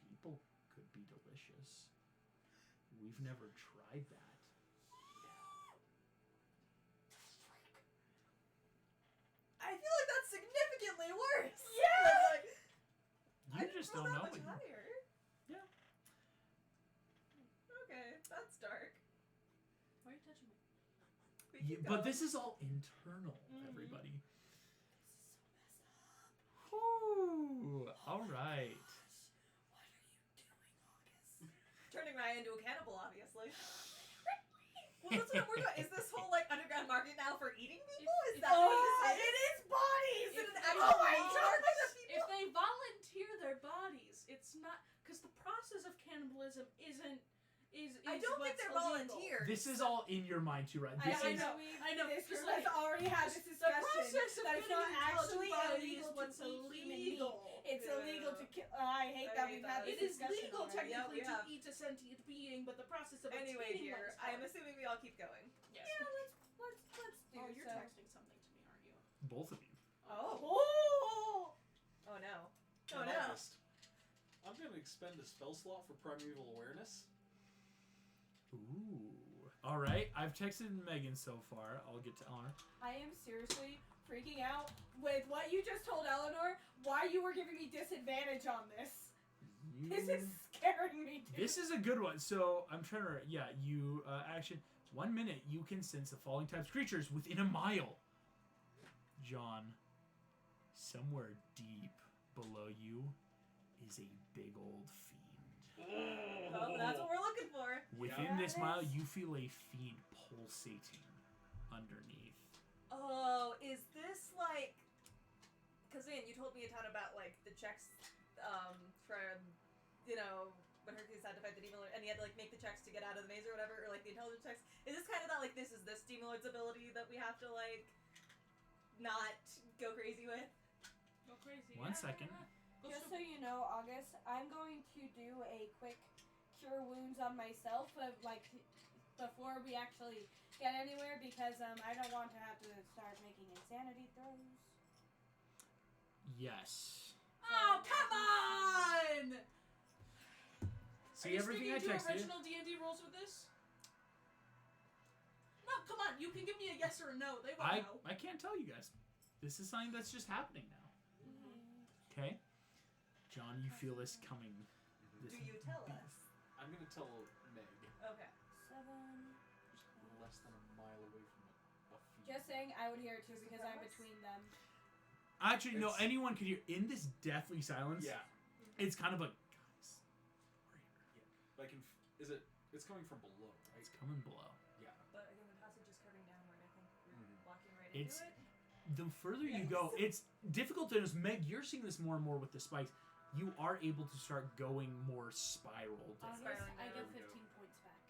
people could be delicious. We've never tried that. I feel like that's significantly worse. Yeah! You just don't know it. Higher. Yeah. Okay, that's dark. Why are you touching me? We Yeah, keep but going. this is all internal, everybody. This is so messed up. Whew. All right. What are you doing, August? Turning Ryan into a cannibal, obviously. Well, that's what we're doing. Is this whole like underground market now for eating people? Is that what this is? It is bodies! Is it an If- actual oh my market God! of people? If they volunteer their bodies, it's not because the process of cannibalism isn't. I don't think what's they're illegal. volunteers. This is all in your mind too, right? This I is know. This just group has like- already had this The discussion process of that it's getting not actually intelligent bodies illegal to what's eat human meat. illegal. It's Yeah. illegal to kill. I hate I that hate we've that. had It this is discussion legal already. technically Yeah, we have. to eat a sentient being, but the process of Anyway, obtaining dear, one is I am hard. assuming we all keep going. Yes. Yeah, let's do Oh, you're so. texting something to me, aren't you? both of you. Oh. Oh! Oh no. Oh And no. August, I'm going to expend a spell slot for Primeval Awareness. Ooh. All right. I've texted Megan so far. I'll get to Eleanor. I am seriously freaking out with what you just told Eleanor. Why you were giving me disadvantage on this? This is scaring me. Dude. This is a good one. So I'm trying to. Yeah, you action. 1 minute, you can sense the following types of creatures within a mile. John, somewhere deep below you is a big old fiend. Oh, that's what we're looking for. Within Yeah, this it mile, is. you feel a fiend pulsating underneath. Oh, is this like? Because Ian, you told me a ton about like the checks, from, when Hercules had to fight the demon lord, and he had to like make the checks to get out of the maze or whatever, or like the intelligence checks. Is this kind of that like this is this demon lord's ability that we have to like not go crazy with? Go crazy. 1 second. Go Just so stupid. you know, August, I'm going to do a quick cure wounds on myself, before we actually get anywhere, because I don't want to have to start making insanity throws. Yes. Oh, come on! See everything I Are you sticking to texted you? original D&D rules with this? No, come on. You can give me a yes or a no. They won't know. I can't tell you guys. This is something that's just happening now. Okay? John, you feel this coming. This Do you tell beat. us? I'm going to tell Meg, Okay. 7. just less than a mile away from a fiend. Just saying, I would hear it too because I'm between them. Actually, no, It's- anyone could hear. In this deathly silence, Yeah. it's kind of a, guys, we're here. But I can. It's coming from below, right? It's coming below. Yeah. But again, the passage is curving downward. I think we're Mhm. walking right It's- into it. The further you go, it's difficult to notice. Meg, you're seeing this more and more with the spikes. You are able to start going more spiral down. August, spiraling I down. get There we go. 15 points back.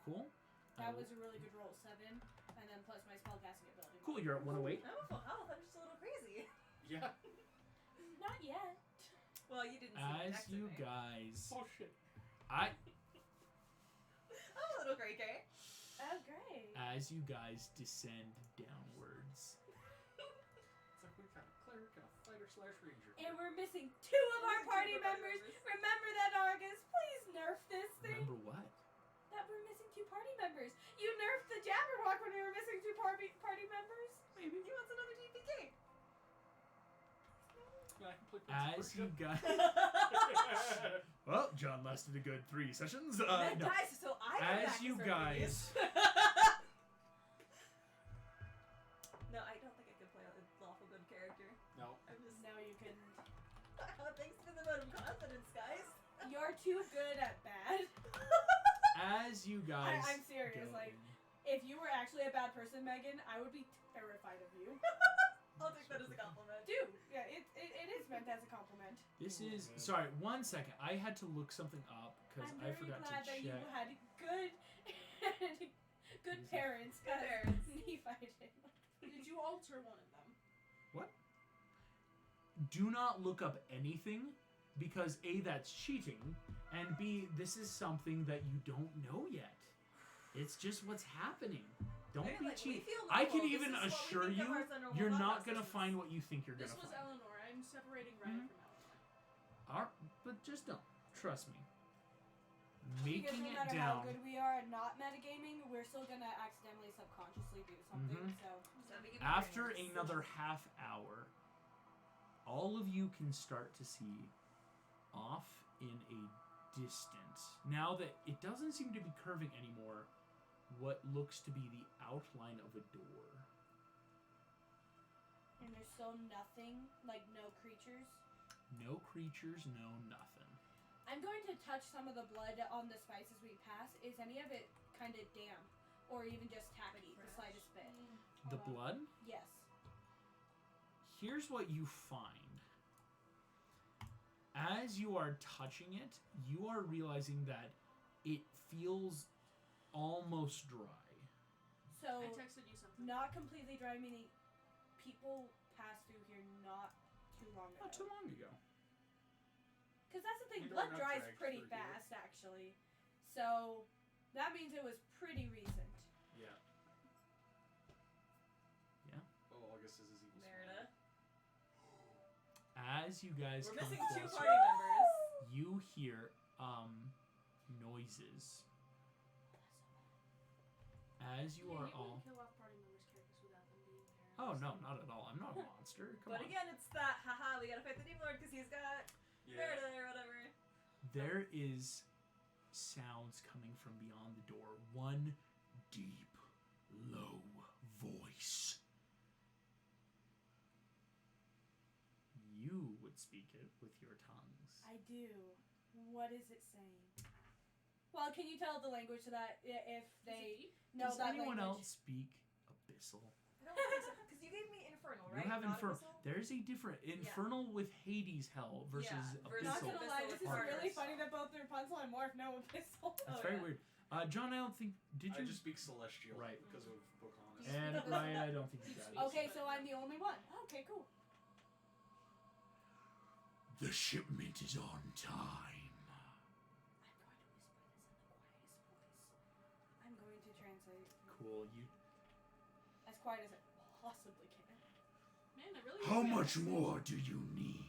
Cool. That was a really good roll, 7, and then plus my spellcasting ability. Cool, you're at 108. I'm full health. I'm just a little crazy. Yeah. Not yet. Well, you didn't see me As next to you me. guys, Oh shit. I'm a little cray cray. Oh, great. as you guys descend downwards, It's like we got a cleric and a fighter/ranger. And we're missing 2 of our party members. Remember that, Argus. Please nerf this thing. Remember what? That we're missing 2 party members. You nerfed the Jabberwock when we were missing 2 party members. Maybe he wants another DPK. Yeah, I can play As you guys. Well, John lasted a good 3 sessions. That No. dies, so I go As back you to guys. No, I don't think I could play a lawful good character. No. I'm just. No, you can. Thanks for the vote of confidence, guys. You're too good at bad. As you guys. I'm serious, go like- in. If you were actually a bad person, Megan, I would be terrified of you. I'll take that as a compliment. Dude, yeah, it is meant as a compliment. This Oh, is. man. Sorry, 1 second. I had to look something up because I'm I very forgot glad to that you check. had good parents. Good parents. Nephi did. Did you alter one of them? Do not look up anything because A, that's cheating, and B, this is something that you don't know yet. It's just what's happening. Don't Maybe, be like, we cheating. feel I can normal. This even is what we assure think of you, as a normal you're not podcast gonna sessions. find what you think you're This gonna was find. Eleanor. I'm separating Ryan Mhm. from Eleanor. But just don't. Trust me. Because Making no it matter how down. good we are at not metagaming, we're still gonna accidentally, subconsciously do something. Mhm. So So we give After you another half hour, all of you can start to see off in a distance. Now that it doesn't seem to be curving anymore, what looks to be the outline of a door. and there's still nothing, like no creatures. No creatures, no nothing. I'm going to touch some of the blood on the spice as we pass. Is any of it kind of damp, or even just tacky, the Fresh. slightest bit? The blood? Yes. Here's what you find. As you are touching it, you are realizing that it feels almost dry. So I texted you something. not completely dry, meaning people passed through here not too long ago. Not too long ago. Because that's the thing, Maybe blood we're not dries dragged pretty through here. fast, actually. So that means it was pretty recent. Yeah. Oh, I guess this is evil. Merida. As you guys We're come missing 2 closer, party members. you hear noises. As you are you all. wouldn't kill off party members' characters without them being there. Oh no, not at all. I'm not a monster. Come But on. again, it's that, haha, we gotta fight the Demon Lord because he's got Merida or whatever. There is sounds coming from beyond the door. One deep, low voice. You would speak it with your tongues. I do. What is it saying? Well, can you tell the language so that if they know Does that anyone language? else speak abyssal? I don't think so. Because you gave me Infernal, right? You have Not infernal. Abyssal? There's a different infernal with Hades hell versus Yeah, versus Not abyssal. gonna lie, this is Abyssal really is funny that both Rapunzel and Morph know Abyssal. That's Oh, very yeah. weird. John, I don't think did I you? just speak Celestial Right. because of Pocahontas. And Ryan, I don't think you got it. Okay, so I'm the only one. Okay, cool. The shipment is on time. I'm going to whisper this in the quietest voice. I'm going to translate Cool. You. as quiet as it possibly can. Man, it really How is much bad. more do you need?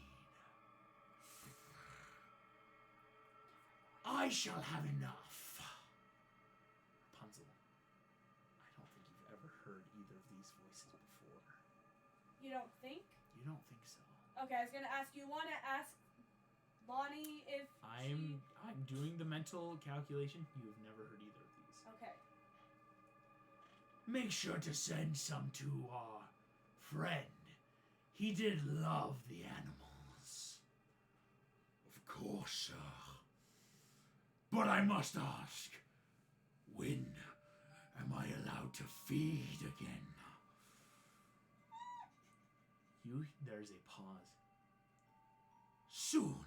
I shall have enough. Rapunzel, I don't think you've ever heard either of these voices before. You don't think? You don't think so? Okay, I was gonna ask. You want to ask Lonnie if I'm doing the mental calculation. You have never heard either of these. Okay. Make sure to send some to our friend. He did love the animals. Of course, sir. But I must ask, when am I allowed to feed again? There's a pause. Soon.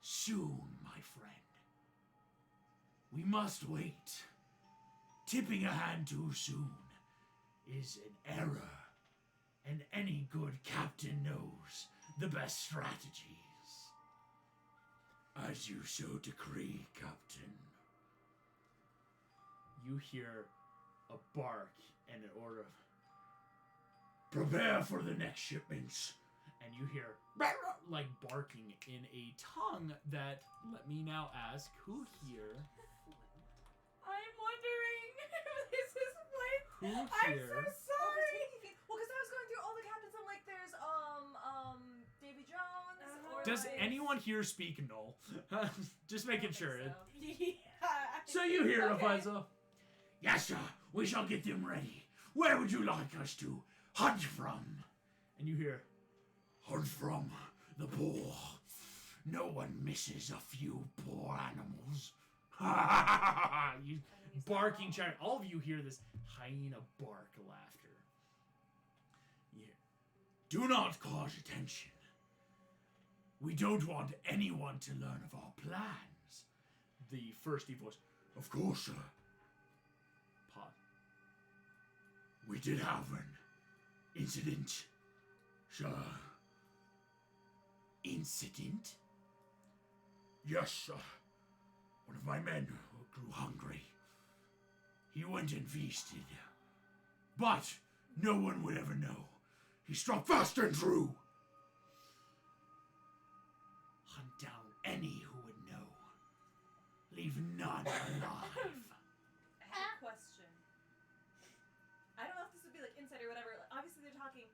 Soon, my friend. We must wait. Tipping a hand too soon is an error, and any good captain knows the best strategies. As you so decree, Captain. You hear a bark and an order of, prepare for the next shipments, and you hear like barking in a tongue that, let me now ask, who here? I'm wondering if this is what. Who I'm here? so sorry. Well, because I was going through all the captains, I'm like, there's Davy Jones. Or Does like, anyone here speak Null? Just I don't making think sure. so. Yeah. So you hear, Okay. Rapunzel? Yes, sir. We shall get them ready. Where would you like us to hunt from? And you hear, hunt from the poor. No one misses a few poor animals. You barking, shouting. All of you hear this hyena bark laughter. You hear, do not cause attention. We don't want anyone to learn of our plans. The first voice, of course, sir. Pause. We did have an incident, sir. Incident? Yes, sir. One of my men grew hungry. He went and feasted. But no one would ever know. He struck fast and true. Hunt down any who would know. Leave none alive. I have a question. I don't know if this would be like insight or whatever. Like, obviously, they're talking.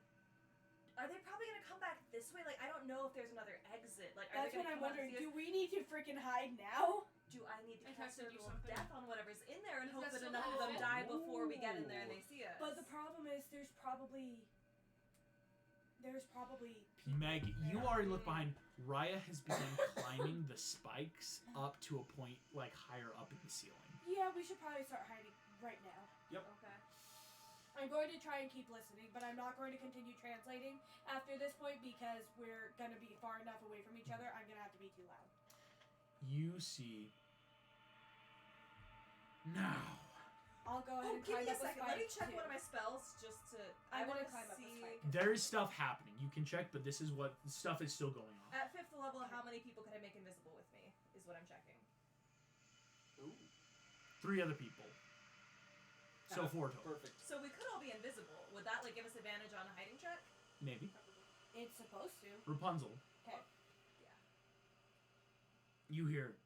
Are they probably gonna come back this way? Like, I don't know if there's another exit. Like, are That's they what gonna I'm come out and wondering. see Do us? we need to freaking hide now? Do I need to I cast have to do Circle of something. Death on whatever's in there and Is hope that that still enough of them alive? die before we get in there and they see us? But the problem is, there's probably people Meg, there. you already look behind. Raya has begun climbing the spikes up to a point like higher up in the ceiling. Yeah, we should probably start hiding right now. Okay. I'm going to try and keep listening, but I'm not going to continue translating after this point because we're going to be far enough away from each other. I'm going to have to be too loud. You see. Now. I'll go ahead Oh, and give climb me a up second. Let me spike, check too. one of my spells just to. I'm want gonna to climb up a see. spike. There is stuff happening. You can check, but this is what stuff is still going on. At 5th level, how many people could I make invisible with me? Is what I'm checking. Ooh, 3 other people. So 4 total. perfect. So we could all be invisible. Would that like give us advantage on a hiding check? Maybe. It's supposed to. Rapunzel. Okay. You hear.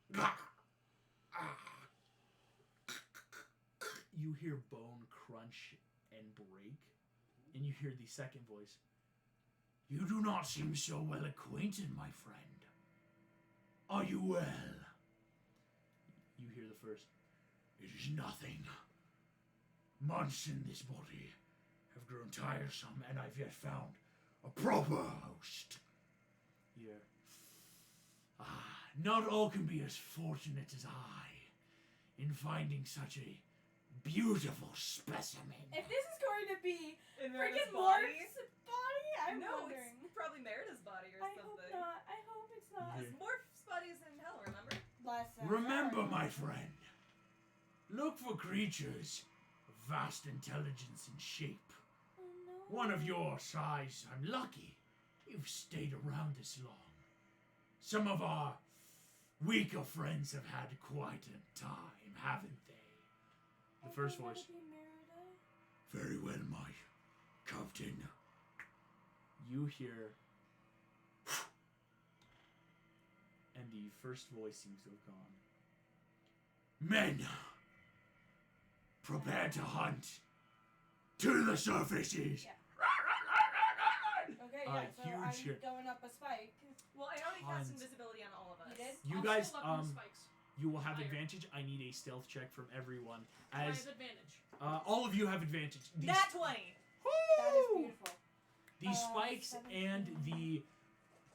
You hear bone crunch and break, and you hear the second voice. You do not seem so well acquainted, my friend. Are you well? You hear the first. It is nothing. Months in this body have grown tiresome, and I've yet found a proper host. Here. Not all can be as fortunate as I in finding such a beautiful specimen. If this is going to be In freaking body? Morph's body, I'm No, wondering. it's probably Merida's body or I hope something. not. I hope it's not. Yeah. Because Morph's body is in hell, remember? Listen, Remember, my friend, look for creatures of vast intelligence and shape. Oh, no. One of your size, I'm lucky you've stayed around this long. Some of our weaker friends have had quite a time, haven't they? The first I don't voice. wanna be Merida. Very well, my captain. You hear. And the first voice seems to have gone. Men! Prepare to hunt! To the surfaces! Yeah. Okay, Uh, yeah, so huge I'm here. going up a spike. Well, I already cast Tons. invisibility on all of us. You did? You I'm guys, still up in the spikes. you will have Higher. advantage. I need a stealth check from everyone. I As have advantage. all of you have advantage. These, Nat 20! That is beautiful. the spikes and 17.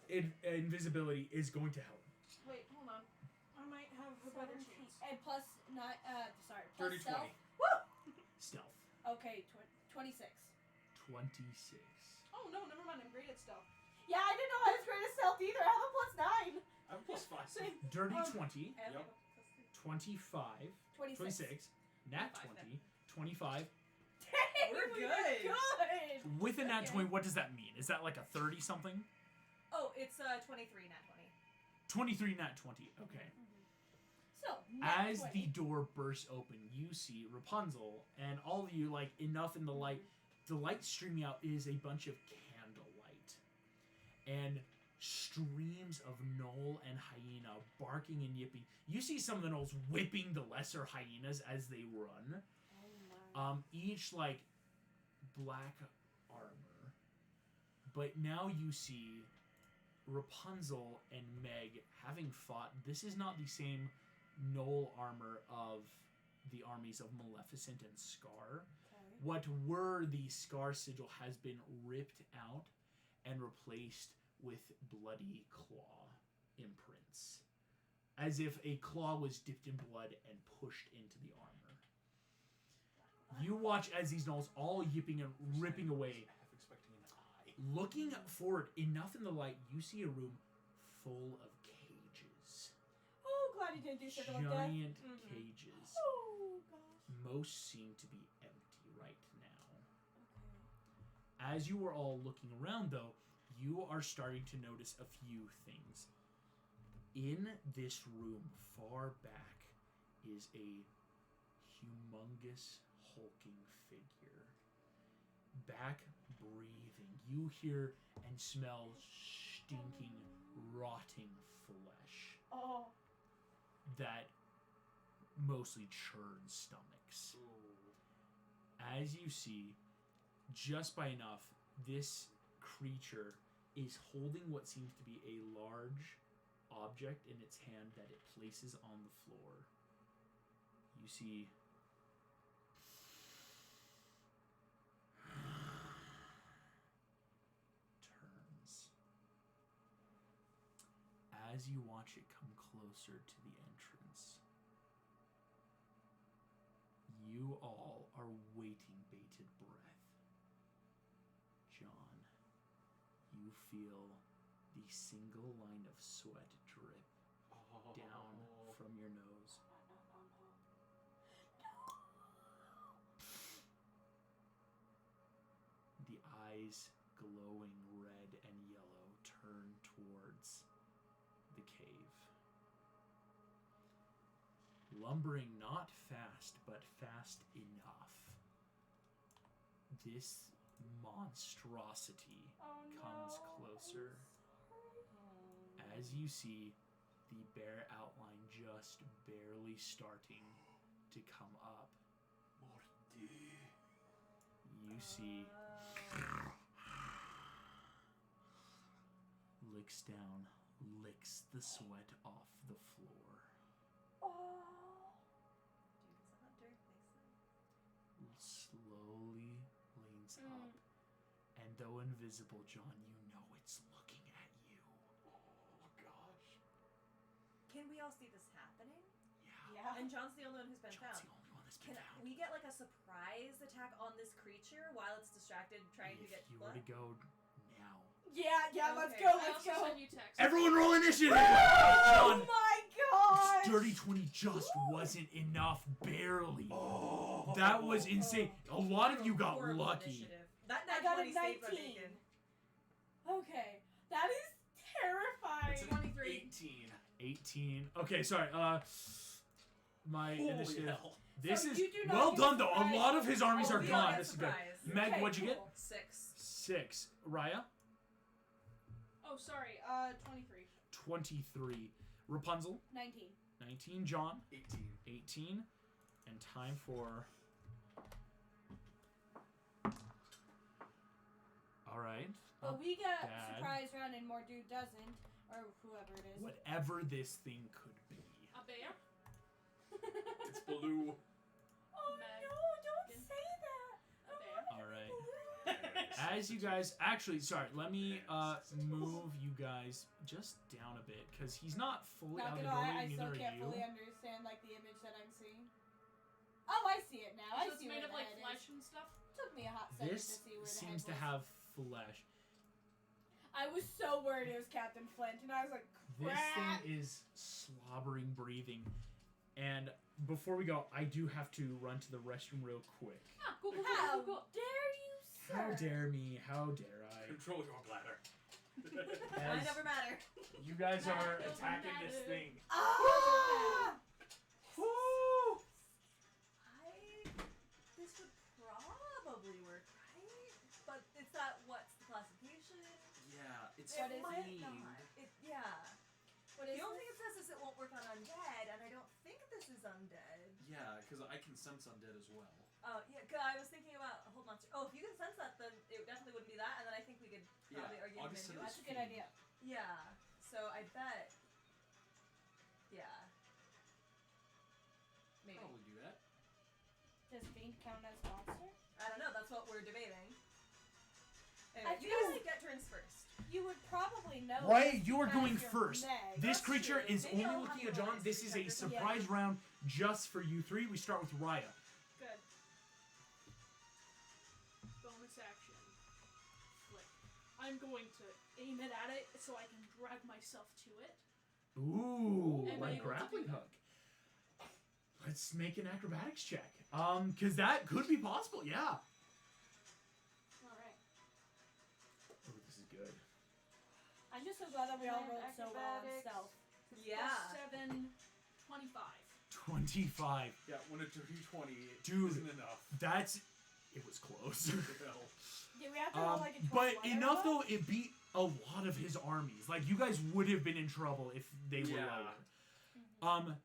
the invisibility is going to help. Wait, hold on. I might have a better 17. chance. And plus, not, sorry, plus Dirty stealth. 20. Stealth. Okay, 26. 26. Oh no, never mind. I'm great at stealth. Yeah, I didn't know I was great at stealth either. I have a plus 9. I'm +5. Same. Dirty Um, 20. And Yep. 25. 26. 26. Nat 25 then. 20. 25. Dang, We're we good. good. With a nat Okay. 20, what does that mean? Is that like a 30 something? Oh, it's 23 nat 20. 23 nat 20. Okay. So, nat As 20. the door bursts open, you see Rapunzel and all of you, like, enough in the light. The light streaming out is a bunch of candlelight. and streams of gnoll and hyena barking and yipping. You see some of the gnolls whipping the lesser hyenas as they run. Oh my. Each like black armor. But now you see Rapunzel and Meg having fought. This is not the same gnoll armor of the armies of Maleficent and Scar. Okay. What were the Scar sigil has been ripped out and replaced with bloody claw imprints. As if a claw was dipped in blood and pushed into the armor. You watch as these gnolls all yipping and ripping away. Half expecting an eye. Looking forward, enough in the light, you see a room full of cages. Oh, glad you didn't do circle of death. Giant Mhm. cages. Oh gosh. Most seem to be empty right now. Okay. As you were all looking around, though, you are starting to notice a few things. In this room, far back, is a humongous, hulking figure. Back breathing. You hear and smell stinking, rotting flesh Oh. that mostly churns stomachs. As you see, just by enough, this creature is holding what seems to be a large object in its hand that it places on the floor. You see turns. As you watch it come closer to the entrance, you all are waiting bated breath. John, you feel the single line of sweat drip down from your nose. The eyes, glowing red and yellow, turn towards the cave. Lumbering not fast, but fast enough, this monstrosity Oh no. comes closer. As you see the bare outline just barely starting to come up, you see licks down, licks the sweat off the floor. Oh. Dude, it's a hunter. Makes sense. Slowly leans up, and though invisible, John, you know it's looking at you. Oh gosh. Can we all see this happening? Yeah. Yeah. And John's the only one who's been John's found. the only one that's been Can found. we get like a surprise attack on this creature while it's distracted trying to If get you were blood? to go now. Yeah, let's Okay. go, I let's also go. send you text. Everyone roll initiative! Oh John, my god! dirty 20 just wasn't enough, barely. Oh. That was insane. A lot of you got Horrible lucky. initiative. That I got a 20 saved my 19. bacon. Okay, that is terrifying. It's an 23. 18. 18. Okay, sorry. My Holy initiative. hell. This So is you do not well get a done though. A surprise. lot of his armies Oh, are we all gone. get This is good. surprise. Meg, Okay, what'd you get? cool. 6. 6. Raya, Oh, sorry. 23. 23. Rapunzel, 19. 19. John, 18. 18. And time for. All right. But we got Dad. surprise round and more dude doesn't, or whoever it is. Whatever this thing could be. A bear? It's blue. Oh Meg. no! Don't say that. A bear? All right. As you guys, actually, sorry, let me move you guys just down a bit because he's not fully Not out of the gonna lie, I doorway. still Neither can't are you. fully understand like the image that I'm seeing. Oh, I see it now. I So it's see made where of the like head flesh is. and stuff? Took me a hot second This to see where the seems head to was. have flesh. I was so worried it was Captain Flint, and I was like, This crap. thing is slobbering, breathing. And before we go, I do have to run to the restroom real quick. Ah, cool, cool, How cool, cool, cool. dare you, sir? How dare me? How dare I? Control your bladder. Mine As never matter. you guys are Doesn't attacking this matter. thing. Ah! Woo! This would probably work, right? But it's not what's the classification? Yeah, It's What is it? might fiend. not. Yeah. What is The only this? thing it says is it won't work on undead, and I don't think this is undead. Yeah, because I can sense undead as well. Yeah, 'cause I was thinking about a whole monster. Oh, if you can sense that, then it definitely wouldn't be that, and then I think we could probably Yeah, argue him August into said it. That's a good Fiend. idea. Yeah, so I bet. Yeah. Maybe. Probably do that. Does fiend count as monster? I don't know, that's what we're debating. I Anyway, you feel guys get turns first. You would probably know. Right, you are because going you're first. Meg. This That's creature true. is Maybe only I'll looking have at to John. roll This is a check or something. surprise round just for you three. We start with Raya. Good. Bonus action. Flick. I'm going to aim it at it so I can drag myself to it. Ooh, Am I like able to grappling do that? hook. Let's make an acrobatics check. Because that could be possible. Yeah. Alright. Oh, this is good. I'm just so glad that we all And rolled so well on acrobatics. stealth. Yeah. Plus 7, 25. 25. Yeah, when a d20 Dude. isn't enough. That's. It was close. Hell. Did we have to roll like a 21? But enough or though, what? it beat a lot of his armies. Like you guys would have been in trouble if they were Yeah. lower.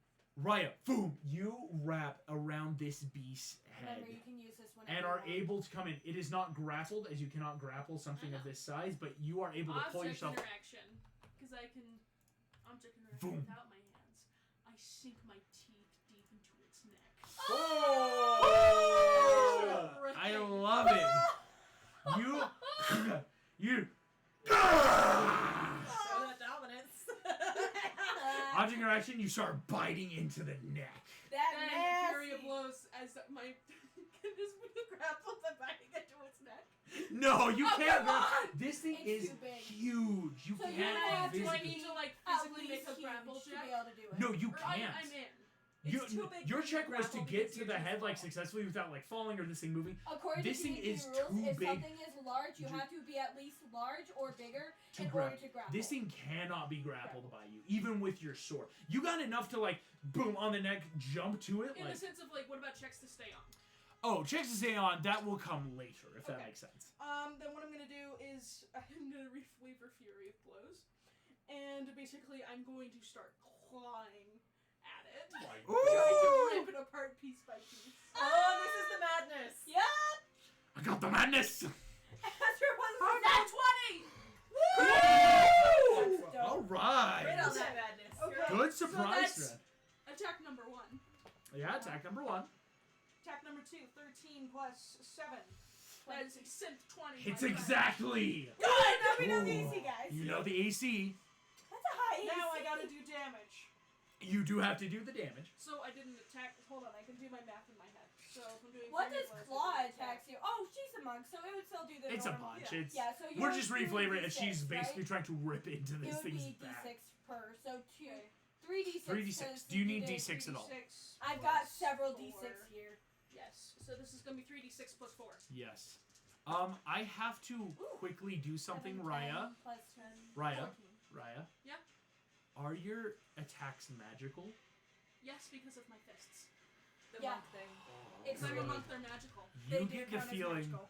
Raya, boom! You wrap around this beast's head Remember, you can use this whenever and you are want. able to come in. It is not grappled, as you cannot grapple something of this size, but you are able to pull Object yourself. interaction. Because I can object interaction Boom. without my hands. I sink my teeth deep into its neck. Oh! I Terrific. love it. You. Show that dominance. Object interaction. You start biting into the neck. That Then nasty. fury of blows as my can this be grappled by biting into its neck. No, you Oh, can't. come on! This thing It's is too big. huge. You So can't. you're gonna have to Do I physically- need to like At physically make least a grapple huge to check? be able to do it. No, you Or can't. I'm in. You, It's too big your for check you to was to grapple get because to you're the too head like small. successfully without like falling or this thing moving. According This to thing D&D is rules, too if big something is large, you to- have to be at least large or bigger To in grab. order to grapple. This thing cannot be grappled by you, even with your sword. You got enough to like boom on the neck, jump to it. In Like the sense of like, what about checks to stay on? oh, checks to stay on. That will come later if that Okay. makes sense. Then what I'm gonna do is I'm gonna reflavor Fury of Blows, and basically I'm going to start clawing at it, Like, Ooh! trying to rip it apart piece by piece. Oh, this is the madness. Yeah. I got the madness. After one Nat 20. Woo! That's dope. All right. Right on that madness. Okay. You're Good So surprise. that's- Fred. Attack number 1. Yeah, attack number 1. Attack number 2. 13 plus 7. That is a synth 20. It's my friend. exactly. Good. Now we know the Ooh. AC, guys. You know the AC. That's a high AC. Now I gotta do damage. You do have to do the damage. So I didn't attack. Hold on, I can do my math in my head. So if I'm doing. What Fury does Blows, I Claw do attacks you? Oh, she's a monk, so it would still do the It's a normal. bunch. Yeah. It's Yeah, so we're yours just do reflavoring it, and D6, she's basically right? trying to rip into this It would thing's be back. D6 per, so two, Okay. 3d6. 3d6. because Do you need did- D6 at all? 3d6 I've got plus several 4. d6 here. Yes. So this is gonna be 3d6 plus 4. Yes. I have to quickly do something, 7, Raya. 10 plus 10. Raya. 14. Raya. Yeah? Are your attacks magical? Yes, because of my fists. the Yeah. monk thing. It's Because I'm a Good. monk, they're magical. They You do get the count as feeling magical.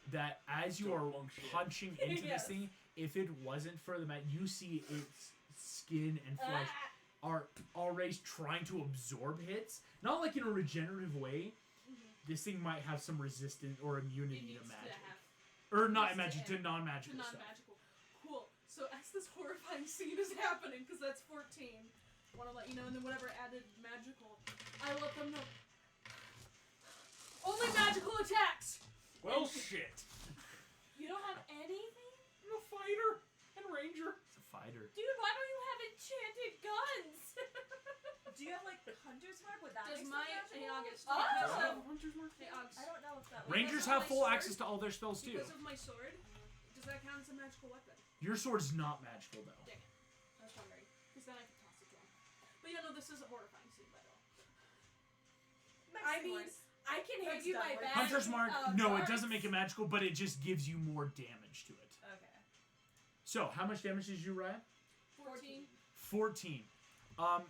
that as you Don't are monk shit. punching into Yes. this thing, if it wasn't for the mat, you see its skin and flesh Ah, are already trying to absorb hits. Not like in a regenerative way. This thing might have some resistance or It immunity needs to to magic. have Or not needs to magic, to have- to non-magical stuff. non-magical. Cool. So as this horrifying scene is happening, because that's 14, I want to let you know, and then whatever added magical, I let them know. Only magical attacks. well, shit. you don't have anything? I'm a fighter and ranger. It's a fighter. Dude, why don't you have enchanted guns? Do you have like hunter's mark? Would that Does make my stuff hey magical? August? Oh! Because Oh, of hunter's mark. hey August. I don't know if that would Rangers of have my full sword? access to all their spells too. Because of my sword, does that count as a magical weapon? Your sword's not magical though. Dang it. I was wondering. Because then I could toss it to him. But yeah, no, this is a horrifying scene, by the way. Makes I it mean, worse. I can hand Makes you that my work. bag. Hunter's mark, of no, it darts. doesn't make it magical, but it just gives you more damage to it. Okay. So, how much damage did you, Raya? 14. 14.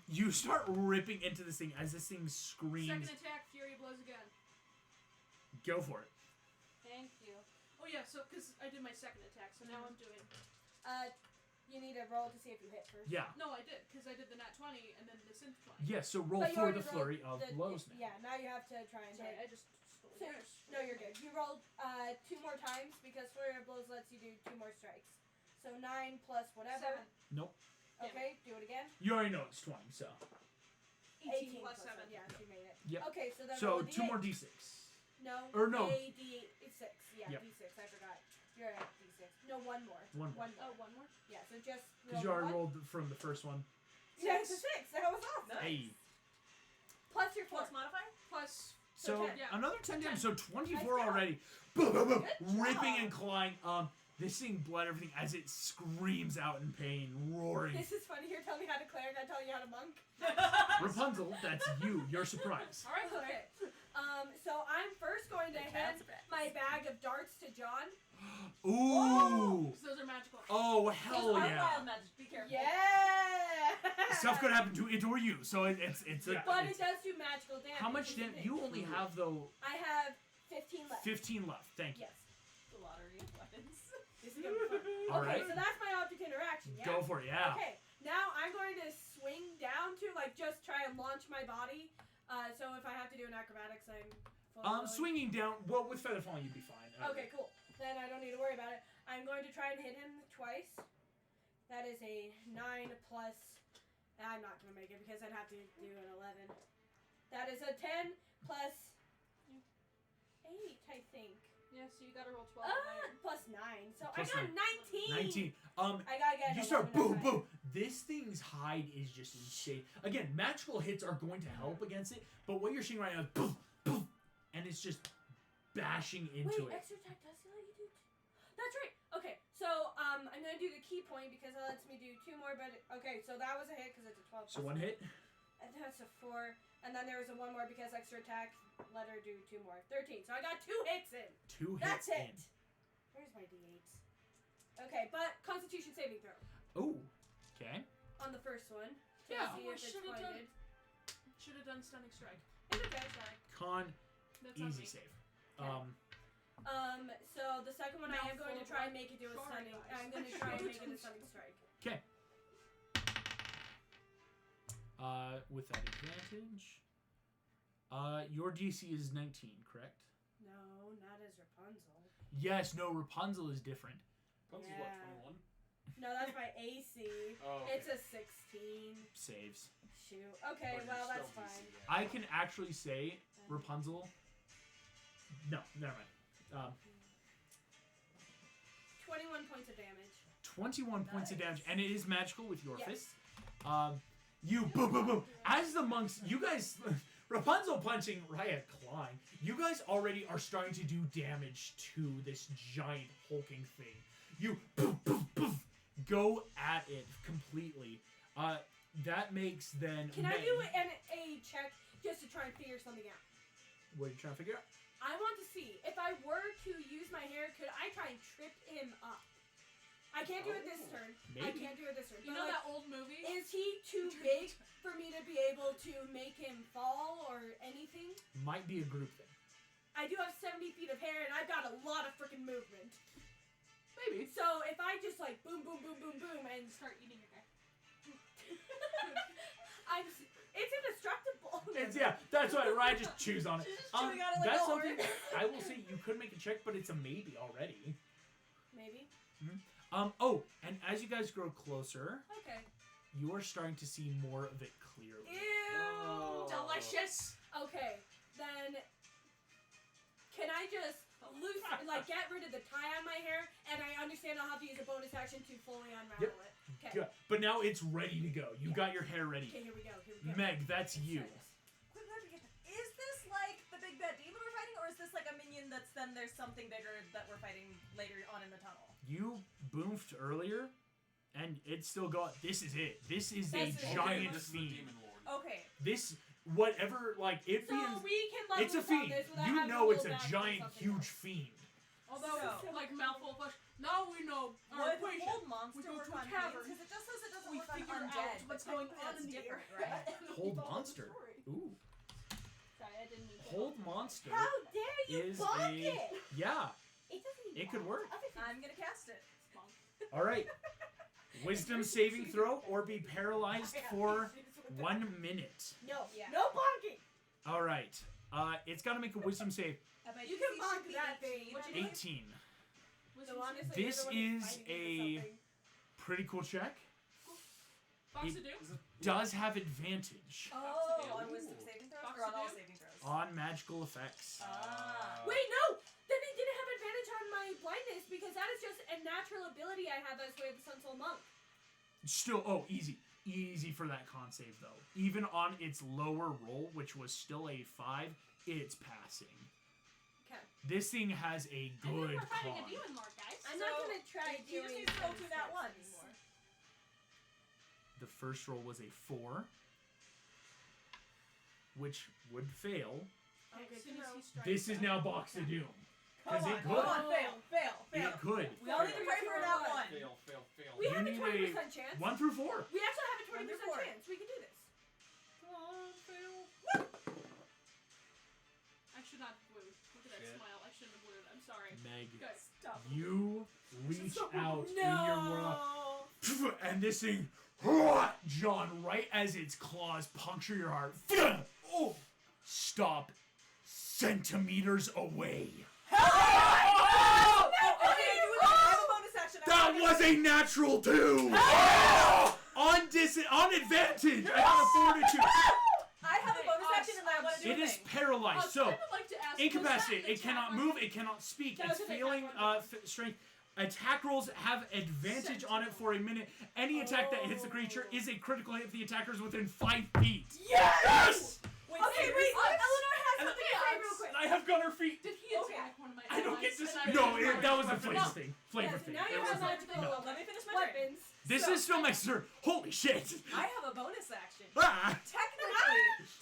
You start ripping into this thing as this thing screams. Second attack, Fury Blows again. Go for it. Thank you. Oh yeah, so because I did my second attack, so now I'm doing You need to roll to see if you hit first. Yeah. No, I did, because I did the nat 20 and then the synth 20. Yeah, so roll But you for already the flurry rolled of blows now. Yeah, now you have to try and Sorry, hit. I just stole So- yours. No, you're good. You rolled 2 more times because flurry of blows lets you do 2 more strikes. So 9 plus whatever. 7. Nope. Okay, do it again. You already know it's 20, so. 18 plus 7. Yeah, you made it. Yep. Okay, so then So roll a 2 D8. more d6. No. Or no. A D6. Yeah, Yep. D6. I forgot. You're at D6. No, one more. One more. Oh, one more? Yeah, so just Because roll you already one. rolled from the first one. Yeah, it's a 6. That was awesome. Nice. Hey. Plus your 4. Plus modifier? Plus. So 10. Yeah. another 10 damage, so 24 Nice job. already. Boom, boom, boom. Good Ripping job. and clawing. This thing bled everything as it screams out in pain, roaring. This is funny. You're telling me how to cleric. I'm telling you how to monk. Rapunzel, that's you. Your surprise. Alright, Okay. So I'm first going to hand my bag of darts to John. Ooh. Because those are magical. Oh, Those hell are yeah. wild magic. Be careful. Yeah. Stuff could happen to it or you, so it's Yeah. But it's, it does do magical damage. how much is the damage? thing. You only have, though, I have 15 left. 15 left. Thank you. Yes. The lottery of weapons. This is gonna be fun. All Okay, right. so that's my object interaction. Yeah. Go for it, yeah. Okay. Now I'm going to swing down to just try and launch my body. So if I have to do an acrobatics, I'm fully willing. Swinging down, well, with feather falling, you'd be fine. Okay, cool. Then I don't need to worry about it. I'm going to try and hit him twice. That is a 9 plus. I'm not going to make it because I'd have to do an 11. That is a 10 plus 8, I think. Yeah, so you gotta roll 12 or higher. Plus 9. So Plus I got 19. 19. I gotta get You an start 11 boom, or higher. boom. This thing's hide is just insane. Again, magical hits are going to help against it, but what you're seeing right now is boom, boom, and it's just bashing into Wait, it. extra attack does let you do. That's right. Okay, so I'm gonna do the key point because it lets me do 2 more. But okay, so that was a hit because it's a 12. So 1 hit. And that's a 4, and then there was a 1 more because extra attack let her do 2 more. 13. So I got 2 hits in. 2 hits That's it. in. Where's my d8s? Okay, but Constitution saving throw Oh, okay. on the first one. To Yeah. see Oh, I if it's should've done- blinded. Should have done stunning strike. It's okay. Sorry. Con, That's on easy me. save. So the second one I am going to try and make it do a Sorry, stunning. guys. I'm going to try and make it a stunning strike. Okay. With that advantage, your DC is 19, correct? No, not as Rapunzel. Yes. No, Rapunzel is different. Rapunzel's Yeah. what, 21? No, that's my AC. Oh, okay. It's a 16. Saves. Shoot. Okay, But well you're that's still fine. DC, yeah. I can actually say Rapunzel. No, never mind. 21 points of damage. 21 points of Nice. damage, and it is magical with your Yes. fist. You boom, boom, boom. As the monks, you guys, Rapunzel punching, Raya clawing. You guys already are starting to do damage to this giant hulking thing. You poof, poof, poof, go at it completely. That makes then. Can I do a check just to try and figure something out? What are you trying to figure out? I want to see if I were to use my hair, could I try and trip him up? I can't do it this Oh. turn. I Maybe. can't do it this turn. You but, know like, that old movie? is he too big for me to be able to make him fall or anything? Might be a group thing. I do have 70 feet of hair and I've got a lot of freaking movement. Maybe. So if I just like boom, boom, boom, boom, boom, and Start eating your guy. it's indestructible. Yeah, that's why Ryan just chews on it. She's just chewing on it like That's a something horse. I will say you could make a check, but it's a maybe already. Maybe. Oh, and as you guys grow closer, Okay. you are starting to see more of it clearly. Ew. Oh. Delicious! Okay, then can I just get rid of the tie on my hair, and I understand I'll have to use a bonus action to fully unravel Yep. it. Okay. Good. But now it's ready to go. You Yeah. got your hair ready. Okay, here we go. Here we go. Meg, that's Let's you. try this. Quick clarification. Is this like the big bad demon we're fighting, or is this like a minion that's then there's something bigger that we're fighting later on in the tunnel? You boofed earlier, and it's still got. This is it. This is That's a it. giant This is the fiend. demon lord. Okay. This, whatever, like, it So being. we can level It's a up on fiend. this without You having know to it's roll a back to giant, something huge else. fiend. Although, So- like mouthful of flesh. Now we know our Would equation. hold monster We go work to a on tavern. because it just says it doesn't We work on figure out undead. what's but going technically on that's in the different, area. right? Hold Follow the monster. story. Ooh. Sorry, I didn't mean to. Hold monster. How dare you Is block a- it? Yeah. It doesn't even It could bother. work. Other things- I'm gonna cast it. All right. Wisdom saving throw or be paralyzed for 1 minute. No. Yeah. No bonking. All right. It's got to make a wisdom save. I bet You DC can should bonk be that 18. thing. What'd you do? 18. So honestly, This you're the one who's is fighting into a- something. Pretty cool check. Box It- of Doom? Does have advantage Oh, on wisdom saving throws Box or on of all Doom? saving throws? on magical effects. Ah. Wait, no! Then it didn't have advantage on my blindness because that is just a natural ability I have as Way of the Sun Soul Monk. Still, easy for that con save though. Even on its lower roll, which was still a 5, it's passing. Okay. This thing has a And then good we're fighting con. a demon lord, guys. I'm not So, gonna try he just doing needs to roll 2 nat 26 ones. anymore. The first roll was a 4, which would fail. Oh, good As to soon as know. he strikes This is back. now Box of Doom. Come 'Cause on, it come could. on, fail. It could. We all need to pray for a nat 1. Fail. We You have a need 20% chance. 1 through 4. We actually have a 1 through 20% 4. chance. We can do this. Come on, fail. I should not have wooed. Look at that Shit. smile. I shouldn't have wooed. I'm sorry. Meg, Good. Stop. you reach out in No. your warlock, and this thing, John, right as its claws puncture your heart, stop centimeters away. Oh, okay, I have a bonus action. That was a natural 2! on advantage! I got a fortitude. I have a bonus action and I want to do It a is thing. paralyzed, so I would like to ask, incapacitated. was It that cannot an move. attack It cannot speak. That It's was an feeling attack strength. Attack rolls have advantage on it for a minute. Any attack that hits the creature is a critical hit if the attacker is within 5 feet. Yes! Wait, Okay, seriously? wait, Eleanor has And- something to say real quick. I have gunner feet. Did he Okay. attack one of my I don't get allies? this. And I No, didn't that was a mark flavor it? thing. Flavor Yes, thing. now you It have wasn't- magical no. Let me finish my turn. weapons. This So- is still my turn. Holy shit. I have a bonus action. Ah.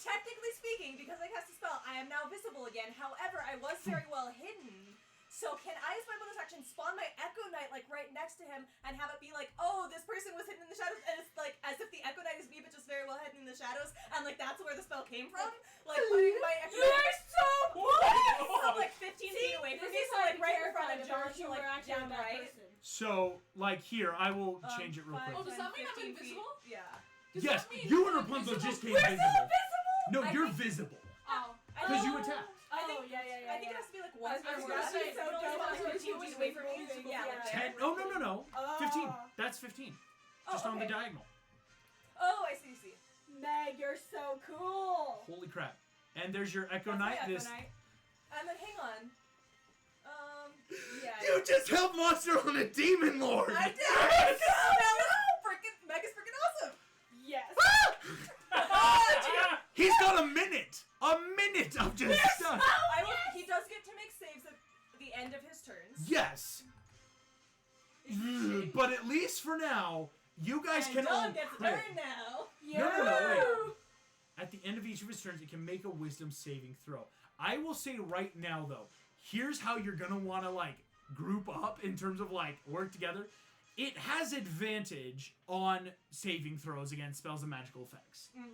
Technically speaking, because I cast a spell, I am now visible again. However, I was very well hidden. So can I, as my bonus action, spawn my Echo Knight like right next to him and have it be like, oh, this person was hidden in the shadows, and it's like as if the Echo Knight is me, but just very well hidden in the shadows, and like that's where the spell came from. Like putting my Echo Knight so from like 15 feet away from me, so like right in front of John, so like down right. So, like here, I will change it real quick. Oh, does that mean I'm 15 feet. invisible? Yeah. Does Yes, that mean you and I'm Rapunzel invisible? just came We're visible. so visible! No, I you're think- visible. Oh. Because you attacked. I think, yeah. I think it has to be like I one was square gonna word. say, So so don't don't want want 15 to feet away from me. visible, Yeah, like yeah. there. 10. Oh, no. 15. Oh. That's 15. Oh, Just on the okay. diagonal. Oh, I see. Meg, you're so cool. Holy crap. And there's your Echo That's my Knight. Echo This. Knight. And then hang on. Yeah. You just helped monster on a demon lord. I did. That was freaking Meg is freaking awesome. Yes. He's got a minute. A minute of just stuff. He does get to make saves at the end of his turns. Yes. But at least for now, you guys And can all John gets a crit. turn now. No, wait. At the end of each of his turns, it can make a wisdom saving throw. I will say right now, though, here's how you're gonna want to like group up in terms of like work together. It has advantage on saving throws against spells and magical effects. Mm-hmm.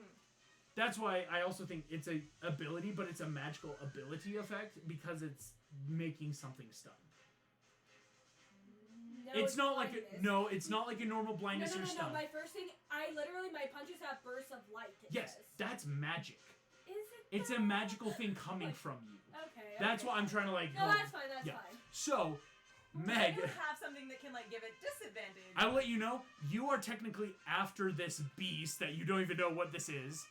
That's why I also think it's a ability, but it's a magical ability effect because it's making something stun. No, It's not like blindness. it's not like a normal blindness or No. stun. My first thing, my punches have bursts of light. it Yes, says. that's magic. Is it? It's a though? magical thing coming from you. Okay. That's okay. what I'm trying to like. No, go- that's fine. That's yeah. fine. So, I Meg, don't have something that can like give it disadvantage. I'll let you know. You are technically after this beast that you don't even know what this is.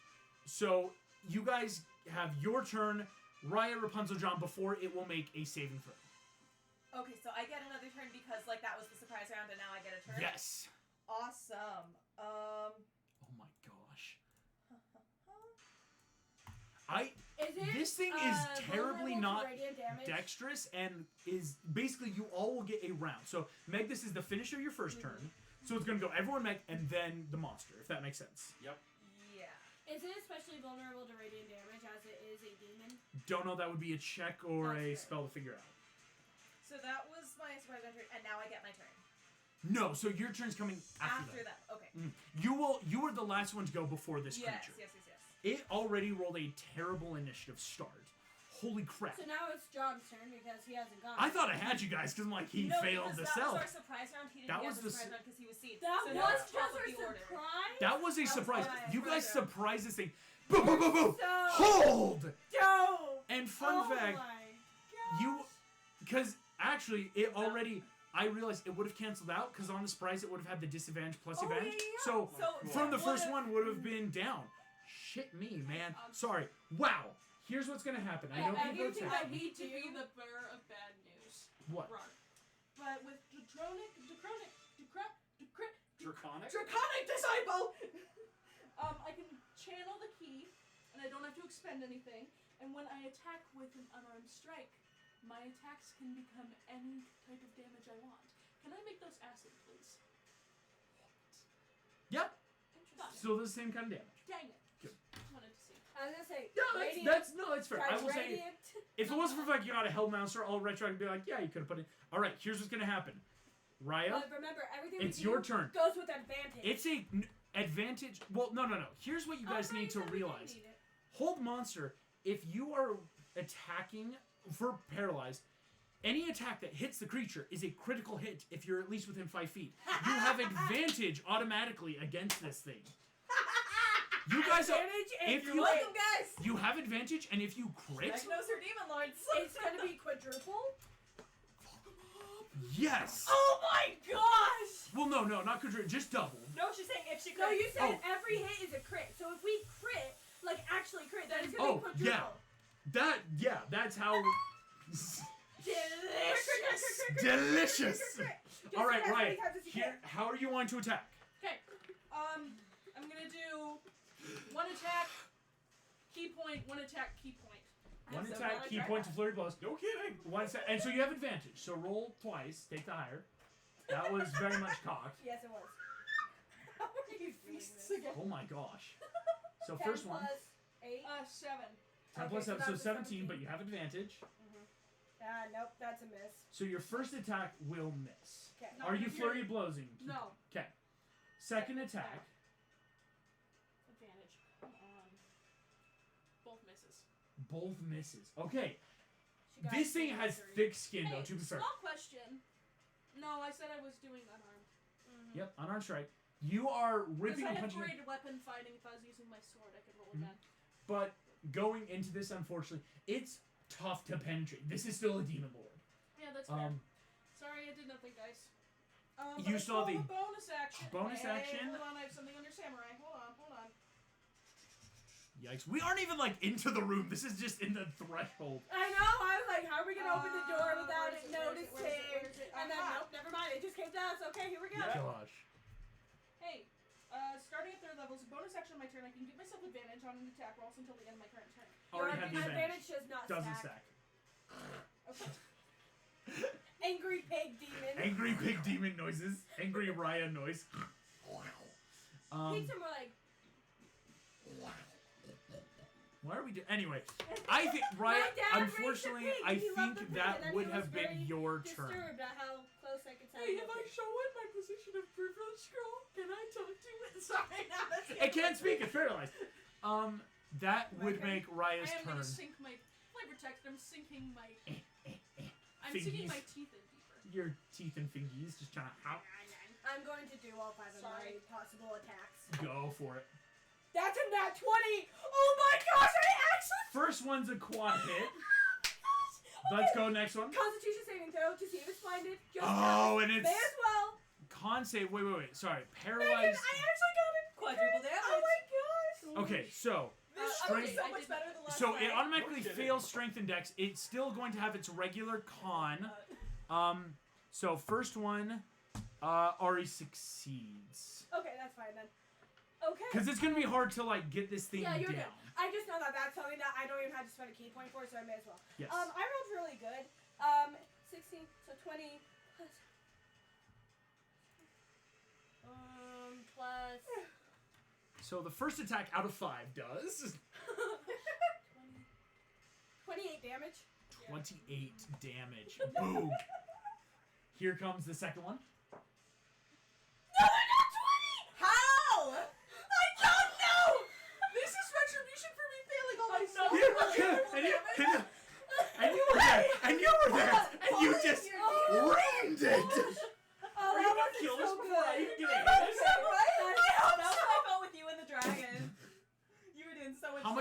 So you guys have your turn. Raya Rapunzel John before it will make a saving throw. Okay, so I get another turn because like that was the surprise round, and now I get a turn. Yes. Awesome. Oh my gosh. This thing is terribly vulnerable to not radiant damage? dexterous and is basically you all will get a round. So Meg, this is the finish of your 1st turn. So it's gonna go everyone Meg and then the monster, if that makes sense. Yeah. Is it especially vulnerable to radiant damage as it is a demon? Don't know, that would be a check or That's a fair. spell to figure out. So that was my surprise round turn, and now I get my turn. No, so your turn's coming after that. Okay. You were the last one to go before this Yes. creature. Yes. It already rolled a terrible initiative start. holy crap. So now it's John's turn because he hasn't gone. I thought I had you guys because I'm like, he No, failed because the that cell. was our surprise round. He didn't That get was the the surprise su- round because he was seed. That so was now it's just top of our the order. surprise. That was a That was surprise. my You guys surprise. surprised this thing. Boom, boom, boom, boom. So Hold! dope. And fun fact, my you, gosh. because actually it already, I realized it would have canceled out because on the surprise it would have had the disadvantage plus Oh, advantage. yeah, yeah. So So from the first if- one would have been down. Shit me, man. Sorry. Wow. Here's what's gonna happen. I know Yeah, people are anything I texting me. hate to be the bearer of bad news. What? Run. But with Draconic Draconic? Draconic Disciple! I can channel the key, and I don't have to expend anything. And when I attack with an unarmed strike, my attacks can become any type of damage I want. Can I make those acid, please? Yep. Interesting. Still the same kind of damage. Dang it. Good. Wanted to see. I was gonna say. Yeah, Radiant. that's fair. I Charge will say, Radiant. if it wasn't for the fact you got a Hell Monster, I'll retro and be like, yeah, you could have put it. All right, here's what's gonna happen. Raya, But remember, everything it's we do your turn. goes with advantage. It's a advantage. Well, no. Here's what you guys Okay, need to so we don't realize. need it. Hold monster. If you are attacking for paralyzed, any attack that hits the creature is a critical hit if you're at least within 5 feet. You have advantage automatically against this thing. You guys are. Advantage and If you're you Welcome, guys. you have advantage, and if you crit, Meg knows her demon lords. It's gonna be quadruple. yes. Oh my gosh! Well, no, not control, just double. No, she's saying if she could. No, you said Oh. every hit is a crit. So if we crit, like actually crit, then it's Oh, gonna be quadruple. yeah. That's how. Delicious. Delicious. Just All right, as many right. times as you Here, how are you wanting to attack? Okay. I'm gonna do one attack, key point, one attack, key point. One So attack, well, key try point that. to flurry blows. No kidding. One attack, and so you have advantage. So roll twice, take the higher. That was very much cocked. Yes, it was. How are you Feasts feeling again. Oh my gosh. So 10 first one, plus 8. 7. 10 okay, plus so 7, that so was 17, but you have advantage. Nope, that's a miss. So your first attack will miss. Okay. No. Are you you're- flurry blowsing? No. Okay. Second attack, Advantage. Come on. Both misses. both misses. Okay. She got This thing has 3. thick skin though, Hey, to be fair. small question. No, I said I was doing unarmed. Yep, unarmed strike. You are Because ripping I and have punching, braided weapon fighting. If I was using my sword, I could roll Mhm. again. but going into this, unfortunately, it's tough to penetrate. This is still a demon lord. Yeah, that's fair. Sorry, I did nothing, guys. But You I still have stole a a bonus action. bonus Hey, action? Hold on, I have something under samurai. Hold on. Yikes. We aren't even like into the room. This is just in the threshold. I know. I was like, how are we gonna open the door without where it is it, where is noticing? it, where is it, where is it? And then Aha. nope, never mind. It just came to us. Okay, here we go. Yeah. Gosh. Hey, starting at 3rd level, as a bonus action on my turn, I can give myself advantage on an attack rolls until the end of my current turn. Already Your have the advantage. does not Doesn't stack. Okay. Angry pig demon. Angry pig demon noises. Angry Raya noise. Pigs are more like. Why are we doing? Anyway, I think Raya. My dad raised a Unfortunately, pig, I and he loved think the pig, and that then would he have was been very your turn. Disturbed at how close I could sound. Hey, if I show in my position of privilege, girl, can I talk to it? Sorry, now that's It can't speak. It's paralyzed. That would Okay. make Raya's I am turn. gonna sink my flavor text. I'm sinking my. I'm sinking Fingies. my teeth in deeper. Your teeth and fingies just trying to I'm going to do all 5 of Sorry. my possible attacks. go for it. That's a nat 20! Oh my gosh, I actually. First one's a quad hit. Okay. Let's go next one. Constitution saving throw to see if it's blinded. Just Oh, and may it's as well. con save. Wait. Sorry, Megan, paralyzed. I actually got it. Quadruple damage. Oh my gosh. Okay, so This is Strength- so much better than last so time. it automatically No kidding. fails strength and dex. It's still going to have its regular con. So first one, Ari succeeds. Okay, that's fine then. Okay. Because it's gonna be hard to like get this thing Yeah, you're down. good. I just know that that's something that I don't even have to spend a key point for, so I may as well. Yes. I rolled really good. 16, so 20 plus. Plus. So the first attack out of 5 does 28 damage. 28 damage. Boom. Here comes the second one. No, they're not 20! How? I don't know! This is retribution for me failing all my I'm stuff. not- And you-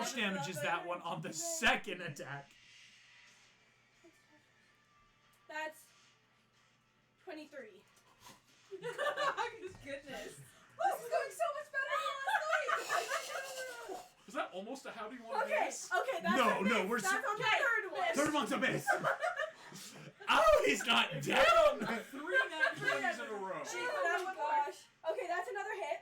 much damage is that one on the second attack? That's 23. Goodness. This is going so much better than last night. Was that almost a how do you want to do Okay, this? okay, that's No, a miss. no, we're that's on the third one. Third one's a miss. Oh, he's not down. 3 nat 20s in a row. Oh my gosh. Okay, that's another hit.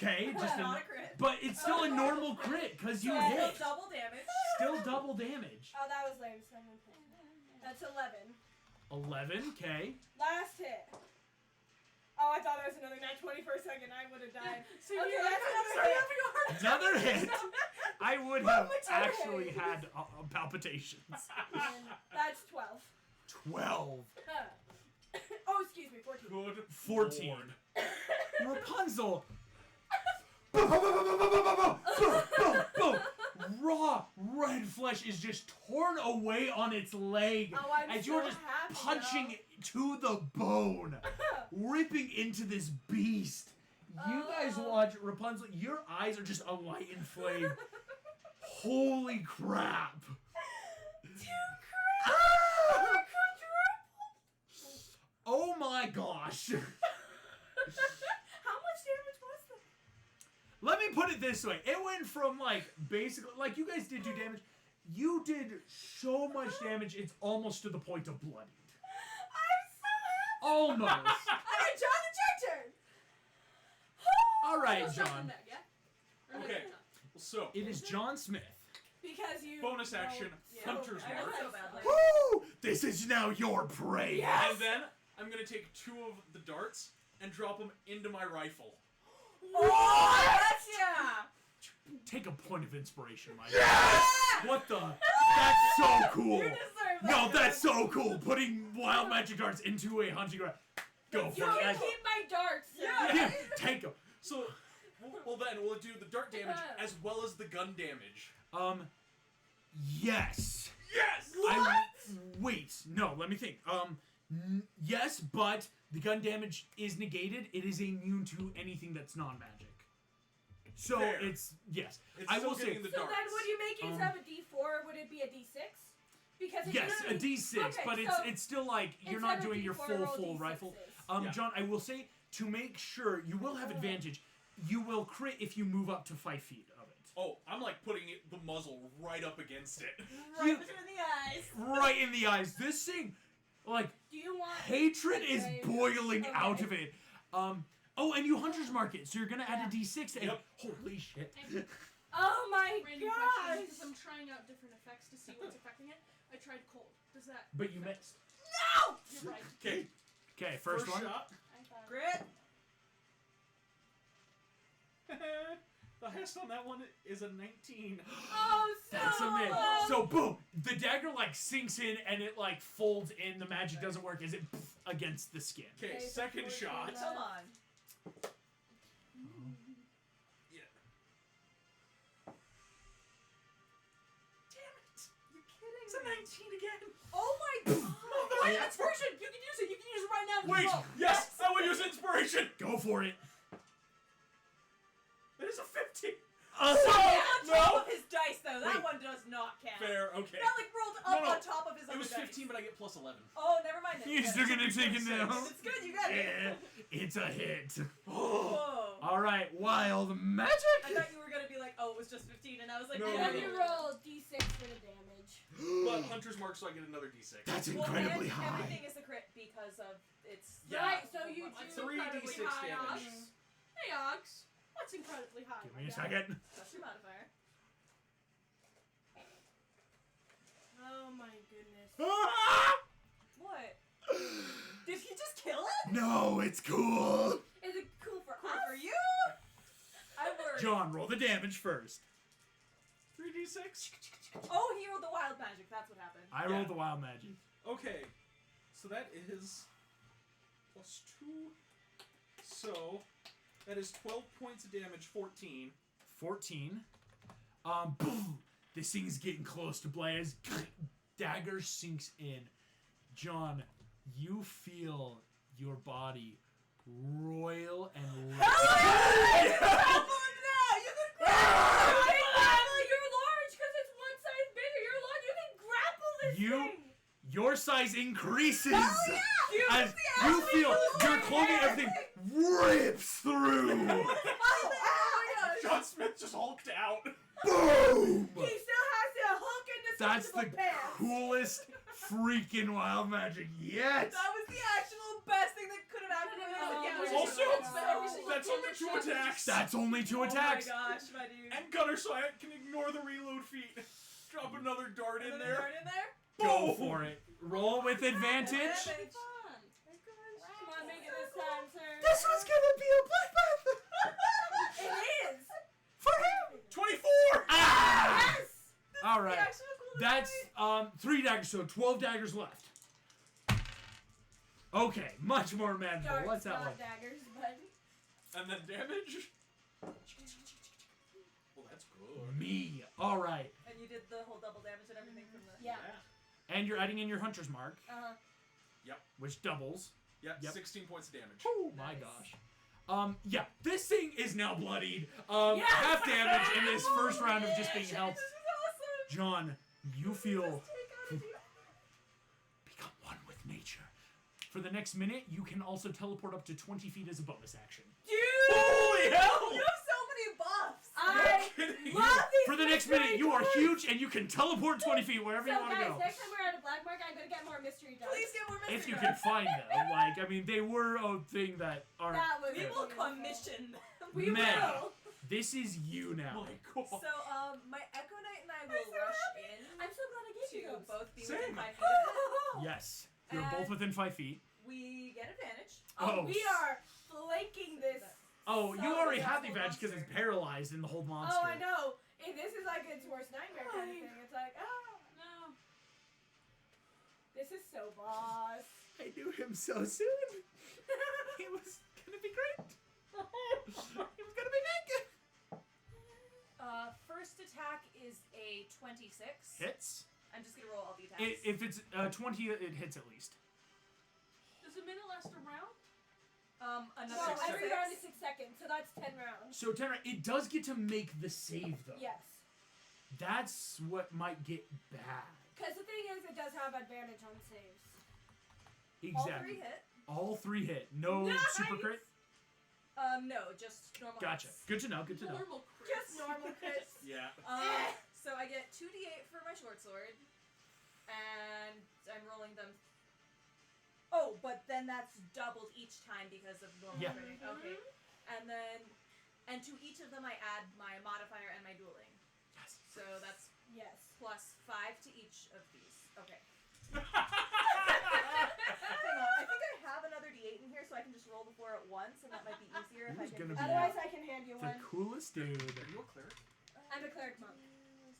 Okay, just Not a crit. but it's still a normal crit because you So hit. double damage. Still double damage. Oh, that was lame. That's 11. 11. Okay. Last hit. Oh, I thought it was another nat 20 for a second. I would have died. So Okay, you're that's like, another I'm hit. having a hard time. Another hit. I would have my turn. actually had palpitations. And that's 12. 12. Oh, excuse me, 14. Good 14. Lord. Rapunzel. Boom, boom, boom, boom, boom, boom, boom, boom, boom, boom. Raw red flesh is just torn away on its leg Oh, I'm as so you're just happy punching now. it to the bone, ripping into this beast. You guys Oh. watch Rapunzel. Your eyes are just alight in flame. Holy crap! Ah! Oh my gosh! How much damage was that? Let me put it this way. It went from like basically like you guys did do damage. You did so much damage it's almost to the point of bloodied. I'm so happy. Almost. Alright, John, it's your turn. Alright, Let's jump John. in back, yeah? Or no, Okay. no. So, It is John Smith. Because you. bonus action, know- Hunter's I know Mark. so badly. Woo! This is now your prey. Yes! And then I'm going to take 2 of the darts and drop them into my rifle. What? Yeah. Take a point of inspiration, Mike. Yes! What the? That's so cool. You deserve that. No, that's so cool. Putting wild magic darts into a hunting ground. Go You for it. can keep my darts. Yeah, take them. So, well then, we'll do the dart damage as well as the gun damage. Yes. Yes! Wait, no, let me think. Yes, but the gun damage is negated. It is immune to anything that's non-magic. So Fair. it's yes. It's I still will say getting the So darts. then, would you make it instead of a D4? Would it be a D6? Because it's yes, a literally- D6, Okay, but so it's still like you're instead not of doing your D4, full roll rifle. D6s. Yeah. John, I will say to make sure you will have advantage. You will crit if you move up to 5 feet of it. Oh, I'm like putting the muzzle right up against it. Right You- between the eyes. Right in the eyes. This thing, like Do you want? hatred is Okay. boiling Okay. out of it. Oh, and you hunter's mark it, so you're gonna add a D6 to it. Yep. Holy shit. Oh my Random question, gosh! because I'm trying out different effects to see what's affecting it. I tried cold. Does that? But you missed. No! You're right. Okay, Okay, first one. shot. I thought. Grit. The highest on that one is a 19. Oh, so That's a miss. close. So boom, the dagger like sinks in and it like folds in. The magic doesn't work as it against the skin. Okay, Okay, second so shot. 14. Come on. Yeah. Damn it. You're kidding It's a me. 19 again. Oh my god. Wait, inspiration! You can use it. You can use it right now. Wait, Roll. yes, I will use inspiration. Go for it. It is a 15. On top of his dice, though. That Wait. one does not count. Fair, okay. That like rolled up No. on top of his It other was dice. 15, but I get plus 11. Oh, never mind. Then. You're still gonna take it down. It's good. You got Yeah, it. it's a hit. Whoa. All right, wild magic. I thought you were gonna be like, oh, it was just 15, and I was like, No, And no, then no. you roll D6 for the damage. But Hunter's Mark, so I get another d6. That's Well, incredibly and high. everything is a crit because of its. Yeah. Right, so you What's do. 3d6 incredibly high damage. odds? Hey, Ox. What's incredibly high? Give me a second. That's your modifier. Oh my goodness. What? Did he just kill it? No, it's cool. Is it cool for Cool us? for you. I worry. John, roll the damage first. 3d6? Oh, he rolled the wild magic. That's what happened. I rolled the wild magic. Okay, so that is plus 2. So that is 12 points of damage, 14. 14. Boom. This thing's getting close to Blaze. Dagger sinks in. John, you feel your body roil and Hell yeah! Stop moving now! You can cry! You're your size increases You as you feel your clothing, everything rips through. Oh my gosh! John Smith just hulked out. Boom! He still has to hook into That's the pants. coolest freaking wild magic yet. That was the actual best thing that could have happened to me. Yeah, Also, so that's only 2 attacks. That's only 2 attacks. Oh my gosh, my dude. And Gunner, so I can ignore the reload feat. Drop another dart in Another there. dart in there? Go Boom. for it. Roll with advantage. Advantage. Come on, make it this time, sir. This was gonna be a bloodbath It is. for him. 24! Ah! Yes. All The right. actual coolest That's 3 daggers, so 12 daggers left. Okay, much more manageable. Darts, What's that not one? daggers, but And then damage? Well, that's good. Me. All right. And you did the whole double damage and everything from the... yeah. And you're adding in your hunter's mark, Uh-huh. which doubles. Yeah, Yep. 16 points of damage. Oh my Nice. gosh. Yeah, this thing is now bloodied. Yes! Half damage in this first round of just being Shit, helped. This is awesome! John, you feel Take out of you. become one with nature. For the next minute, you can also teleport up to 20 feet as a bonus action. Dude! Holy hell! You have so many buffs! I Kidding. love these. For the next minute, you are huge and you can teleport 20 feet wherever you So want to guys, go. next time we're at a black market, I'm gonna get more mystery darts. Please get more mystery If you darts. can find them. Like, I mean, they were a thing that are. That was We will beautiful. commission them. We Meg. will. This is you now. My God. So, my Echo Knight and I will so rush happy. in I'm so glad I gave you to those. both be Same. within 5 feet of it. Yes. You're both within 5 feet. We get advantage. Oh. We are flanking this. Oh, you So already successful have the advantage because it's paralyzed in the whole monster. Oh, I know. And this is like its worst nightmare kind of thing. It's like, oh, No. this is so boss. I knew him so soon. He was gonna be great. He was gonna be big. First attack is a 26. Hits. I'm just gonna roll all the attacks. If it's 20, it hits at least. Does a minute last a round? Another No, 6 every seconds. round is 6 seconds, so that's 10 rounds. So, Tenra, it does get to make the save, though. Yes. That's what might get bad. Because the thing is, it does have advantage on saves. Exactly. All 3 hit. All 3 hit. No Nice! super crit? No, just normal. Gotcha. hits. Good to know, good to know. Normal crits. Just normal crits. Yeah. So I get 2d8 for my short sword, and I'm rolling them. Oh, but then that's doubled each time because of normal Yeah. critting. Okay. And to each of them I add my modifier and my dueling. Yes. So that's Yes. plus 5 to each of these. Okay. Hang on, I think I have another d8 in here, so I can just roll the 4 at once, and that might be easier if I Who's can. gonna be- Otherwise, I can hand you The one. coolest dude. Are you a cleric? I'm a cleric monk.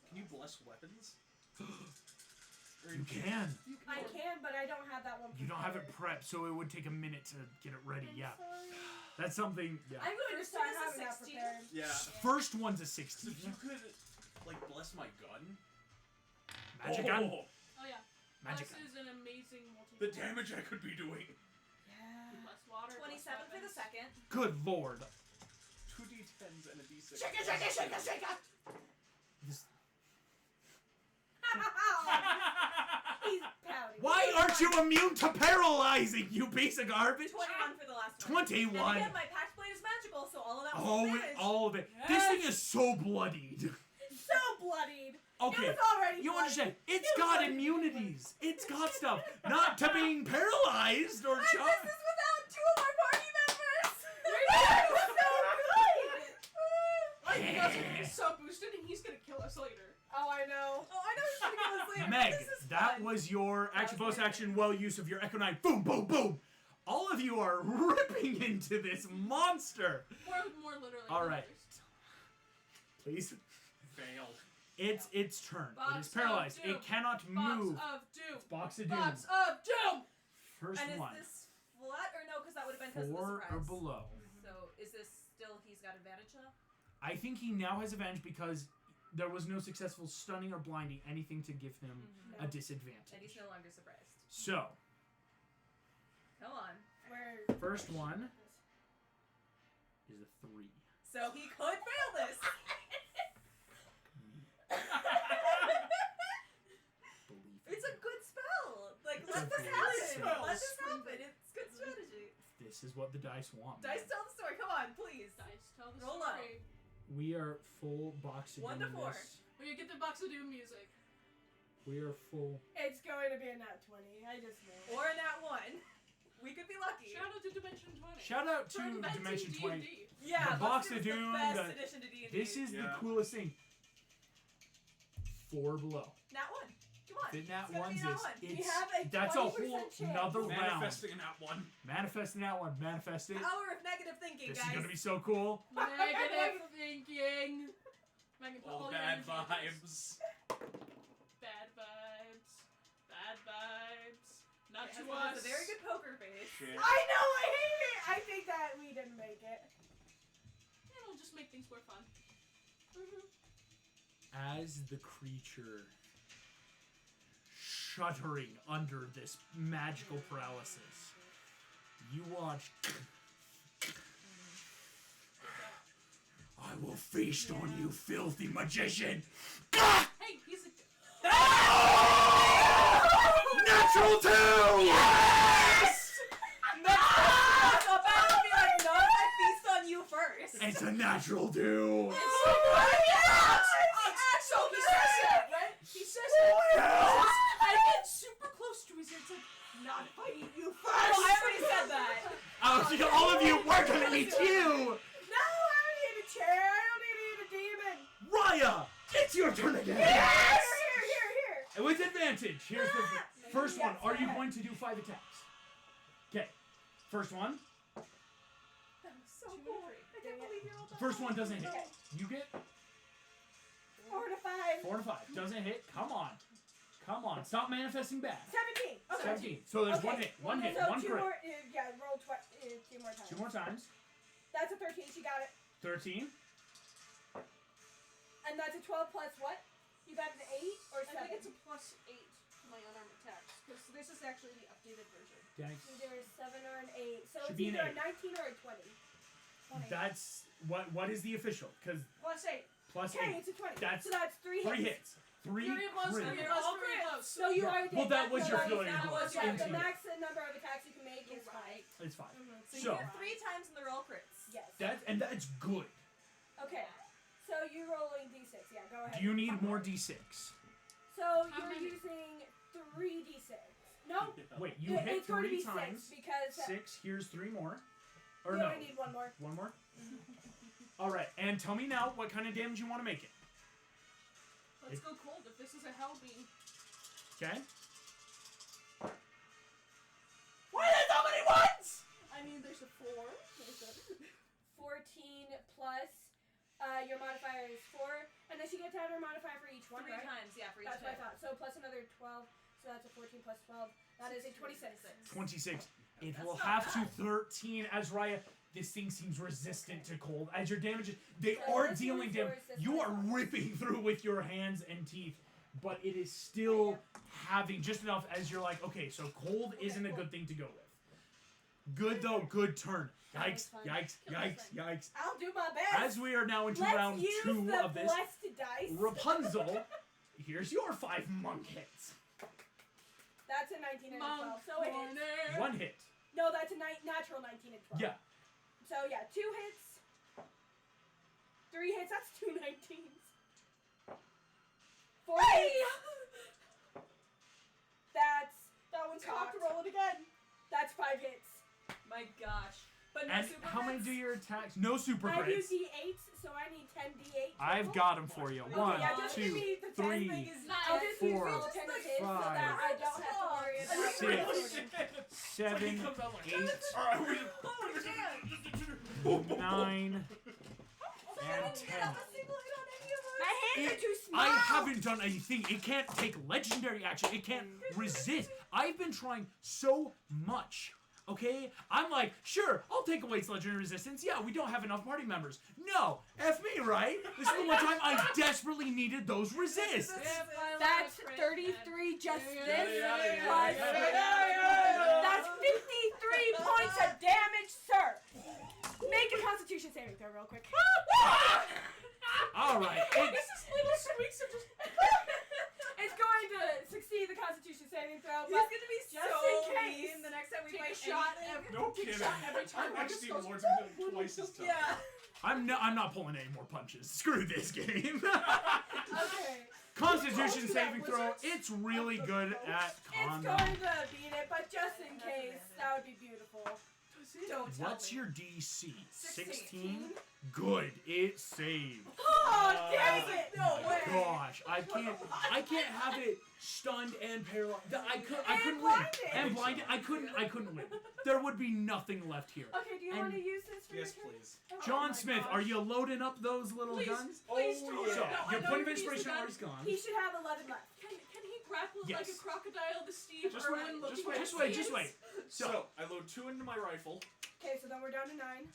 Can you bless weapons? You can. You I can, but I don't have that one. You don't have it prepared. prepped, so it would take a minute to get it ready. I'm Yeah. sorry. That's something. Yeah. I'm going to First start one is a having that 16. prepared. Yeah. First one's a So 16. if you could, like, bless my gun. Magic gun. Oh yeah. Magic This gun. is an amazing multi. The damage I could be doing. Yeah. Less water. 27 for the second. Good lord. 2 d10s and a d6. This- He's pouting. Why aren't you immune to paralyzing, you piece of garbage? 21 for the last one. 21. And again, my pact blade is magical, so all of that was Oh, damage. all of it. This thing is so bloodied. So bloodied. Okay. It was already You bloodied. understand? It's It was got already immunities. It's got stuff. Not to being paralyzed or And shot. this is without 2 of our party members! That was so good. Like, you guys are gonna get so boosted, and he's gonna kill us later. Oh, I know. Oh, I know he's gonna kill us later, Meg, but this is that fun. was your action was bonus my action well use of your Echo Knight. Boom, boom, boom. All of you are ripping into this monster. More literally. All than right. others. Failed. Please. It's turn. Box it is paralyzed. of doom. It cannot Box move. of doom. Box of doom. Box of doom. First And is one. this flat or no? Because that would have been because of the 4 surprise. or below. So is this still he's got advantage now? I think he now has advantage because there was no successful stunning or blinding, anything to give him a And disadvantage. he's no longer surprised. So, Come on. Where? first one is a 3. So he could fail this. Believe It's a good Let this happen. Spells. Let this happen. It's good strategy. This is what the dice want. Dice, tell the story. Come on, please. Dice, tell the Roll story. We are full box of 1 to 4. this. When you get the box of doom music. We are full. It's going to be a nat 20. I just know. Or a nat 1. We could be lucky. Shout out to Dimension 20. Shout out to For inventing Dimension 20. D&D. Yeah, The box let's of give us doom, The best the- addition to D&D. This is the Yeah. coolest thing. 4 below. Nat 1. Come on. The nat It's gonna be ones nat is 1. We it's have a that's a 20% whole chance. another round. Manifesting in that one. Manifesting that one. Manifest it. Power of negative thinking, This guys. is gonna be so cool. Negative thinking. Megan, put All all bad your energy into vibes. this. Bad vibes. Bad vibes. Not Yes, to it us. has a very good poker face. Shit. I know, I hate it! I think that we didn't make it. It'll just make things more fun. As the creature shuddering under this magical paralysis, you watch. I will feast on you, filthy magician! Hey, he's a. Natural 2! Yes! That's about to be like, no, I feast on you first. It's a natural 2! Oh my gosh! So he says that, right? He says Oh, that. yeah. I get super close to his ear. It's like, not if I eat you Oh, first. I already said that. All of you, we're gonna eat you! No, I don't need a chair. I don't need to eat a demon. Raya! It's your turn again! Here, here. And with advantage, here's the first one. Are you going to do 5 attacks? Okay. First one. That was so 2 and cool. 3. I can't believe you're all done. First one doesn't hit. Okay. You get 4 to 5. 4 to 5. Doesn't hit. Come on. Come on. Stop manifesting bad. 17. Okay. 17. So there's Okay. one hit. One hit. So One 2 crit. more, yeah, roll 2 more times. 2 more times. That's a 13. She got it. 13. And that's a 12 plus what? You got an 8 or 7? I think it's a +8 to my unarmed attacks. Because this is actually the updated version. Yikes. Either a 7 or an 8. So Should it's be an either 8. a 19 or a 20. 20. That's what is the official? Because +8. plus Okay, 8. it's a 20. That's so that's 3 hits. 3 hits. 3 3 plus, 3 crits. plus, All 3 crits. plus. So you Yeah. already did Well, that was so your like, feeling. that was Yeah, into the it. max number of attacks you can make is 5. Right. It's fine. So you So- get 3 times in the roll crits. Yes. That's good. Okay. So you're rolling d6. Yeah, go ahead. Do you need more d6? So How you're many? using 3 d6. No, Wait, you hit it's going to 3 be times. 6 because 6. Here's 3 more. Or you no. only need 1 more. One more? Alright, and tell me now what kind of damage you want to make it. Let's go cold if this is a hell beam. Okay? Why are there so many ones? I mean, there's a 4. There's a 14 plus your modifier is 4. And then she gets to add her modifier for each one, 3 right? times, yeah, for each That's what I hit. thought. So plus another 12. So that's a 14 plus 12. That is a 26. 26. It That's will not have bad. to 13 as Raya. This thing seems resistant to cold. As your damages, they So are this dealing one's damage. yours, this You one's are mine. ripping through with your hands and teeth, but it is still having just enough as you're like, okay, so cold Okay, isn't a cool. good thing to go with. Good though, good turn. That Yikes, was fun. yikes, Kill yikes, this yikes. I'll do my best. As we are now into Let's round use 2 the of this, blessed dice. Rapunzel, here's your 5 monk hits. That's a 19 and a 12. So it hits. Corner. 1 hit. No, that's a natural 19 and 12. Yeah. So yeah, 2 hits. 3 hits. That's 2 19s. 4 hits. That one's Cocked. cocked. Roll it again. That's 5 hits. My gosh. But no And super how many crits? do your attacks? No super I do crits. d8s, so I need 10 d8. I've total. got them for you. Okay, 1, yeah, just give 2, me the 10 3, thing is I'll just use 4, roll 10 of his so 5, that I don't have to worry about 6, 7, comes out like, 8, Alright, we just... Oh, damn. 9, I and didn't 10. get up a single hit on any of us. My hands are too small. I haven't done anything. It can't take legendary action. It can't resist. I've been trying so much. Okay? I'm like, sure, I'll take away its legendary resistance. Yeah, we don't have enough party members. No, F me, right? This is the one time I desperately needed those resists. That's 33 just Yeah, this yeah, plus. That's 53 points of damage, sir. Make a Constitution saving throw real quick. All right. This is little streaks of just. It's going to succeed the Constitution saving throw, He's but gonna be just so No Get kidding. shot every time. Our I next just Demon goes, Lord's gonna be like twice as tough. Yeah. I'm not pulling any more punches. Screw this game. Okay. Constitution Close to saving that throw. wizards. It's really Of the good boat. at It's con. going to beat it, but just in That's case, amazing. that would be beautiful. Don't tell What's me. your DC? 16. Good. It saved. Oh, dang it! No My way. gosh, I can't have it stunned and paralyzed. I couldn't And win. blinded. And blinded. I couldn't win. There would be nothing left here. Okay, do you And- want to use this for Yes, your turn? please. Oh John my Smith, gosh. are you loading up those little Please, guns? please, Oh, don't. yeah. So, No, I your know point of he needs the inspiration gun. already's gone. He should have 11 left. Can he grapple like Yes. a crocodile to Steve Just Irwin wait, looking just wait, at Just wait, Steve? just wait. So, I load 2 into my rifle. Okay, so then we're down to 9.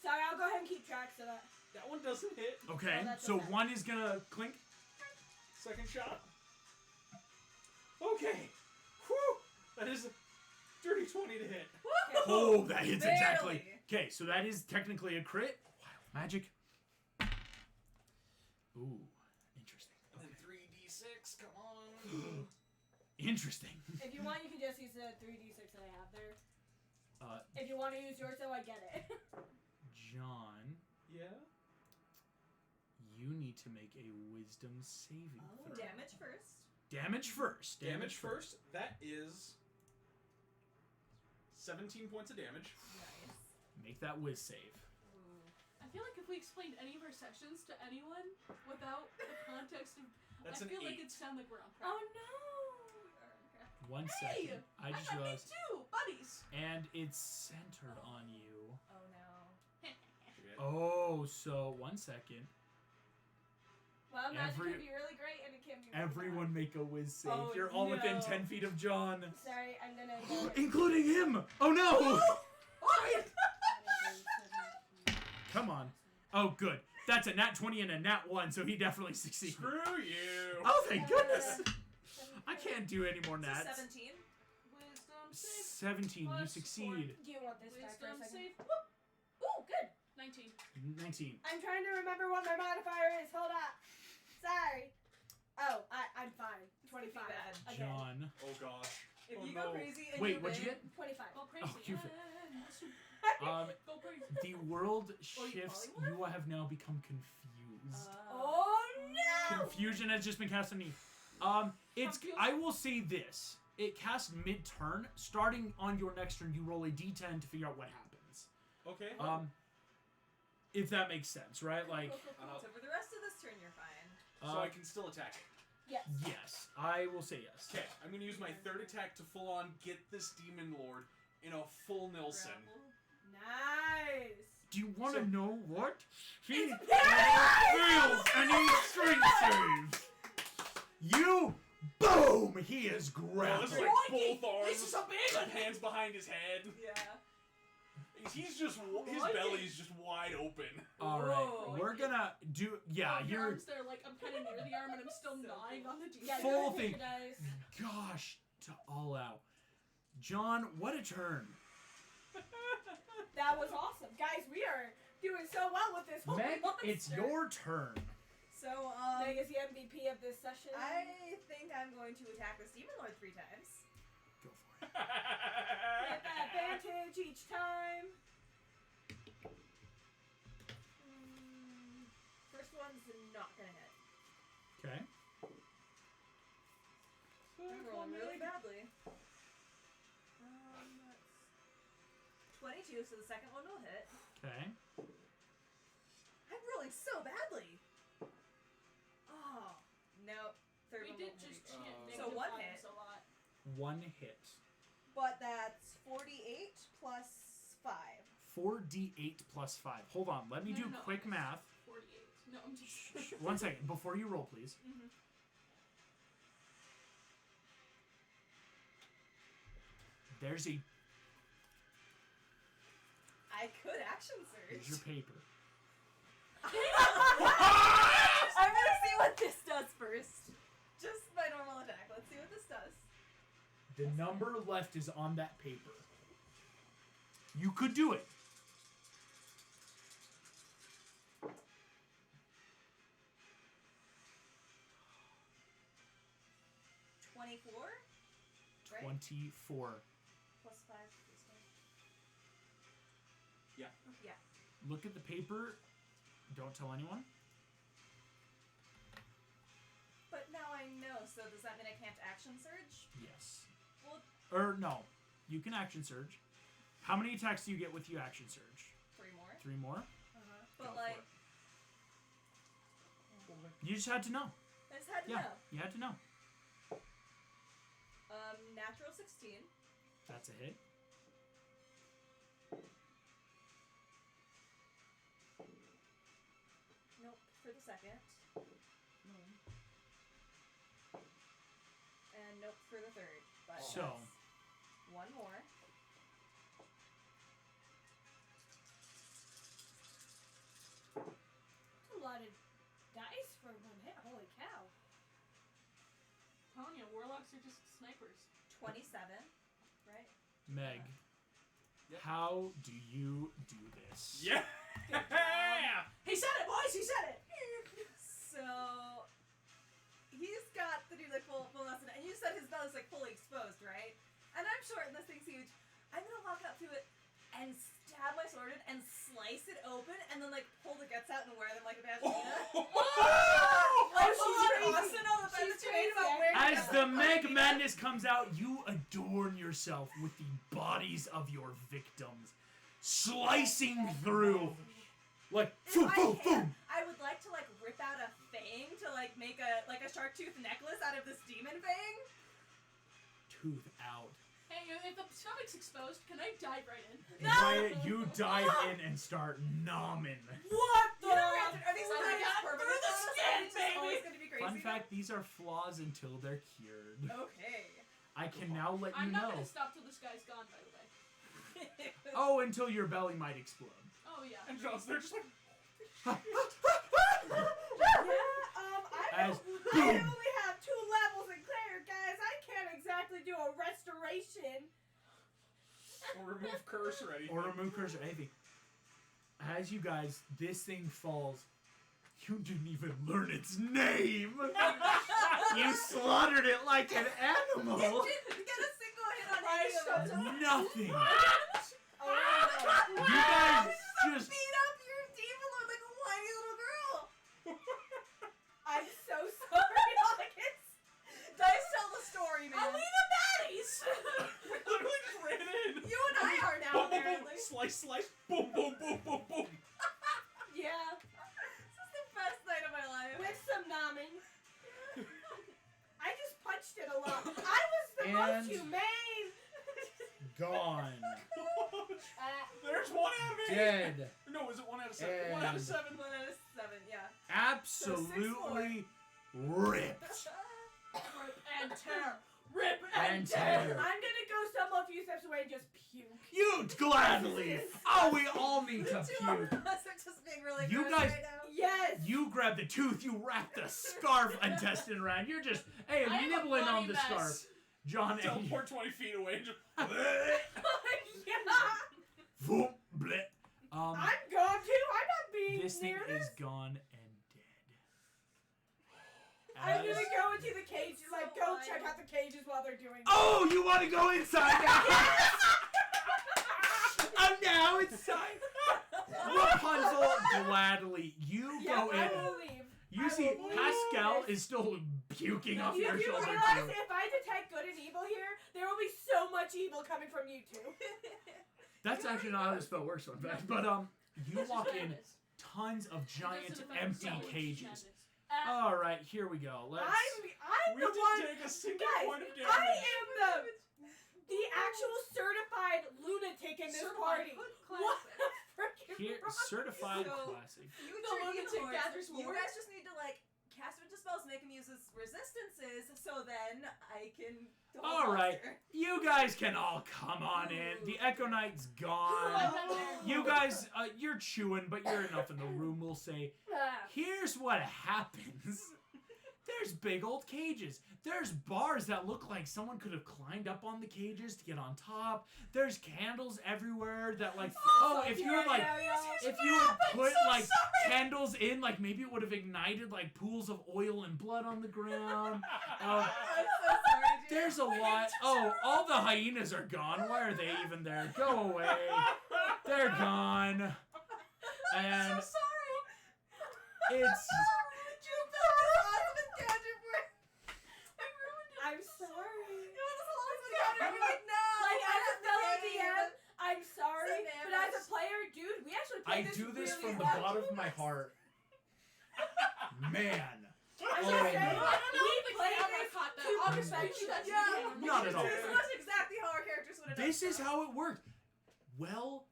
Sorry, I'll go ahead and keep track so that. That one doesn't hit. Okay, Oh, that's so okay. one is gonna clink. Second shot. Okay. Whew. That is a dirty 20 to hit. Oh, that hits Barely. exactly. Okay, so that is technically a crit. Wild magic. Ooh, interesting. And then 3d6. Come on. Interesting. If you want, you can just use the 3d6 that I have there. Uh, If you want to use yours, though, I get it. John, Yeah. you need to make a wisdom saving throw. Damage first. Damage first. Damage first. That is 17 points of damage. Nice. Make that whiz save. Ooh. I feel like if we explained any of our sections to anyone without the context of, That's I an feel 8. like it'd sound like we're on track. Oh no! 1 Hey! second. I just got me realized. too, buddies. And it's centered on you. Oh no. Forget. Oh, so 1 second. Well, magic Every- can be really great and it can be really Everyone make a whiz save. Oh, You're all within no. 10 feet of John. bad. Sorry, I'm gonna go. Including him! Oh no! Oh, Come on. Oh, good. That's a nat 20 and a nat 1, so he definitely succeeded. Screw you. Oh, thank goodness! I can't do any more So nats. 17. Wisdom save. 17, you Plus succeed. Do you want this die for a Wisdom second? save. Whoop. Ooh, good. 19. 19. I'm trying to remember what my modifier is. Hold up. Sorry. Oh, I'm fine. 25. bad. Again. John. Oh gosh. If Oh, you no. go crazy and Wait, you what'd you win, get? 25. Go crazy. you Yeah, Um, go crazy. the world Oh, you shifts. polymorph? You have now become confused. Oh no! Confusion has just been cast on you. It's. Confused? I will say this. It casts mid-turn. Starting on your next turn, you roll a d10 to figure out what happens. Okay. If that makes sense, right? Like, so for the rest of this turn, you're fine. So I can still attack it. Yes. yes, I will say yes. Okay, I'm gonna use my third attack to full on get this demon lord in a full Nilsson. Nice. Do you want to So- know what? He Yes! fails any strength save. You, boom! He is Well, grappled. this is like Crikey, both arms, this is a big one. hands behind his head. Yeah. He's just his Crikey. belly's just wide open. All right, Whoa. we're gonna do. Yeah, Oh, your you're. arms there, like I'm kind of near the arm and I'm still So gnawing cool. on the D. Yeah, Full go ahead, thing. take your dice. Gosh, to all out. John, what a turn. That was awesome, guys. We are doing so well with this whole Meg, monster. it's your turn. So, Meg is the MVP of this session. I think I'm going to attack this demon lord 3 times. Go for it. With advantage each time. First one's not gonna hit. Okay. I'm rolling really badly. That's 22, so the second one will hit. Okay. I'm rolling so badly. Oh, no. Third We one did won't just hit. cheat. So one hit. A lot. 1 hit. But that's 48 plus 5. 4d8 plus 5. Hold on, let me do No, quick it's math. 48. No, I'm just. Shh, 1 second, before you roll, please. Mhm. There's a. I could action Here's surge. your paper. I'm gonna see what this does first. Just my normal attack. Let's see what this does. The number left is on that paper. You could do it. $24? Right? 24. Plus 5. Yeah. Yeah. Look at the paper. Don't tell anyone. But now I know, so does that mean I can't action surge? Yes. Well, Or no. You can action surge. How many attacks do you get with you action surge? 3 more. 3 more? Uh-huh. But Go for like, it. You just had to know. I just had to Yeah, know. you had to know. Natural 16. That's a hit. Nope, for the second. And nope for the third. But So- that's one more. That's a lot of dice for one hit. Holy cow. Telling you, warlocks are just snipers. 27. Right? Meg, Yep. how do you do this? Yeah. He said it, boys. He said it. So he's got to do the full lesson, and you said his belly's like fully exposed, right? And I'm short, and this thing's huge. I'm gonna walk up to it and stab my sword in and slice it open, and then like pull the guts out and wear them like a ballerina. Like, she's crazy. Arsenal of She's Benedict crazy. about wearing As the Meg Madness comes out, you adorn yourself with the bodies of your victims, slicing through like If boom, I boom, can, boom. I would like to like rip out a fang to like make a shark tooth necklace out of this demon fang. Tooth out. Hey, if the stomach's exposed, can I dive right in? And Wyatt, you dive in and start nomming. What You never answered. Are these Oh my like God, permanent through the on us, or skin, are these just always baby! gonna be crazy? Fun fact: these are flaws until they're cured. Okay. I can now let you I'm not know. gonna stop till this guy's gone, by the way. Oh, until your belly might explode. Oh yeah. And John's there just like, I As only boom. have 2 levels in cleric, guys. I can't exactly do a restoration. or remove curse or anything. Or remove cursor, anything. As you guys, this thing falls. You didn't even learn its name. You slaughtered it like an animal. Didn't get a single hit on any of them. Nothing. Oh, no. You guys just. Beat up your demon lord like a whiny little girl. I'm so sorry, August. Dice tell the story, man. Alina baddies. We literally just ran in. You and I are now, Boom, boom, boom. apparently. Slice, slice. Boom, boom, boom, boom, boom. Yeah, This is the best night of my life. with some nomming. I just punched it a lot. I was the And- most humane. Gone. There's 1 out of 8. Dead. No, is it 1 out of 7? 1 out of And- 7. 1 out of 7, yeah. Absolutely ripped. Rip and tear. Rip And and tear. tear. I'm gonna go some a few steps away and just puke. You'd gladly. Oh, we all need to The 2 puke. of us are just being really You gross guys- right now. Yes. You grab the tooth, you wrap the scarf intestine around. You're just, hey, I am a nibbling on bloody the mess. scarf. John, and Teleport 20 feet away and just. Yeah. Voom, bleh. I'm gone too. I'm not being This thing near is this. gone and dead. I'm As- gonna go into the cage, So like go wild. check out the cages while they're doing. Oh, you want to go inside now? I'm now inside. Rapunzel, gladly, you Yeah, go I in. will leave. You I see, will leave Pascal this. is still puking off You your do shoulder realize too. if I detect good and evil here, there will be so much evil coming from you two. That's actually not how this spell works, fun fact. But you This is walk in madness. tons of It giant doesn't affect empty so much cages. madness. All right, here we go. Let's. I'm We the didn't one. take a single Guys, point of damage. I am the actual certified lunatic in this Certified party. hood What classic. a freaking Here, rock. certified So- classic. Future The lunatic demon lords, gathers You more. guys just need to like cast a bunch of spells, make him use his resistances, so then I can. do a All right, monster. you guys can all come on in. The Echo Knight's I'm gone. not there. You guys, you're chewing, but you're enough in the room. We'll say, Ah. here's what happens. There's big old cages. There's bars that look like someone could have climbed up on the cages to get on top. There's candles everywhere that like, oh, if you were like, if you would put like candles in, like maybe it would have ignited like pools of oil and blood on the ground. I'm so sorry, dude. There's a lot. Oh, all the hyenas are gone. Why are they even there? Go away. They're gone. And I'm so sorry. it's You built this awesome tangent for I'm sorry. It was this whole awesome tangent. You're like, no. Like, as a fellow game. DM, I'm sorry, It's a but as a damage. player, dude, we actually I played this do this really from the well. bottom of my heart. Man. I Oh, should say, man. we played camera this caught that. to I'll perfection. Yeah. Not at all. That's exactly how our characters would have done. This is how it worked. Well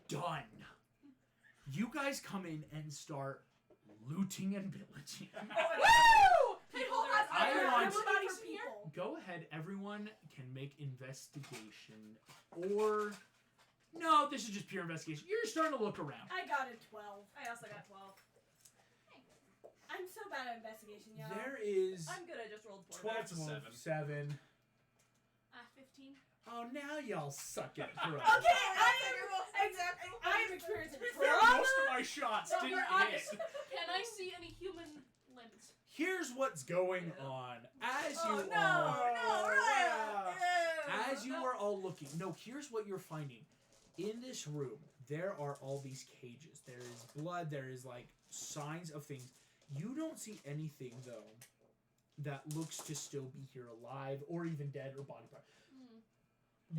done. You guys come in and start looting and pillaging. Woo! Hey, hold on. I There are want- bodies for for people. Go ahead, everyone can make investigation or no, this is just pure investigation. You're starting to look around. I got a 12. I also got 12. I'm so bad at investigation, y'all. There is I'm good. I just rolled 4. 12, That's a 12, 7. 7. 15. Oh, now y'all suck it for us. Okay, Exactly. I am experiencing Most trauma. of my shots No, didn't we're hit. honest. Can I see any human limbs? Here's what's going on. As you Oh, no, all no, Raya. Ew. As you are all looking, no, here's what you're finding. In this room, there are all these cages. There is blood, there is like signs of things. You don't see anything though that looks to still be here alive or even dead or body part.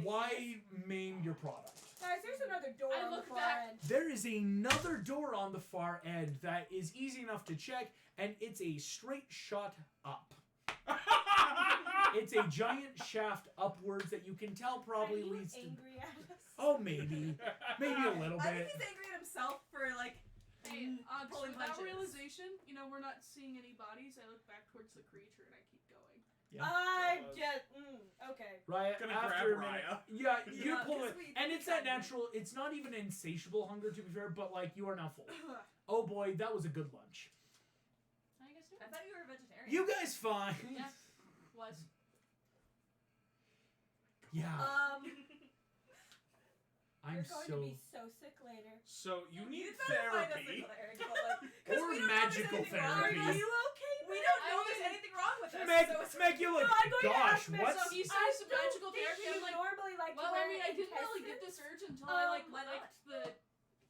Why maim your product? Guys, there's another door I on the look far back. end. There is another door on the far end that is easy enough to check, and it's a straight shot up. It's a giant shaft upwards that you can tell probably Are you leads to. angry at us? Oh, maybe a little I think bit. he's angry at himself for like. Hey, pulling without punches. realization, we're not seeing any bodies. I look back towards the creature and I keep going. Yeah. I'm just. Okay. Riot, Gonna after a grab minute, Raya. yeah, you Yeah, pull 'cause it, we- and we it's that tried to- natural. It's not even insatiable hunger, to be fair, but like you are now full. Oh boy, that was a good lunch. I guess I it thought you were a vegetarian. You guys fine? Yeah. was. Yeah, I'm You're going so. to be so sick later. So you need You'd better find us a therapy. cleric, but, like, 'cause Or we don't know if there's magical anything wrong therapy. with us. Are you okay? We don't know I there's mean- anything wrong with us. Meg, so it's Meg, you look. No, I'm going to Gosh, ask Meg, what's? So he I says some don't magical think therapy. you I'm like, normally like well, to I wear mean, I didn't really get intestines this urge until I like why not? liked the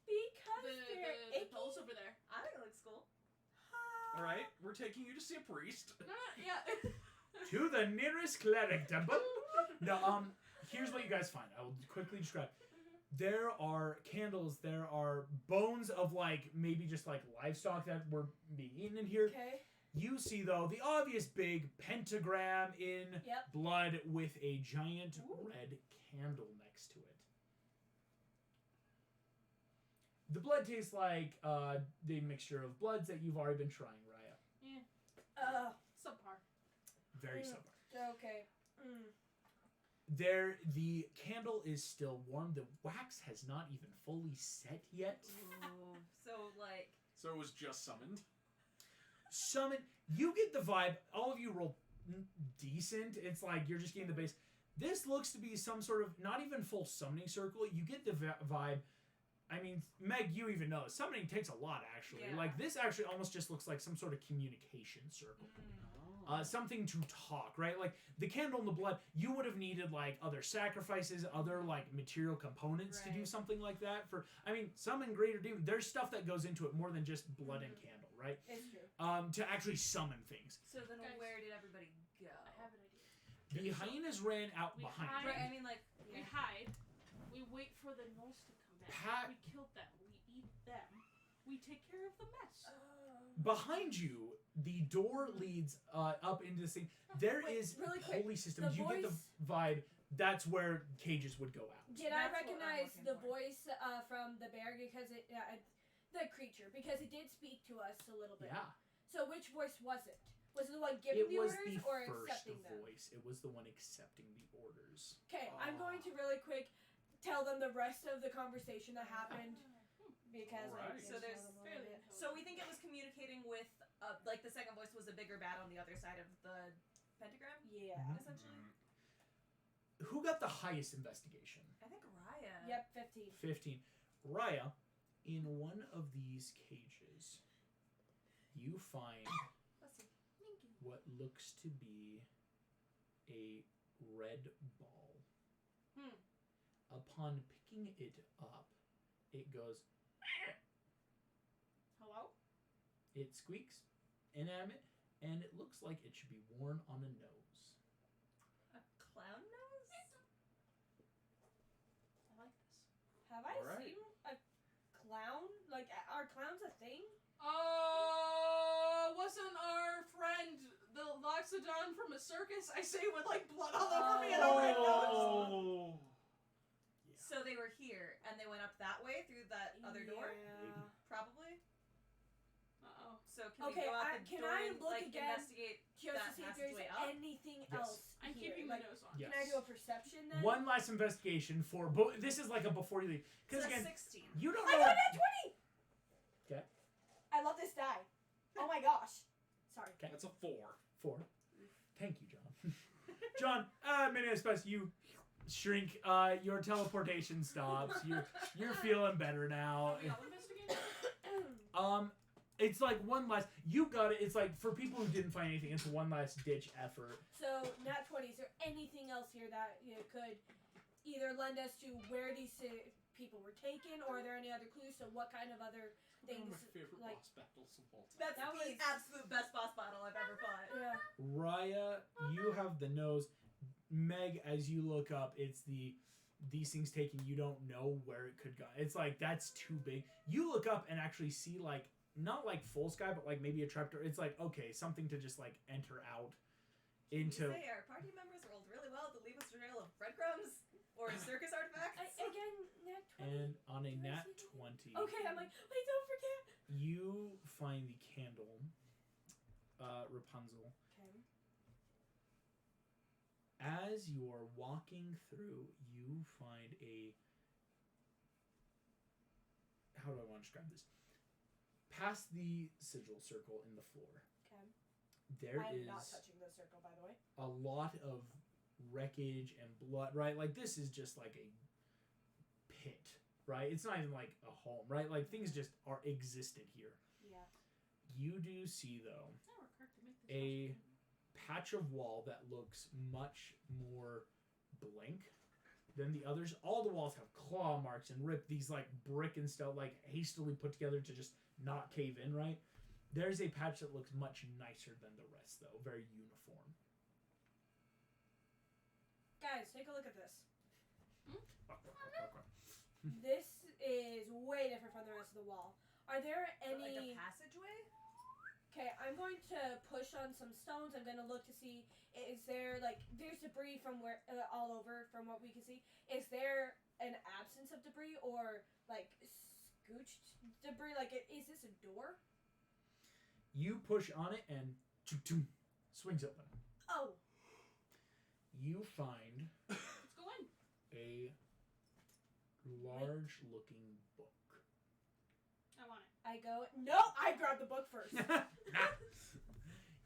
because the, they're the icky. pills over there. I think it looks cool. All right, we're taking you to see a priest. No, yeah. To the nearest cleric temple. No, here's what you guys find. I will quickly describe. There are candles. There are bones of like maybe just like livestock that were being eaten in here. Okay. You see though the obvious big pentagram in Yep. blood with a giant red candle next to it. The blood tastes like the mixture of bloods that you've already been trying, Raya. Subpar. Very Mm. similar. Okay. There, the candle is still warm. The wax has not even fully set yet. Ooh. So like. So it was just summoned. Summon, you get the vibe. All of you roll decent. It's like you're just getting the base. This looks to be some sort of not even full summoning circle. You get the vibe. I mean, Meg, you even know summoning takes a lot actually. Yeah. Like this actually almost just looks like some sort of communication circle. Something to talk, right? Like the candle and the blood, you would have needed like other sacrifices, other like material components to do Right. something like that. For I mean, summon greater demon. There's stuff that goes into it more than just blood and candle, right? It's true. To actually summon things. So then Guys. where did everybody go? I have an idea. The hyenas ran out We behind. hide. Right, I mean like. We Yeah. hide. We wait for the gnolls to come back. Pat- We kill them. We eat them. We take care of the mess. Behind you, the door leads up into this thing. There Wait, is really quick, holy systems. the You get the voice- vibe. That's where cages would go out. Did I That's what I'm recognize looking the for. voice from the bear because it, the creature, because it did speak to us a little bit? Yeah. So which voice was it? Was it the one giving It the was orders the or first accepting them? voice. It was the one accepting the orders. Okay, I'm going to really quick tell them the rest of the conversation that happened because Alright. I So there's fairly So we think it was communicating with, like the second voice was a bigger bat on the other side of the pentagram, yeah. essentially. Who got the highest investigation? I think Raya. Yep, 15. 15. Raya, in one of these cages, you find Let's see. what looks to be a red ball. Hmm. Upon picking it up, it goes. Hello? It squeaks, inanimate, and it looks like it should be worn on a nose. A clown nose? I like this. Have I Alright. seen a clown? Like, are clowns a thing? Wasn't our friend the Loxodon from a circus? I say with like blood all over me and a red nose. Oh. So they were here, and they went up that way through that other door? Yeah. Probably. Uh-oh. So can Okay, we go out the can door I and look like again investigate? Just That to see if there's passageway up? anything Yes. else I'm here. keeping Like, my nose on. Yes. can I do a perception then? One last investigation for this is like a before you leave. So Because that's again, 16. you don't I know. got that 20! Okay. I love this die. Oh my gosh. Sorry. That's a 4. 4. Thank you, John. John, minute space, you shrink. Your teleportation stops. You're feeling better now. Are we all investigating? It's like one last. You got it. It's like for people who didn't find anything, it's one last ditch effort. So, nat 20, is there anything else here that could either lend us to where these people were taken, or are there any other clues? So, what kind of other One of things? my favorite like- boss battles of all time. That's That the was- absolute best boss battle I've ever fought. Yeah. Raya, you have the nose. Meg, as you look up, it's these things taken. You don't know where it could go. It's like that's too big. You look up and actually see like not like full sky, but like maybe a trapdoor. It's like okay, something to just like enter out into. You say our party members rolled really well to leave us a trail of breadcrumbs or circus artifacts. Again, nat 20. And on a Do I nat see 20, Okay, I'm like, wait, don't forget. you find the candle, Rapunzel. Okay. As you're walking through, you find how do I want to describe this? Past the sigil circle in the floor, Okay. there I'm is not touching the circle, by the way. a lot of wreckage and blood, right? Like this is just like a pit, right? It's not even like a home, right? Like things just are existed here. Yeah. You do see though That worked hard to make this a much. patch of wall that looks much more blank than the others. All the walls have claw marks and ripped these like brick and stuff like hastily put together to just not cave in, right? There's a patch that looks much nicer than the rest though, very uniform. Guys, take a look at this. Hmm. This is way different from the rest of the wall. Are there So, like a any... passageway? Okay, I'm going to push on some stones. I'm going to look to see, is there, like, there's debris from where, all over from what we can see. Is there an absence of debris or, like, scooched debris? Like, is this a door? You push on it and swings open. Oh. You find Let's go in. a large looking book. I want it. I go, no, I grab the book first.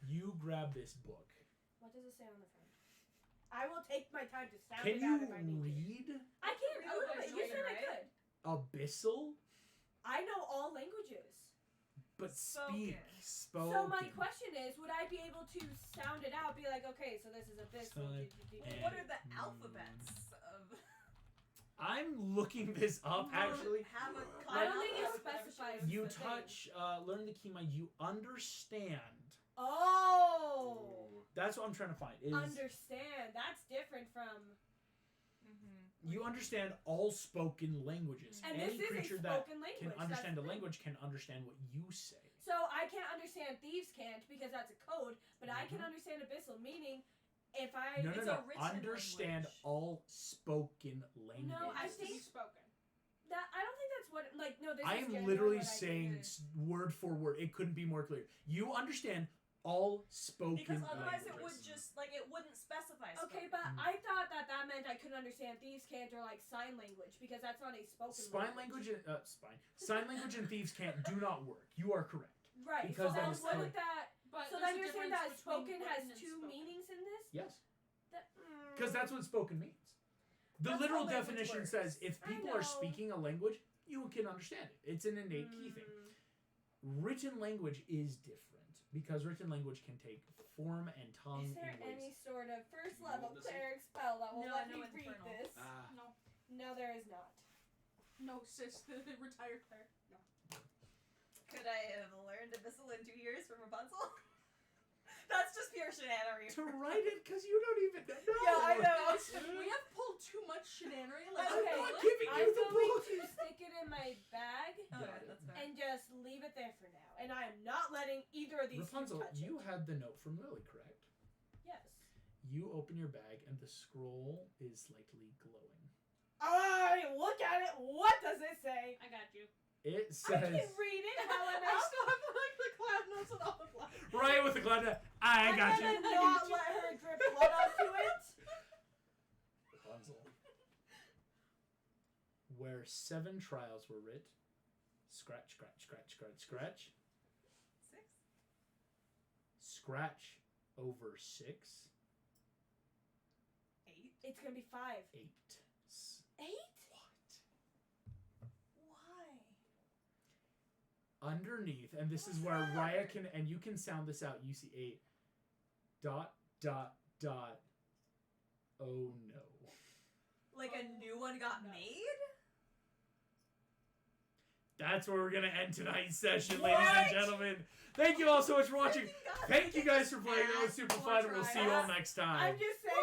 You grab this book. What does it say on the front? I will take my time to sound Can it out you if I need to. read I can, a little bit. You said I Right? could. abyssal? I know all languages. But Spoken. spoken. So my question is, would I be able to sound it out? Be like, okay, so this is abyssal. Son Well, what are the alphabets of? I'm looking this up actually. Have a I don't think it alphabet, specifies. whatever You the thing. touch, learn the key mind. You understand. Oh. That's what I'm trying to find. Is Understand. That's different from. you understand all spoken languages. And Any this is creature a that spoken language. can understand that's a the thing. language can understand what you say. So I can't understand thieves can't because that's a code, but I can understand abyssal, meaning if I. No, no, It's no. a written Understand language. all spoken language. No, I It has to be think- spoken. That I don't think that's what. Like no, this I is am genuinely literally what I saying word for word. It couldn't be more clear. You understand all spoken Because otherwise it would languages. just like it wouldn't specify. Okay, spoken. but I thought that meant I couldn't understand thieves can't or like sign language because that's not a spoken Sign language and sign language and thieves can't do not work. You are correct. Right. because so that then is wouldn't correct. that? But So there's then a you're saying difference that between spoken has written and two spoken. meanings in this? Yes, That, because that's what spoken means. The That's literal how language definition works. says if I people are know. speaking a language, you can understand it. It's an innate key thing. Written language is different because written language can take form and tongue Is there in ways. any sort of first You level rolled this in? cleric spell that will No, let I me know it's read infernal. this? No. No, there is not. No, sis, the retired cleric. No. Could I have learned Abyssal in 2 years from Rapunzel? That's just pure shenanery. To write it because you don't even know. Yeah, I know. We have pulled too much shenanery. Like, Okay, I'm not really? giving you I'm the going book. to stick it in my bag Okay, that's fair. and just leave it there for now. And I am not letting either of these two Rapunzel, touch you it. had the note from Lily, correct? Yes. You open your bag and the scroll is slightly glowing. I look at it. What does it say? I got you. It I says can read it, I Helena. still have the cloud notes and all the blood. right with the glad. I got I'm you. gonna not let her drip blood onto it. Rapunzel. Where 7 trials were writ, scratch, scratch, scratch, scratch, scratch. 6? Scratch over 6. 8? It's gonna be 5. 8. 8? Why? Underneath, and this is where Raya can, and you can sound this out. You see 8. ... Oh no. Like a new one got No. made? That's where we're gonna end tonight's session, ladies and gentlemen. Thank you all so much for watching. Thank you guys for playing. It was super fun, and we'll see you all next time. I'm just saying.